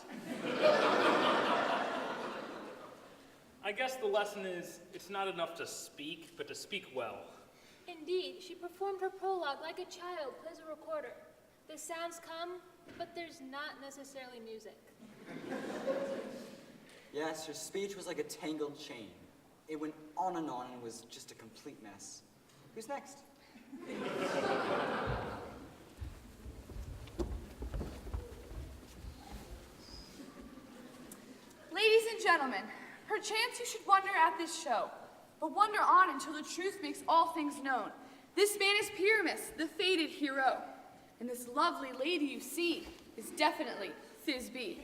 I guess the lesson is, it's not enough to speak, but to speak well. Indeed, she performed her prologue like a child plays a recorder. The sounds come, but there's not necessarily music. Yes, her speech was like a tangled chain. It went on and was just a complete mess. Who's next? Ladies and gentlemen, perchance you should wonder at this show, but wonder on until the truth makes all things known. This man is Pyramus, the fated hero, and this lovely lady you see is definitely Thisbe.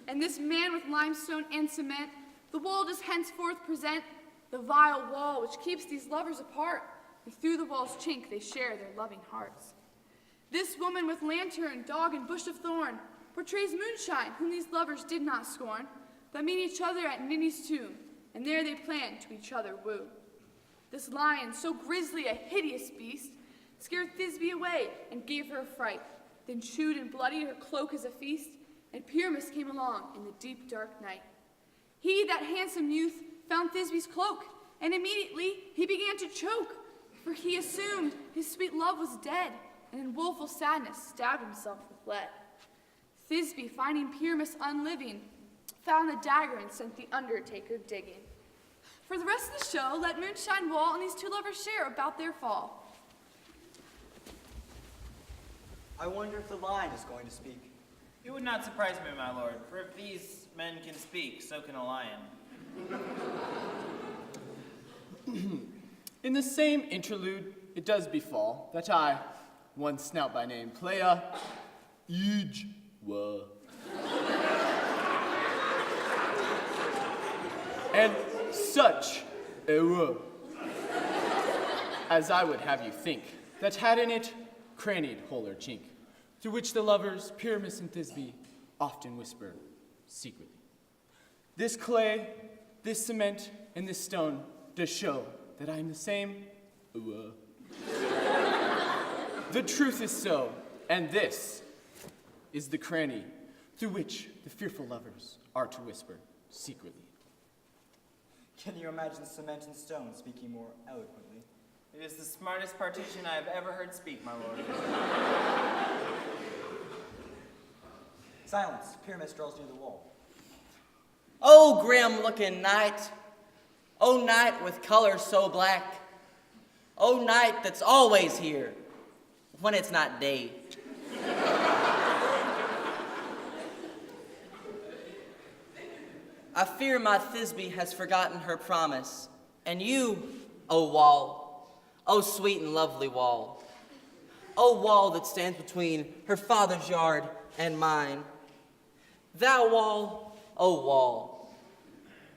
And this man with limestone and cement, the wall does henceforth present the vile wall which keeps these lovers apart, and through the wall's chink they share their loving hearts. This woman with lantern, dog, and bush of thorn portrays Moonshine, whom these lovers did not scorn, but meet each other at Ninny's tomb, and there they plan to each other woo. This lion, so grisly a hideous beast, scared Thisbe away and gave her a fright, then chewed and bloodied her cloak as a feast, and Pyramus came along in the deep dark night. He, that handsome youth, found Thisbe's cloak, and immediately he began to choke, for he assumed his sweet love was dead, and in woeful sadness stabbed himself with lead. Thisbe, finding Pyramus unliving, found the dagger and sent the undertaker digging. For the rest of the show, let Moonshine Wall and these two lovers share about their fall. I wonder if the lion is going to speak. It would not surprise me, my lord, for if these men can speak, so can a lion. In the same interlude, it does befall that I, one snout by name Playa, Ijwa. and such a woe, as I would have you think, that had in it crannied hole or chink, through which the lovers, Pyramus and Thisbe, often whisper secretly. This clay, this cement, and this stone does show that I am the same. The truth is so, and this is the cranny through which the fearful lovers are to whisper secretly. Can you imagine cement and stone speaking more eloquently? It is the smartest partition I have ever heard speak, my lord. Silence. Pyramus draws near the wall. Oh, grim-looking night. Oh, night with color so black. Oh, night that's always here when it's not day. I fear my Thisbe has forgotten her promise, and you, O wall, O sweet and lovely wall, O wall that stands between her father's yard and mine, thou wall,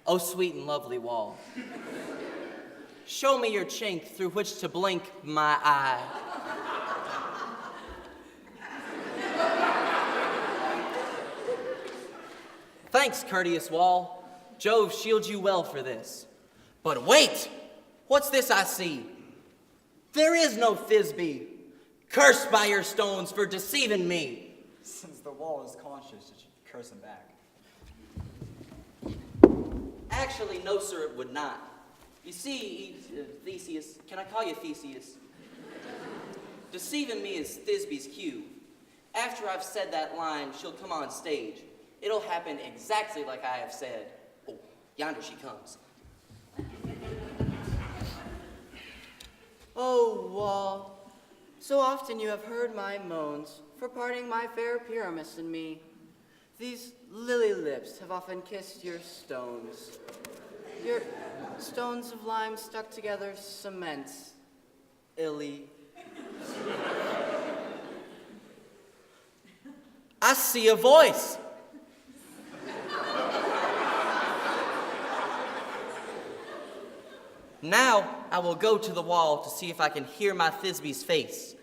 O sweet and lovely wall, show me your chink through which to blink my eye. Thanks, courteous wall. Jove shield you well for this. But wait! What's this I see? There is no Thisbe. Cursed by your stones for deceiving me. Since the wall is conscious, it should curse him back. Actually, no, sir, it would not. You see, Theseus, can I call you Theseus? Deceiving me is Thisbe's cue. After I've said that line, she'll come on stage. It'll happen exactly like I have said. Oh, yonder she comes. Oh, wall, so often you have heard my moans for parting my fair Pyramus and me. These lily lips have often kissed your stones. Your stones of lime stuck together cement, illy. I see a voice. Now I will go to the wall to see if I can hear my Thisbe's face.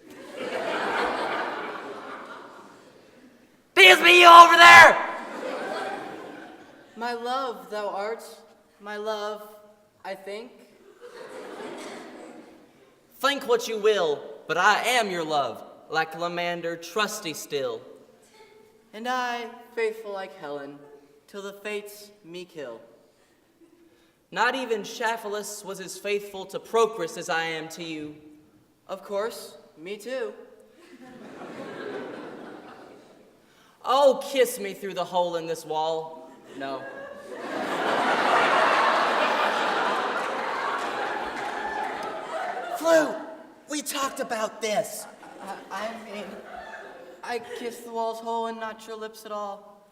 Thisbe, you over there! My love, thou art. My love, I think. Think what you will, but I am your love, like Lamander, trusty still. And I, faithful like Helen, till the fates me kill. Not even Shaphalus was as faithful to Procris as I am to you. Of course, me too. Oh, kiss me through the hole in this wall. No. Flu, we talked about this. I mean, I kissed the wall's hole and not your lips at all.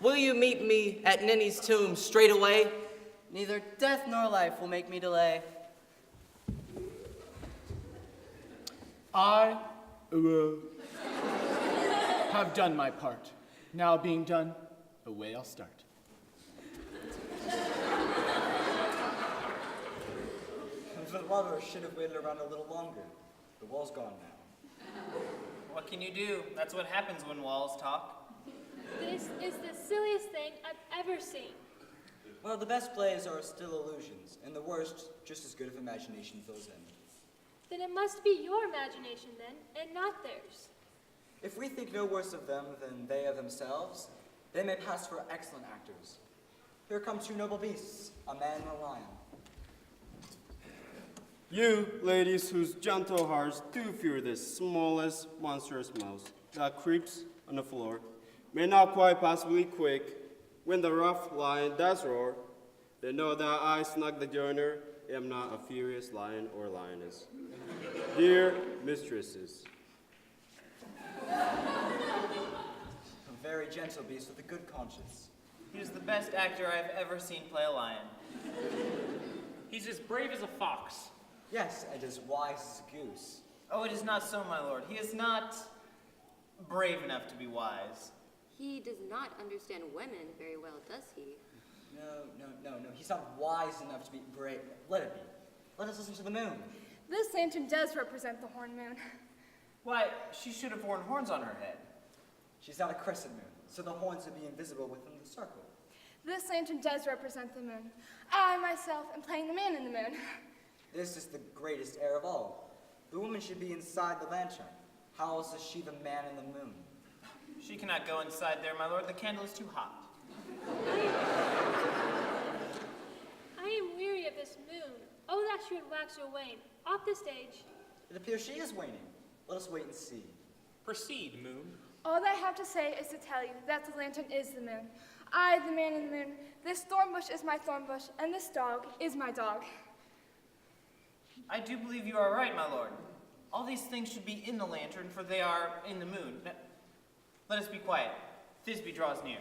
Will you meet me at Ninny's tomb straight away? Neither death nor life will make me delay. I have done my part. Now being done, away I'll start. The lovers should have waited around a little longer. The wall's gone now. What can you do? That's what happens when walls talk. This is the silliest thing I've ever seen. Well, the best plays are still illusions, and the worst, just as good if imagination fills in. Then it must be your imagination then, and not theirs. If we think no worse of them than they of themselves, they may pass for excellent actors. Here come two noble beasts, a man and a lion. You, ladies, whose gentle hearts do fear this smallest monstrous mouse that creeps on the floor, may not quite possibly quake when the rough lion does roar. They know that I, Snug the joiner, am not a furious lion or lioness. Dear mistresses. A very gentle beast with a good conscience. He is the best actor I have ever seen play a lion. He's as brave as a fox. Yes, and as wise as a goose. Oh, it is not so, my lord. He is not brave enough to be wise. He does not understand women very well, does he? No. He's not wise enough to be brave. Let it be. Let us listen to the moon. This lantern does represent the horn moon. Why, she should have worn horns on her head. She's not a crescent moon, so the horns would be invisible within the circle. This lantern does represent the moon. I myself am playing the man in the moon. This is the greatest error of all. The woman should be inside the lantern. How else is she the man in the moon? She cannot go inside there, my lord. The candle is too hot. I am weary of this moon. Oh, that she would wax or wane. Off the stage. It appears she is waning. Let us wait and see. Proceed, moon. All I have to say is to tell you that the lantern is the moon. I, the man in the moon. This thorn bush is my thorn bush, and this dog is my dog. I do believe you are right, my lord. All these things should be in the lantern, for they are in the moon. Now, let us be quiet. Thisbe draws near.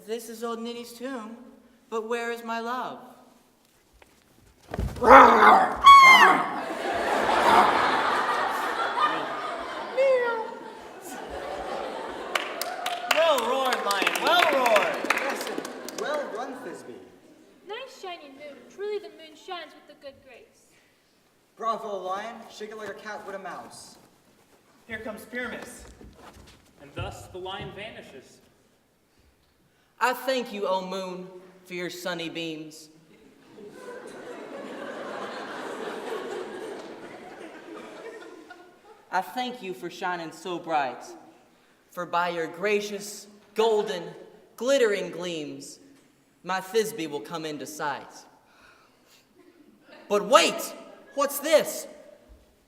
This is old Ninny's tomb, but where is my love? Well roared, lion, well roared! Yes, well run, Thisbe. Nice shining moon. Truly the moon shines with the good grace. Bravo, lion. Shake it like a cat with a mouse. Here comes Pyramus. And thus the lion vanishes. I thank you, O moon, for your sunny beams. I thank you for shining so bright, for by your gracious, golden, glittering gleams, my Thisbe will come into sight. But wait! What's this?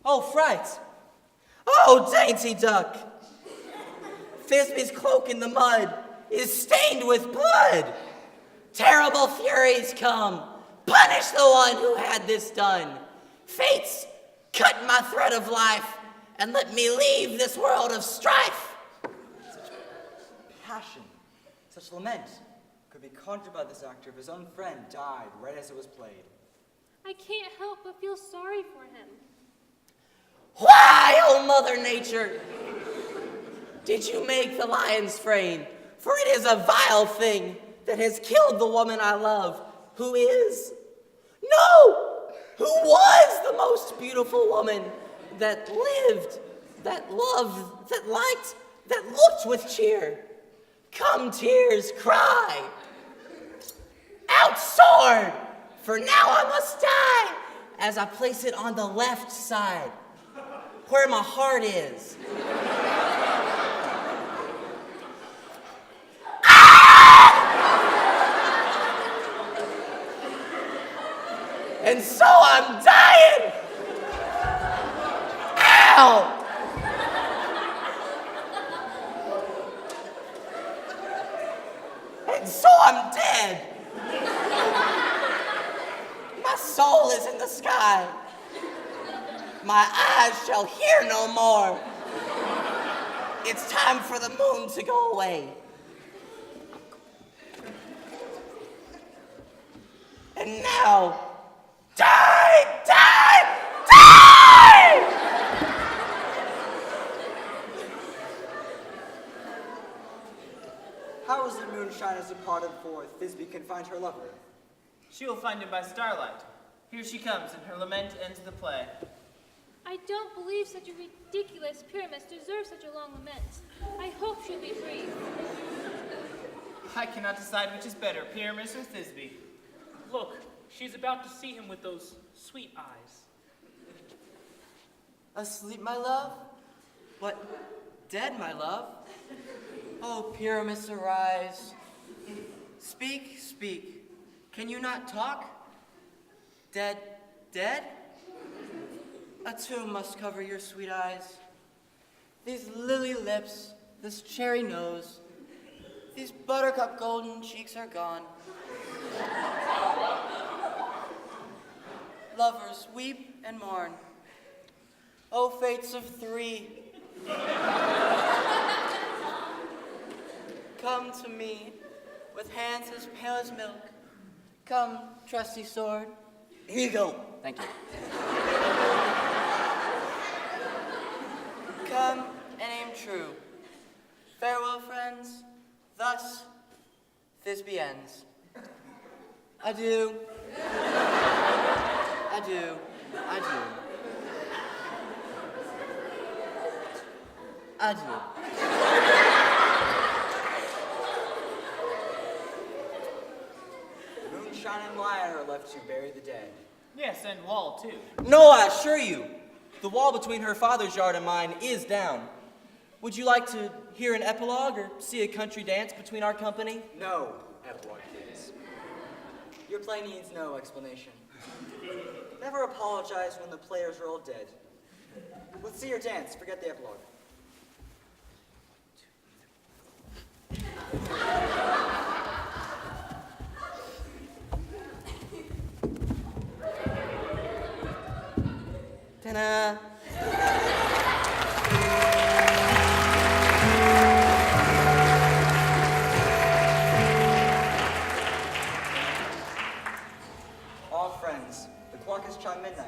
Oh, fright! Oh, dainty duck! Thisbe's cloak in the mud is stained with blood! Terrible furies come! Punish the one who had this done! Fates, cut my thread of life, and let me leave this world of strife! Such passion, such lament, could be conjured by this actor if his own friend died right as it was played. I can't help but feel sorry for him. Why, oh Mother Nature, did you make the lion's frame? For it is a vile thing that has killed the woman I love, who was the most beautiful woman that lived, that loved, that liked, that looked with cheer. Come, tears, cry. Out sword, for now I must die, as I place it on the left side, where my heart is. And so I'm dying. Ow! And so I'm dead. My soul is in the sky. My eyes shall hear no more. It's time for the moon to go away. And now, die, die, die! How is the moon shine as departed for Thisbe can find her lover? She will find him by starlight. Here she comes, and her lament ends the play. I don't believe such a ridiculous Pyramus deserves such a long lament. I hope she'll be free. I cannot decide which is better, Pyramus or Thisbe. Look, she's about to see him with those sweet eyes. Asleep, my love? What, dead, my love? Oh, Pyramus, arise. Speak, speak. Can you not talk? Dead, dead? A tomb must cover your sweet eyes. These lily lips, this cherry nose, these buttercup golden cheeks are gone. Lovers weep and mourn. Oh, fates of three. Come to me with hands as pale as milk. Come, trusty sword. Here you go. Thank you. Come and aim true. Farewell, friends. Thus, Thisbe ends. Adieu. Adieu. Adieu. Adieu. Moonshine and Lion are left to bury the dead. Yes, and Wall, too. No, I assure you, the wall between her father's yard and mine is down. Would you like to hear an epilogue or see a country dance between our company? No epilogue, please. Your play needs no explanation. Never apologize when the players are all dead. Let's see your dance. Forget the epilogue. Ta-da! All friends, the clock has chimed midnight.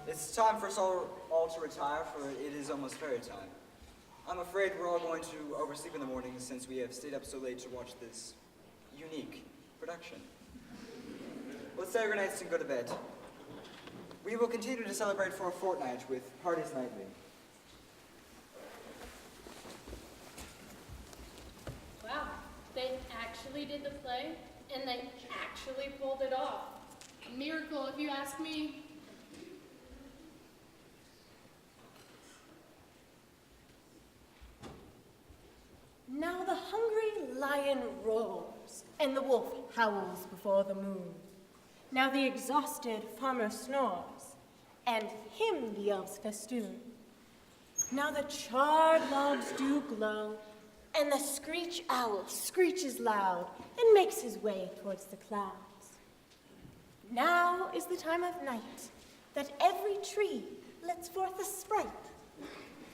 It's time for us all to retire, for it is almost fairy time. I'm afraid we're all going to oversleep in the morning since we have stayed up so late to watch this unique production. Let's say our nights and go to bed. We will continue to celebrate for a fortnight with parties nightly. Wow, they actually did the play, and they actually pulled it off. A miracle, if you ask me. Now the hungry lion roars, and the wolf howls before the moon. Now the exhausted farmer snores, and him the elves festoon. Now the charred logs do glow, and the screech owl screeches loud and makes his way towards the clouds. Now is the time of night that every tree lets forth a sprite,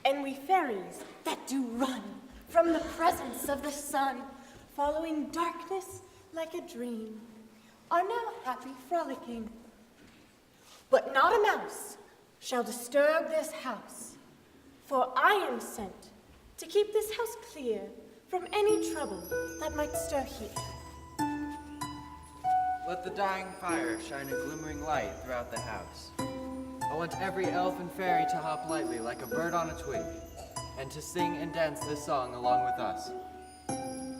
and we fairies that do run from the presence of the sun, following darkness like a dream, are now happy frolicking. But not a mouse shall disturb this house, for I am sent to keep this house clear from any trouble that might stir here. Let the dying fire shine a glimmering light throughout the house. I want every elf and fairy to hop lightly like a bird on a twig, and to sing and dance this song along with us.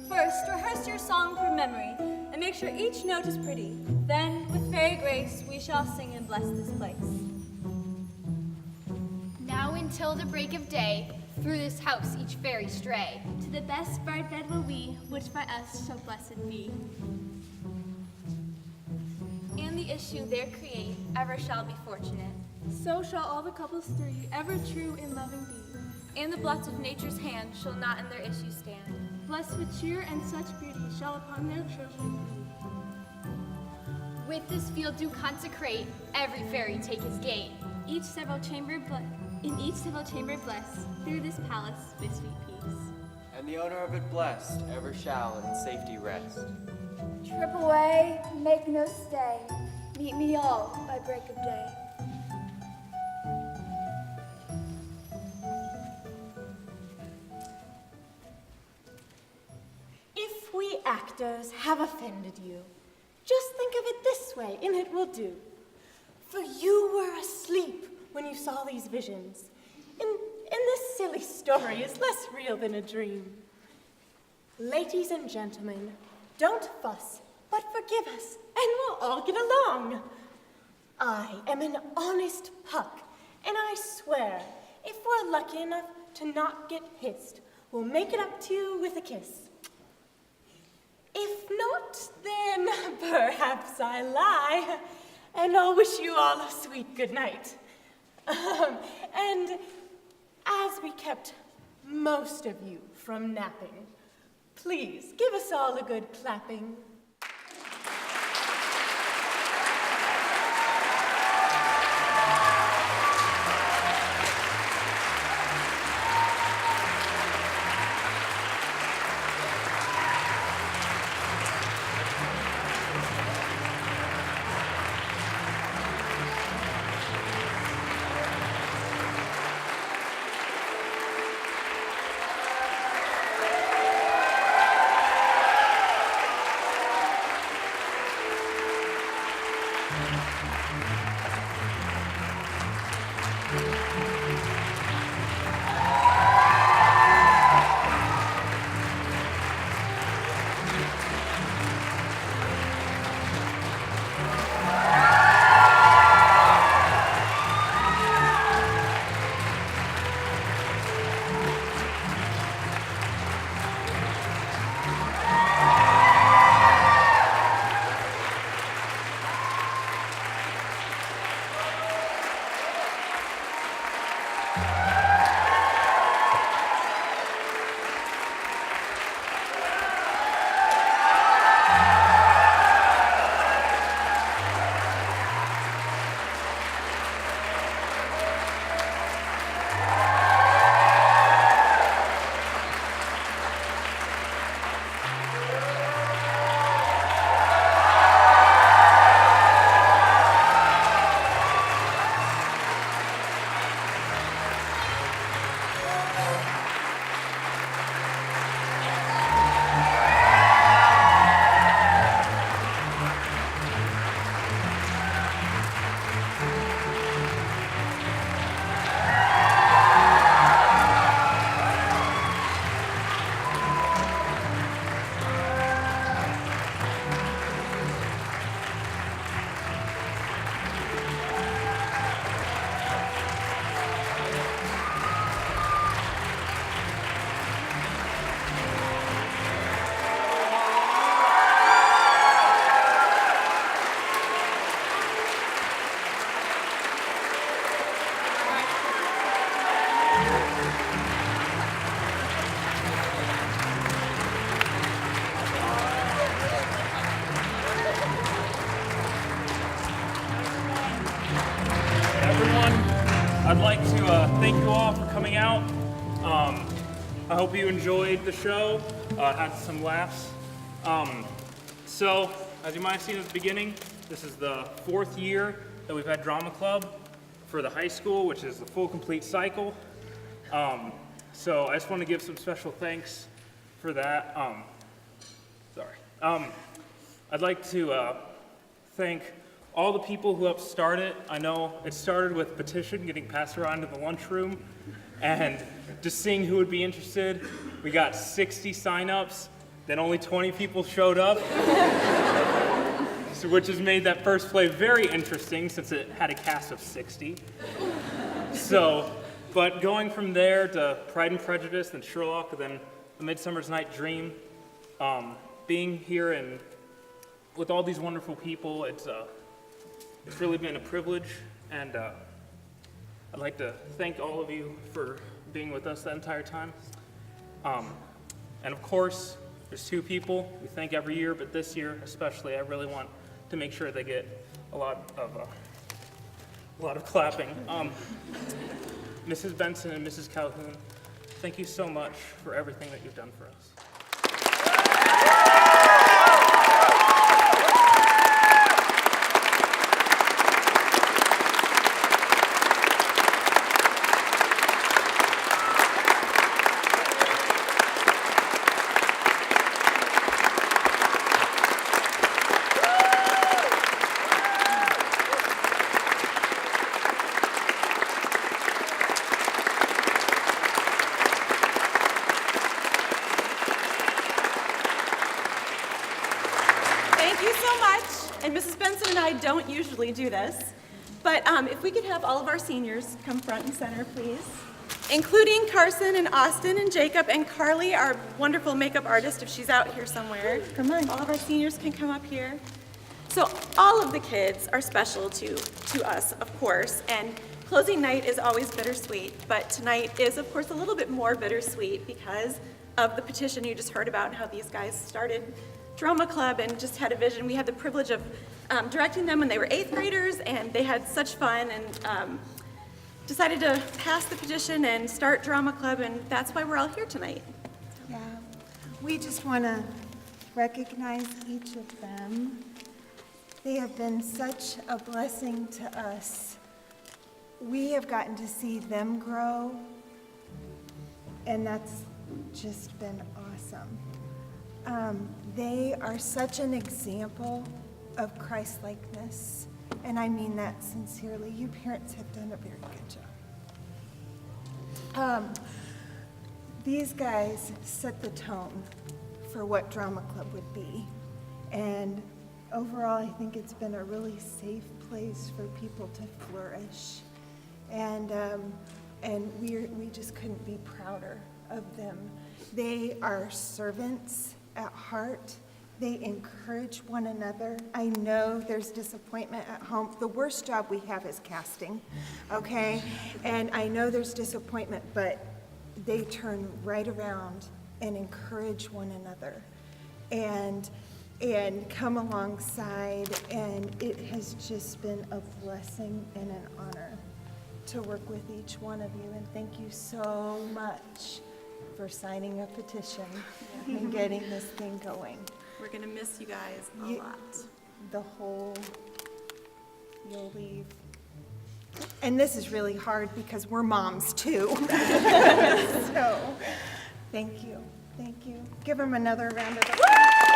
First, rehearse your song from memory, and make sure each note is pretty. Then, with fairy grace, we shall sing and bless this place. Now until the break of day, through this house each fairy stray. To the best barred bed will we, which by us shall blessed be. And the issue there create ever shall be fortunate. So shall all the couples three ever true in loving be. And the blots of nature's hand shall not in their issue stand. Blessed with cheer and such beauty shall upon their children be. With this field do consecrate, every fairy take his gate. In each several chamber bless, through this palace with sweet peace. And the owner of it blessed ever shall in safety rest. Trip away, make no stay. Meet me all by break of day. If we actors have offended you, just think of it this way, and it will do. For you were asleep when you saw these visions, and this silly story is less real than a dream. Ladies and gentlemen, don't fuss, but forgive us, and we'll all get along. I am an honest Puck, and I swear, if we're lucky enough to not get hissed, we'll make it up to you with a kiss. If not, then perhaps I lie, and I'll wish you all a sweet good night. And as we kept most of you from napping, please give us all a good clapping. thank you all for coming out. I hope you enjoyed the show, had some laughs. So, as you might have seen at the beginning, this is the 4th year that we've had drama club for the high school, which is the full complete cycle. So I just want to give some special thanks for that. I'd like to thank all the people who helped start it. I know it started with a petition getting passed around in the lunchroom and just seeing who would be interested. We got 60 signups, then only 20 people showed up, which has made that first play very interesting since it had a cast of 60. But going from there to Pride and Prejudice, then Sherlock, then A Midsummer's Night Dream, being here and with all these wonderful people, it's really been a privilege, and I'd like to thank all of you for being with us that entire time. And of course, there's 2 people we thank every year, but this year especially, I really want to make sure they get a lot of clapping. Mrs. Benson and Mrs. Calhoun, thank you so much for everything that you've done for us. Don't usually do this, but if we could have all of our seniors come front and center, please, including Carson and Austin and Jacob and Carly, our wonderful makeup artist, if she's out here somewhere. Come on. All of our seniors can come up here. So all of the kids are special to us, of course, and closing night is always bittersweet, but tonight is, of course, a little bit more bittersweet because of the petition you just heard about and how these guys started drama club and just had a vision. We had the privilege of directing them when they were 8th graders, and they had such fun and decided to pass the petition and start drama club, and that's why we're all here tonight. Yeah, we just want to recognize each of them. They have been such a blessing to us. We have gotten to see them grow, and that's just been awesome. They are such an example of Christ-likeness, and I mean that sincerely. You parents have done a very good job. These guys set the tone for what drama club would be, and overall I think it's been a really safe place for people to flourish, and we just couldn't be prouder of them. They are servants at heart. They encourage one another. I know there's disappointment at home. The worst job we have is casting, okay? And I know there's disappointment, but they turn right around and encourage one another and come alongside, and it has just been a blessing and an honor to work with each one of you, and thank you so much for signing a petition and getting this thing going. We're gonna miss you guys a lot. You'll leave. And this is really hard because we're moms too. So, thank you. Thank you. Give them another round of applause.